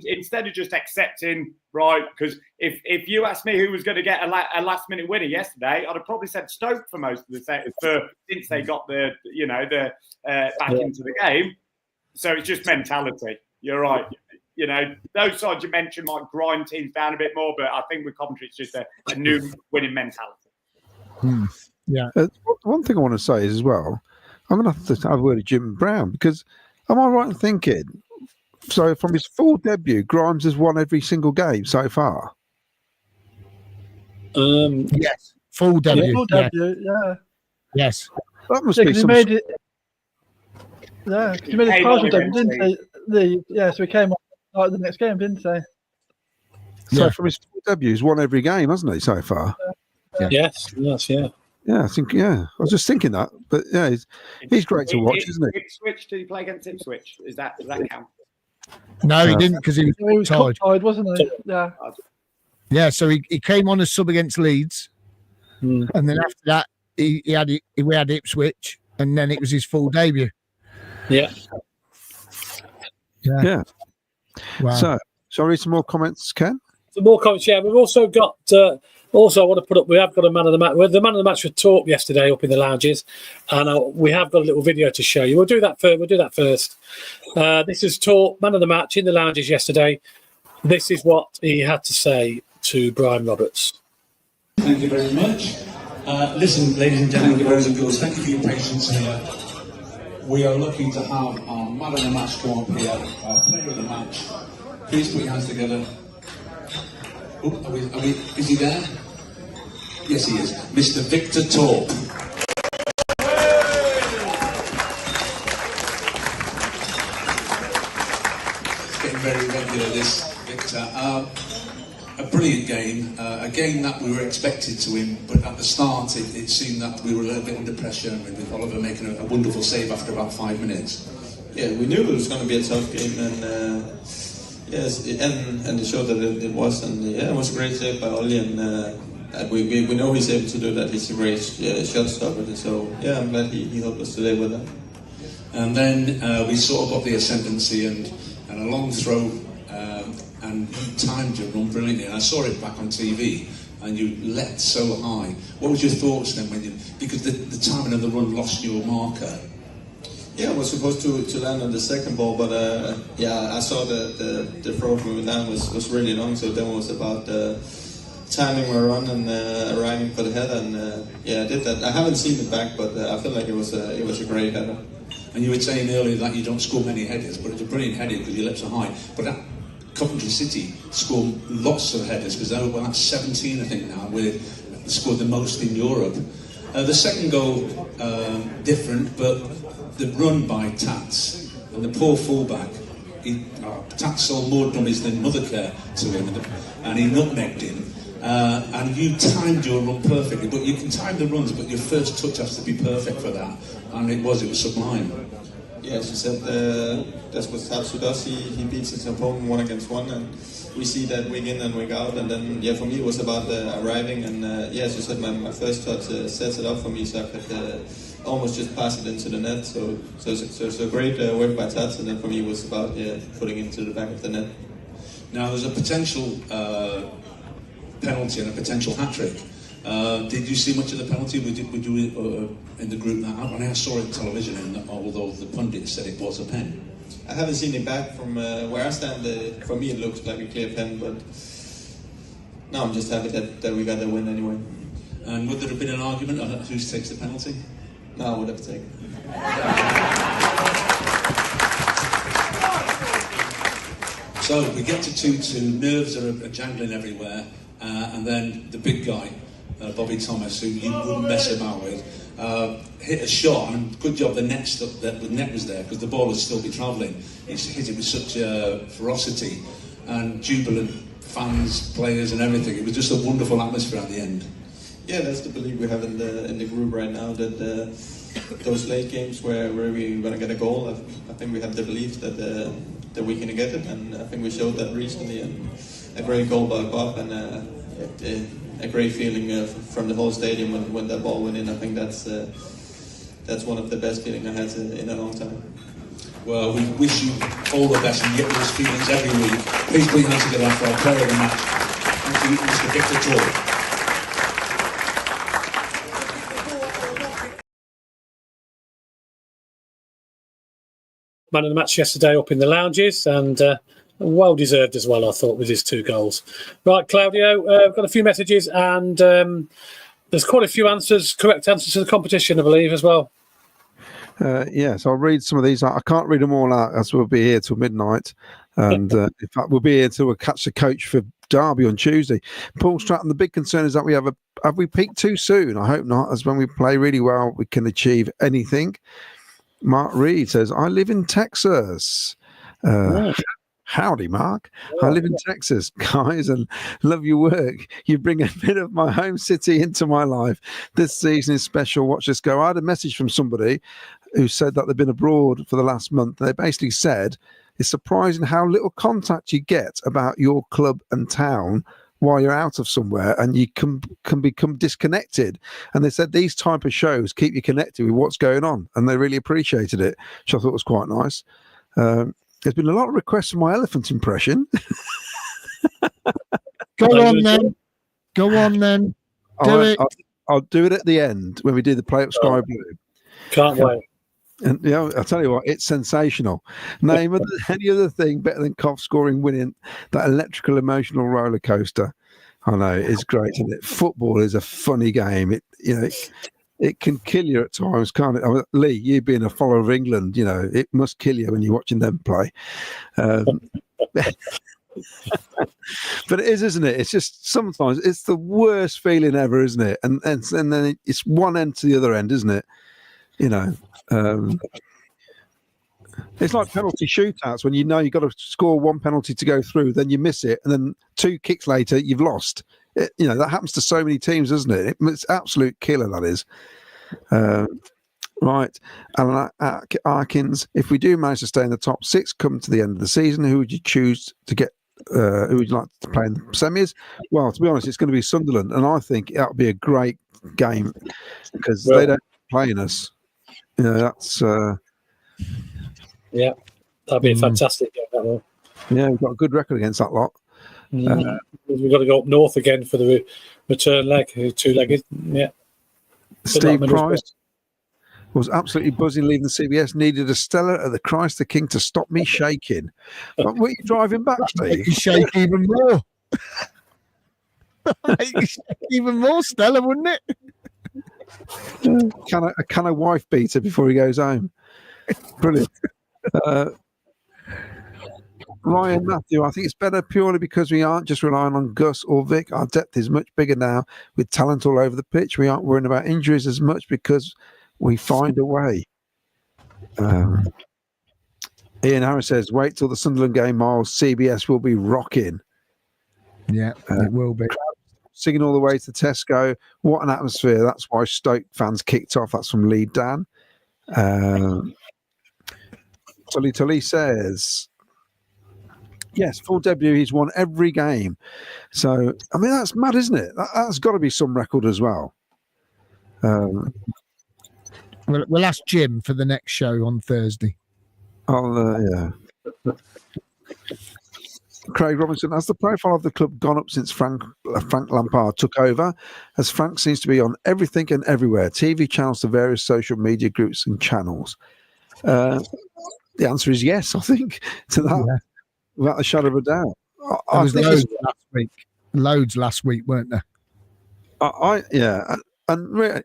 E: instead of just accepting, right, because if you asked me who was going to get a last minute winner yesterday, I'd have probably said Stoke for most of the since they got the back into the game. So it's just mentality. You're right. Those sides you mentioned might grind teams down a bit more, but I think with Coventry it's just a new winning mentality.
B: Yeah.
C: One thing I want to say is as well, I'm going to have to have a word with Jim Brown, because am I right in thinking? So from his full debut, Grimes has won every single game so far.
B: Yes, full debut.
D: Full debut, yeah.
B: Yes,
C: that must be
D: he
C: some.
D: made it. Yeah, he made his partial debut, didn't he? So he came on the next game, didn't he?
C: So from his full debut, he's won every game, hasn't he, so far?
A: Yeah. Yes, yeah.
C: Yeah, I think. Yeah, I was just thinking that, but yeah, he's great to watch, isn't he?
E: Ipswich, did he play against Ipswich? Does that count?
B: No, he didn't, because he was
D: tied, wasn't he? Yeah.
B: Yeah, so he came on as sub against Leeds, and then after that we had Ipswich, and then it was his full debut.
A: Yeah.
B: Wow.
C: So, shall I read some more comments, Ken?
A: Some more comments, yeah. We've also got. Also, I want to put up. We have got a man of the match. Well, the man of the match was Torp yesterday up in the lounges, and we have got a little video to show you. We'll do that first. This is Torp, man of the match in the lounges yesterday. This is what he had to say to Brian Roberts.
F: Thank you very much. Listen, ladies and gentlemen, boys and girls, thank you for your patience here. We are lucky to have our man of the match come up here, our player of the match. Please put your hands together. Oh, is he there? Yes, he is. Mr. Victor Torp. It's getting very regular, this, Victor. A brilliant game, a game that we were expected to win, but at the start it seemed that we were a little bit under pressure, with Oliver making a wonderful save after about 5 minutes.
G: Yeah, we knew it was going to be a tough game, and yes, and it showed that it was, and yeah, it was a great save by Oli, and we know he's able to do that. He's a great shot stopper, so yeah, I'm glad he helped us today with that.
F: And then we sort of got the ascendancy and a long throw. And you timed your run brilliantly, and I saw it back on TV, and you leapt so high. What was your thoughts then because the timing of the run lost your marker?
G: Yeah, I was supposed to land on the second ball, but yeah, I saw the throw moving down was really long, so then it was about timing my run and arriving for the header, and yeah, I did that. I haven't seen it back, but I feel like it was a great header.
F: And you were saying earlier that you don't score many headers, but it's a brilliant header because you leapt so high. But that Coventry City scored lots of headers because they were 17, I think now. We scored the most in Europe. The second goal, different, but the run by Tats and the poor fullback. Tats sold more dummies than Mothercare to him, and he nutmegged him. And you timed your run perfectly, but you can time the runs, but your first touch has to be perfect for that, and it was sublime.
G: Yeah, as you said, that's what Tatsu does. He beats his opponent 1 against 1, and we see that week in and week out. And then, yeah, for me it was about arriving, and yeah, as you said, my first touch sets it up for me, so I could almost just pass it into the net. So it's a great work by Tats, and then for me it was about putting it into the back of the net.
F: Now there's a potential penalty and a potential hat-trick. Did you see much of the penalty? Would you in the group that when I saw it on television, and although the pundit said it was a pen?
G: I haven't seen it back from where I stand. For me, it looks like a clear pen, but no, I'm just happy that we got the win anyway.
F: And would there have been an argument on who takes the penalty?
G: No, I would have taken.
F: So we get to 2-2. Nerves are jangling everywhere, and then the big guy. Bobby Thomas, who you wouldn't mess about with, hit a shot, and good job the net was there because the ball would still be travelling. He hit it with such ferocity, and jubilant fans, players, and everything. It was just a wonderful atmosphere at the end.
G: Yeah, that's the belief we have in the group right now. That those late games where we're going to get a goal, I think we have the belief that we can get it, and I think we showed that recently. And a great goal by Bob, and a great feeling from the whole stadium when that ball went in. I think that's one of the best feelings I had in a long time.
F: Well, we wish you all the best and get those feelings every week. Please put your hands together for our player of the match. Thank you, Mr. Victor Torp.
A: Man of the match yesterday up in the lounges, and well deserved as well, I thought, with his 2 goals. Right, Claudio, I've got a few messages, and there's quite a few correct answers to the competition, I believe, as well.
C: Yes, I'll read some of these. I can't read them all out as we'll be here till midnight. And in fact, we'll be here till we'll catch the coach for Derby on Tuesday. Paul Stratton, the big concern is that have we peaked too soon? I hope not, as when we play really well, we can achieve anything. Mark Reed says, I live in Texas. Howdy, Mark. I live in Texas, guys, and love your work. You bring a bit of my home city into my life. This season is special. Watch this go. I had a message from somebody who said that they've been abroad for the last month. They basically said, it's surprising how little contact you get about your club and town while you're out of somewhere, and you can become disconnected. And they said these type of shows keep you connected with what's going on, and they really appreciated it, which I thought was quite nice. There's been a lot of requests for my elephant impression.
B: Go on then. Do it.
C: I'll do it at the end when we do the Play Up Sky Blue.
A: Can't wait.
C: And I'll tell you what, it's sensational. Name any other thing better than Koff scoring, winning that electrical, emotional roller coaster. I know it's great, isn't it? Football is a funny game. It can kill you at times, can't it? I mean, Lee, you being a follower of England, it must kill you when you're watching them play. But it is, isn't it? It's just sometimes it's the worst feeling ever, isn't it? And then it's one end to the other end, isn't it? It's like penalty shootouts when you've got to score one penalty to go through, then you miss it, and then 2 kicks later you've lost. That happens to so many teams, doesn't it? It's absolute killer, that is. Right, Alan Arkins. If we do manage to stay in the top 6, come to the end of the season, who would you choose to get? Who would you like to play in the semis? Well, to be honest, it's going to be Sunderland, and I think that'll be a great game because they don't play us. That's
A: yeah, that'd be a fantastic game.
C: Yeah, we've got a good record against that lot.
A: We've got to go up north again for the return leg, 2-legged. Yeah.
C: Steve Price was absolutely buzzing leaving the CBS. Needed a Stella at the Christ the King to stop me shaking. What were you driving back, Steve?
B: You shake even more. Even more, Stella, wouldn't it?
C: A can of wife beater before he goes home. Brilliant. Ryan Matthew, I think it's better purely because we aren't just relying on Gus or Vic. Our depth is much bigger now with talent all over the pitch. We aren't worrying about injuries as much because we find a way. Ian Harris says, wait till the Sunderland game, Miles. CBS will be rocking.
B: Yeah, it will be.
C: Singing all the way to Tesco. What an atmosphere. That's why Stoke fans kicked off. That's from Lee Dan. Tully says, yes, full debut. He's won every game. So, I mean, that's mad, isn't it? That's got to be some record as well.
B: We'll ask Jim for the next show on Thursday.
C: Yeah. Craig Robinson, has the profile of the club gone up since Frank Lampard took over? As Frank seems to be on everything and everywhere, TV channels to various social media groups and channels. The answer is yes, I think, to that, without a shadow of a doubt.
B: There was loads last week. Loads last week, weren't there?
C: And really,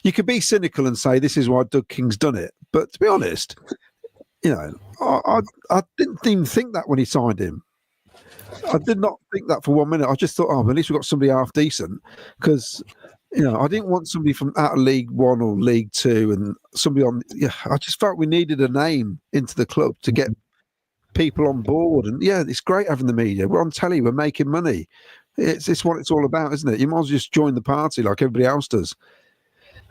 C: you could be cynical and say this is why Doug King's done it, but to be honest, I didn't even think that when he signed him. I did not think that for 1 minute. I just thought, at least we've got somebody half decent, because I didn't want somebody from out of League One or League Two and somebody on. Yeah, I just felt we needed a name into the club to get people on board. And it's great having the media. We're on telly. We're making money. It's what it's all about, isn't it? You might as well just join the party like everybody else does.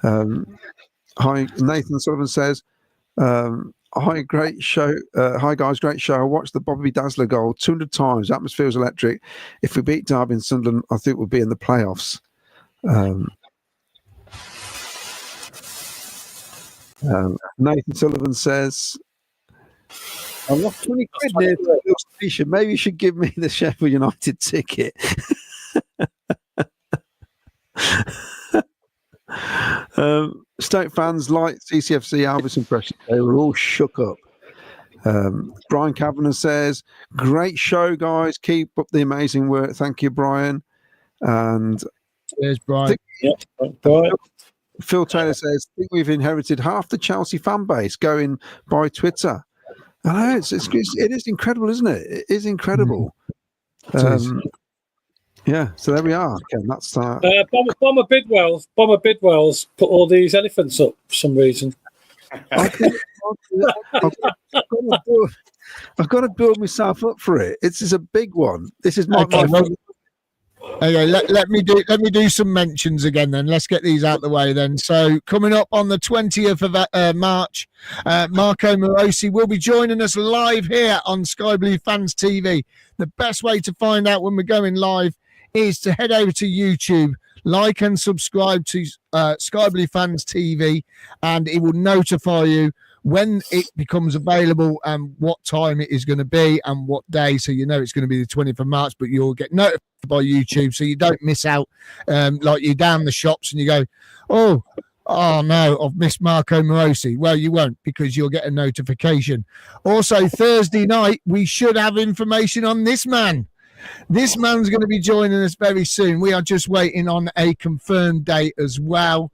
C: Hi, Nathan Sullivan says, hi, great show. Hi, guys, great show. I watched the Bobby Dazzler goal 200 times. Atmosphere was electric. If we beat Derby and Sunderland, I think we'll be in the playoffs. Nathan Sullivan says, I lost 20 quid near the station. Maybe you should give me the Sheffield United ticket. Stoke fans like CCFC Alvis impression. They were all shook up. Brian Kavanagh says, great show, guys. Keep up the amazing work. Thank you, Brian. And
B: cheers, Brian.
C: Phil Taylor says, I think we've inherited half the Chelsea fan base going by Twitter. I know it is incredible, isn't it? It is incredible. Yeah, so there we are. Okay, that's
A: Bomber Bidwell's put all these elephants up for some reason.
C: I've got to build myself up for it. It's a big one. This is my
B: Okay, let me do some mentions again then. Let's get these out of the way then. So coming up on the 20th of March, Marco Morosi will be joining us live here on Sky Blue Fans TV. The best way to find out when we're going live is to head over to YouTube, like and subscribe to Sky Blue Fans TV, and it will notify you when it becomes available and what time it is going to be and what day. So you know it's going to be the 20th of March, but you'll get notified by YouTube so you don't miss out. Like you're down the shops and you go, oh, Oh no, I've missed Marco Morosi. Well, you won't, because you'll get a notification. Also, Thursday night, we should have information on this man. This man's going to be joining us very soon. We are just waiting on a confirmed date as well.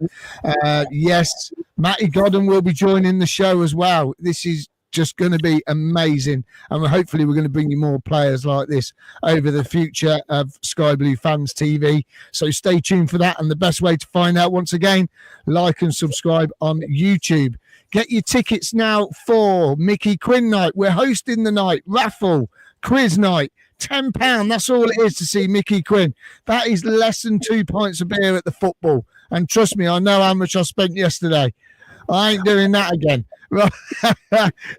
B: Yes, Matty Godden will be joining the show as well. This is just going to be amazing, and hopefully we're going to bring you more players like this over the future of Sky Blue Fans TV. So stay tuned for that, and the best way to find out, once again, like and subscribe on YouTube. Get your tickets now for Micky Quinn night. We're hosting the night, raffle, quiz night, £10. That's all it is to see Micky Quinn. That is less than 2 pints of beer at the football, and trust me, I know how much I spent yesterday. I ain't doing that again. Right.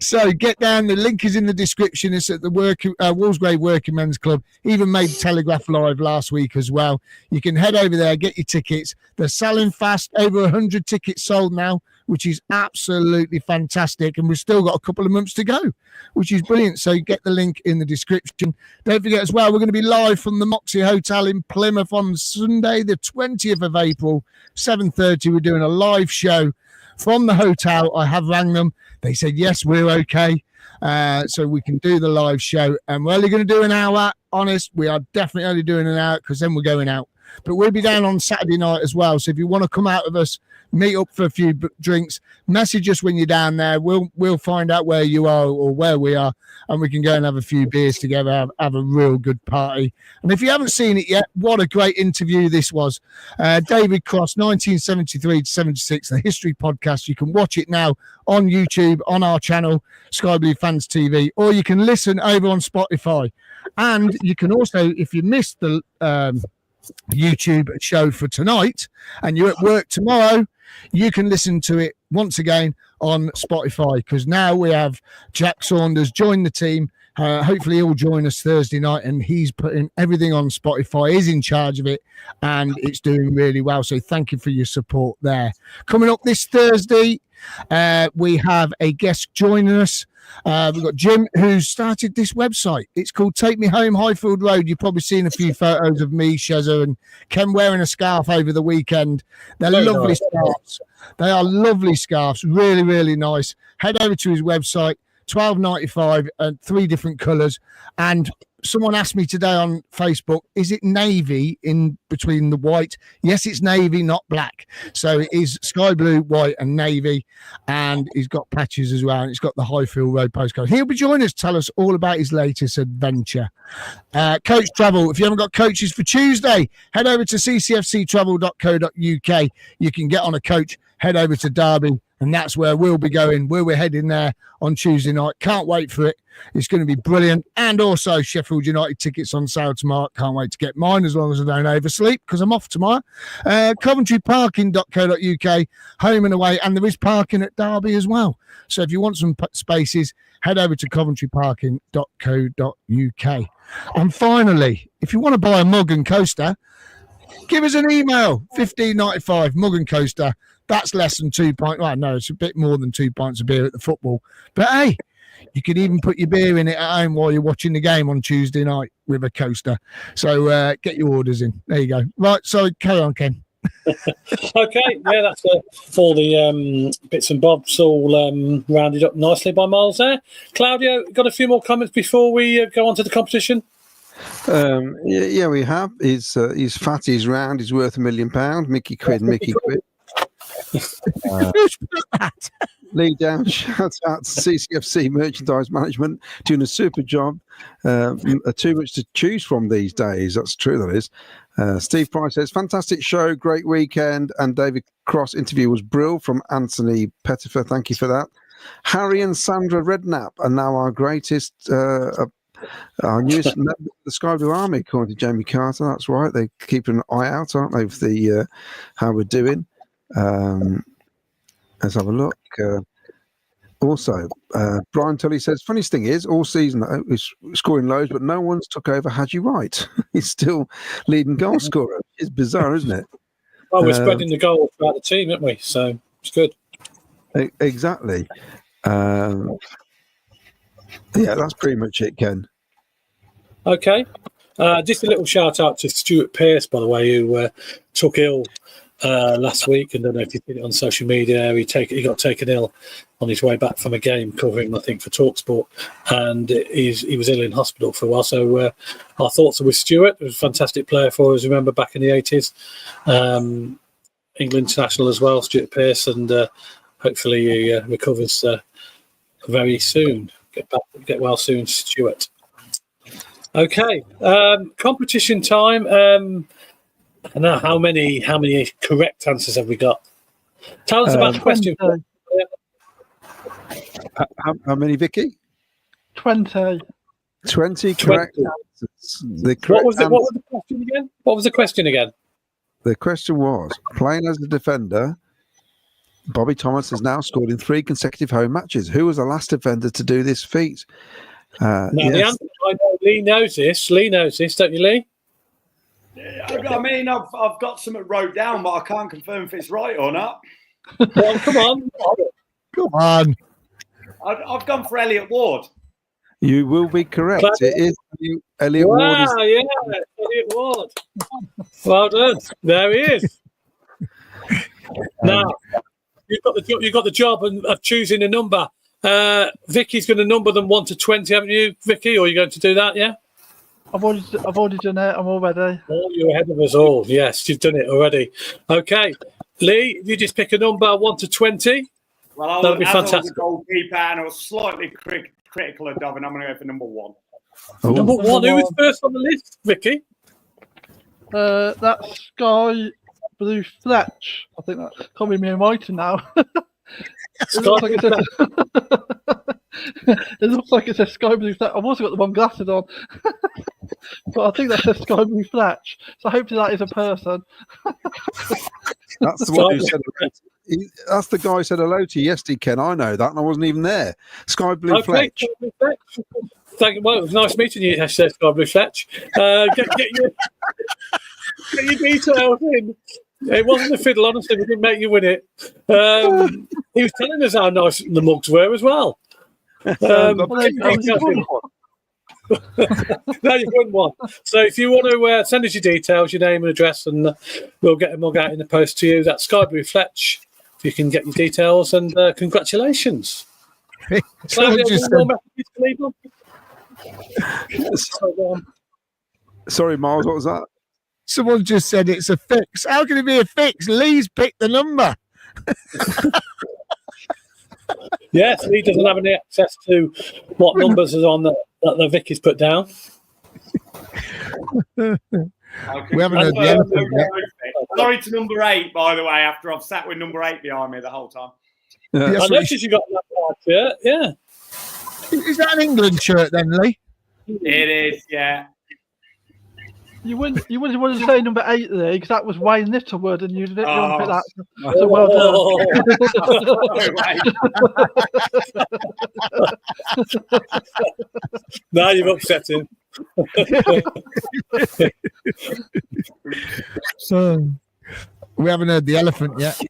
B: So get down. The link is in the description. It's at the Wolfsgrave Working Men's Club. Even made Telegraph Live last week as well. You can head over there, get your tickets. They're selling fast. Over 100 tickets sold now, which is absolutely fantastic. And we've still got a couple of months to go, which is brilliant. So get the link in the description. Don't forget as well, we're going to be live from the Moxie Hotel in Plymouth on Sunday, the 20th of April, 7:30. We're doing a live show from the hotel. I have rang them. They said, yes, we're okay. So we can do the live show. And we're only going to do an hour. Honest, we are definitely only doing an hour, because then we're going out. But we'll be down on Saturday night as well. So if you want to come out with us, meet up for a few drinks, message us when you're down there. We'll find out where you are or where we are, and we can go and have a few beers together, have a real good party. And if you haven't seen it yet, what a great interview this was. David Cross, 1973 to 76, the history podcast. You can watch it now on YouTube, on our channel, Sky Blue Fans TV, or you can listen over on Spotify. And you can also, if you missed the YouTube show for tonight and you're at work tomorrow, you can listen to it once again on Spotify, because now we have Jack Saunders join the team. Hopefully he'll join us Thursday night, and he's putting everything on Spotify. He's in charge of it, and it's doing really well. So thank you for your support there. Coming up this Thursday, we have a guest joining us. We've got Jim, who's started this website. It's called Take Me Home Highfield Road. You've probably seen a few photos of me, Shezza, and Ken wearing a scarf over the weekend. They're lovely scarves. They are lovely scarves. Really, really nice. Head over to his website, $12.95 and 3 different colours. And someone asked me today on Facebook, is it navy in between the white? Yes, it's navy, not black. So it is sky blue, white and navy. And he's got patches as well. And it's got the Highfield Road postcode. He'll be joining us to tell us all about his latest adventure. Coach Travel. If you haven't got coaches for Tuesday, head over to ccfctravel.co.uk. You can get on a coach, head over to Derby, and that's where we'll be going, where we're heading there on Tuesday night. Can't wait for it. It's going to be brilliant. And also Sheffield United tickets on sale tomorrow. Can't wait to get mine, as long as I don't oversleep, because I'm off tomorrow. Coventryparking.co.uk, home and away. And there is parking at Derby as well. So if you want some spaces, head over to coventryparking.co.uk. And finally, if you want to buy a mug and coaster, give us an email, $15.95, mug and coaster. That's less than 2 pints. Well, no, it's a bit more than 2 pints of beer at the football. But hey, you could even put your beer in it at home while you're watching the game on Tuesday night with a coaster. So get your orders in. There you go. Right, so carry on, Ken.
A: Okay, yeah, that's all the bits and bobs all rounded up nicely by Miles there. Claudio, got a few more comments before we go on to the competition?
C: Yeah, we have. He's fat, he's round, he's worth £1 million. Micky Quinn. Lee Down, shout out to CCFC Merchandise Management, doing a super job. Too much to choose from these days. That's true, that is. Steve Price says, fantastic show, great weekend. And David Cross interview was brilliant from Anthony Pettifer. Thank you for that. Harry and Sandra Redknapp are now our greatest, our newest member of the Sky Blue Army, according to Jamie Carter. That's right. They're keeping an eye out, aren't they, for the how we're doing. Let's have a look. Also, Brian Tully says, funniest thing is, all season he's scoring loads, but no one's took over Haji Wright. He's still leading goal scorer. It's bizarre, isn't it?
A: Well, we're spreading the goal throughout the team, aren't we? So it's good.
C: Exactly. Yeah, that's pretty much it, Ken.
A: Okay. Just a little shout out to Stuart Pearce, by the way, who took ill last week, and I don't know if you've seen it on social media. He got taken ill on his way back from a game covering, I think, for Talksport, and he was ill in hospital for a while. So our thoughts are with Stuart, who was a fantastic player for us. Remember back in the 80s, England international as well, Stuart Pearce, and hopefully he recovers very soon. Get well soon, Stuart. Okay, competition time. I know how many correct answers have we got? Tell us about the question.
C: How many, Vicky?
D: 20.
C: 20 correct answers.
A: What was the question again? What was the question again?
C: The question was, playing as a defender, Bobby Thomas has now scored in 3 consecutive home matches. Who was the last defender to do this feat?
A: Now, the answer, I know Lee knows this. Lee knows this, don't you, Lee?
E: I mean, I've got something wrote down, but I can't confirm if it's right or not.
A: Well, come on.
B: Come on.
E: I've gone for Elliot Ward.
C: You will be correct. It is Elliot Ward.
A: Yeah, Elliot Ward. Well done. There he is. Now, you've got the job of choosing a number. Vicky's going to number them 1 to 20, haven't you, Vicky? Or are you going to do that? Yeah.
D: I've already done it. I'm all ready.
A: Oh, you're ahead of us all. Yes, you've done it already. Okay, Lee, you just pick a number 1 to 20.
E: Well,
A: that'd be fantastic.
E: I was a goalkeeper and I was slightly critical of Dovin. I'm going to go for number 1.
C: Oh.
A: Number 1. Who was first on the list, Vicky?
D: That's Sky Blue Fletch. I think that can't be me and Mighty now. It looks like it says Sky Blue Fletch. I've also got the wrong glasses on. But I think that says Sky Blue Fletch. So hopefully that is a person.
C: That's the one who said that's the guy who said hello to you yesterday, Ken. I know that, and I wasn't even there. Sky Blue Fletch.
A: Thank you. Well, it was nice meeting you, Sky Blue Fletch. Get your details in. It wasn't a fiddle, honestly. We didn't make you win it. He was telling us how nice the mugs were as well. Now you've won one. So if you want to send us your details, your name and address, and we'll get them all out in the post to you. That's Sky Blue Fletch. If you can get your details, and congratulations.
C: Sorry, Miles, what was that?
B: Someone just said it's a fix. How can it be a fix? Lee's picked the number.
A: Yes, Lee doesn't have any access to what numbers are on that Vicky's put down.
B: We haven't heard the elephant yet.
E: Sorry to number 8, by the way, after I've sat with number 8 behind me the whole time.
A: I noticed you got that shirt, yeah.
B: Is that an England shirt then, Lee?
E: It is, yeah.
D: You wouldn't want to say number 8 there because that was Wayne Littlewood, and you didn't pick that. So well
A: done. Now you've upset him.
B: We haven't heard the elephant yet.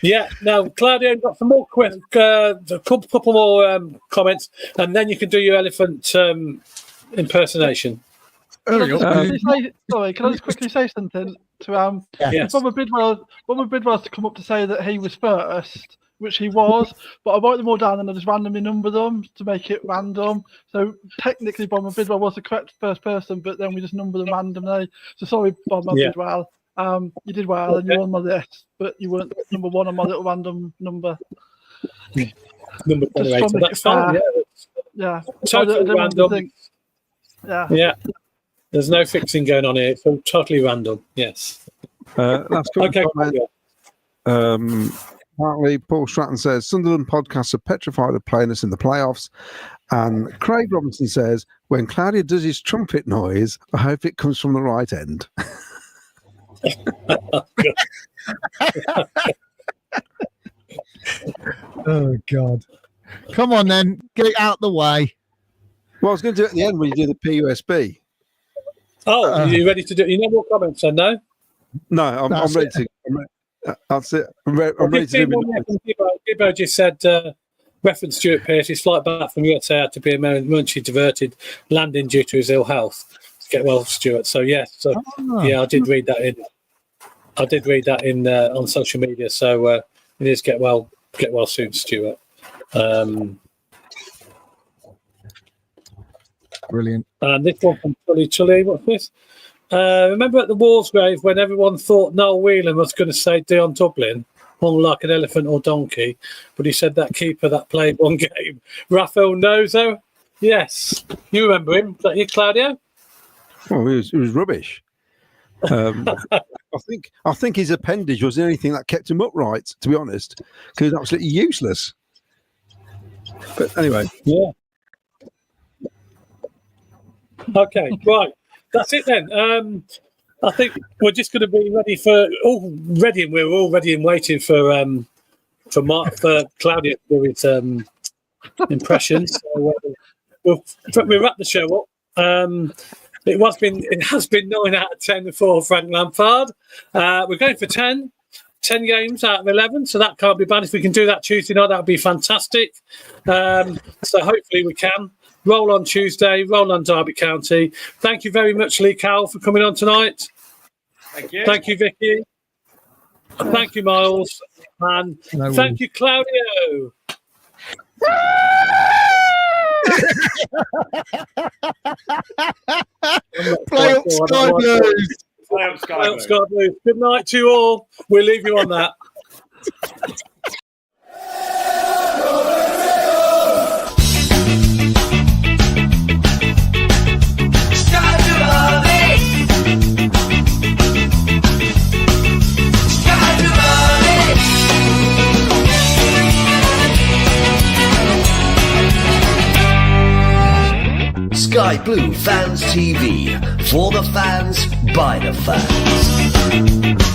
A: Yeah. Now, Claudio, got some more a couple more comments, and then you can do your elephant impersonation.
D: Sorry, can I just quickly say something to
A: yes.
D: Bomber Bidwell's to come up to say that he was first, which he was, but I wrote them all down and I just randomly numbered them to make it random. So technically Bomber Bidwell was the correct first person, but then we just numbered them randomly. So sorry, Bomber Bidwell. You did well and you're on my list, but you weren't number 1 on my little random number.
A: Number 28, so that's fine.
D: Yeah.
A: Totally random.
D: Yeah.
A: There's no fixing going on here. It's all totally random. Yes.
C: That's good.
A: Okay.
C: Partly, Paul Stratton says Sunderland podcasts are petrified of playing us in the playoffs, and Craig Robinson says when Claudia does his trumpet noise, I hope it comes from the right end.
B: Oh God! Come on then, get it out the way.
C: Well, I was going to do it at the end when you do the PUSB.
A: Oh, are you ready to do it? You know more comments, then, no?
C: No, I'm ready to. That's it. I'm ready to do it.
A: Gibbo just said, reference Stuart Pearce, his flight back from USA had to be momentarily diverted, landing due to his ill health. Get well, Stuart. So, yes. So, yeah, I did read that in. I did read that in on social media. So it is get well soon, Stuart.
B: Brilliant.
A: And this one from Tully. What's this? Remember at the Walsgrave when everyone thought Noel Whelan was going to say Dion Dublin, hung like an elephant or donkey, but he said that keeper that played one game, Rafael Nozo. Yes, you remember him? Is that you, Claudio?
C: Oh, it was rubbish. I think his appendage was the only thing that kept him upright, to be honest, because he was absolutely useless. But anyway,
A: yeah. Okay, right. That's it then. I think we're just going to be ready for ready, and we're all ready and waiting for Claudia to do his impressions. So, we'll wrap the show up. It has been 9 out of 10 for Frank Lampard. We're going for 10 games out of 11, so that can't be bad. If we can do that Tuesday night, that would be fantastic. So hopefully we can. Roll on Tuesday, roll on Derby County. Thank you very much, Lee Cowell, for coming on tonight.
E: Thank you.
A: Thank you, Vicky. Thank you, Miles. And thank you, Claudio.
B: Play up Sky Blues.
E: Play up Sky
A: Blues. Good night to you all. We'll leave you on that.
H: Sky Blue Fans TV, for the fans, by the fans.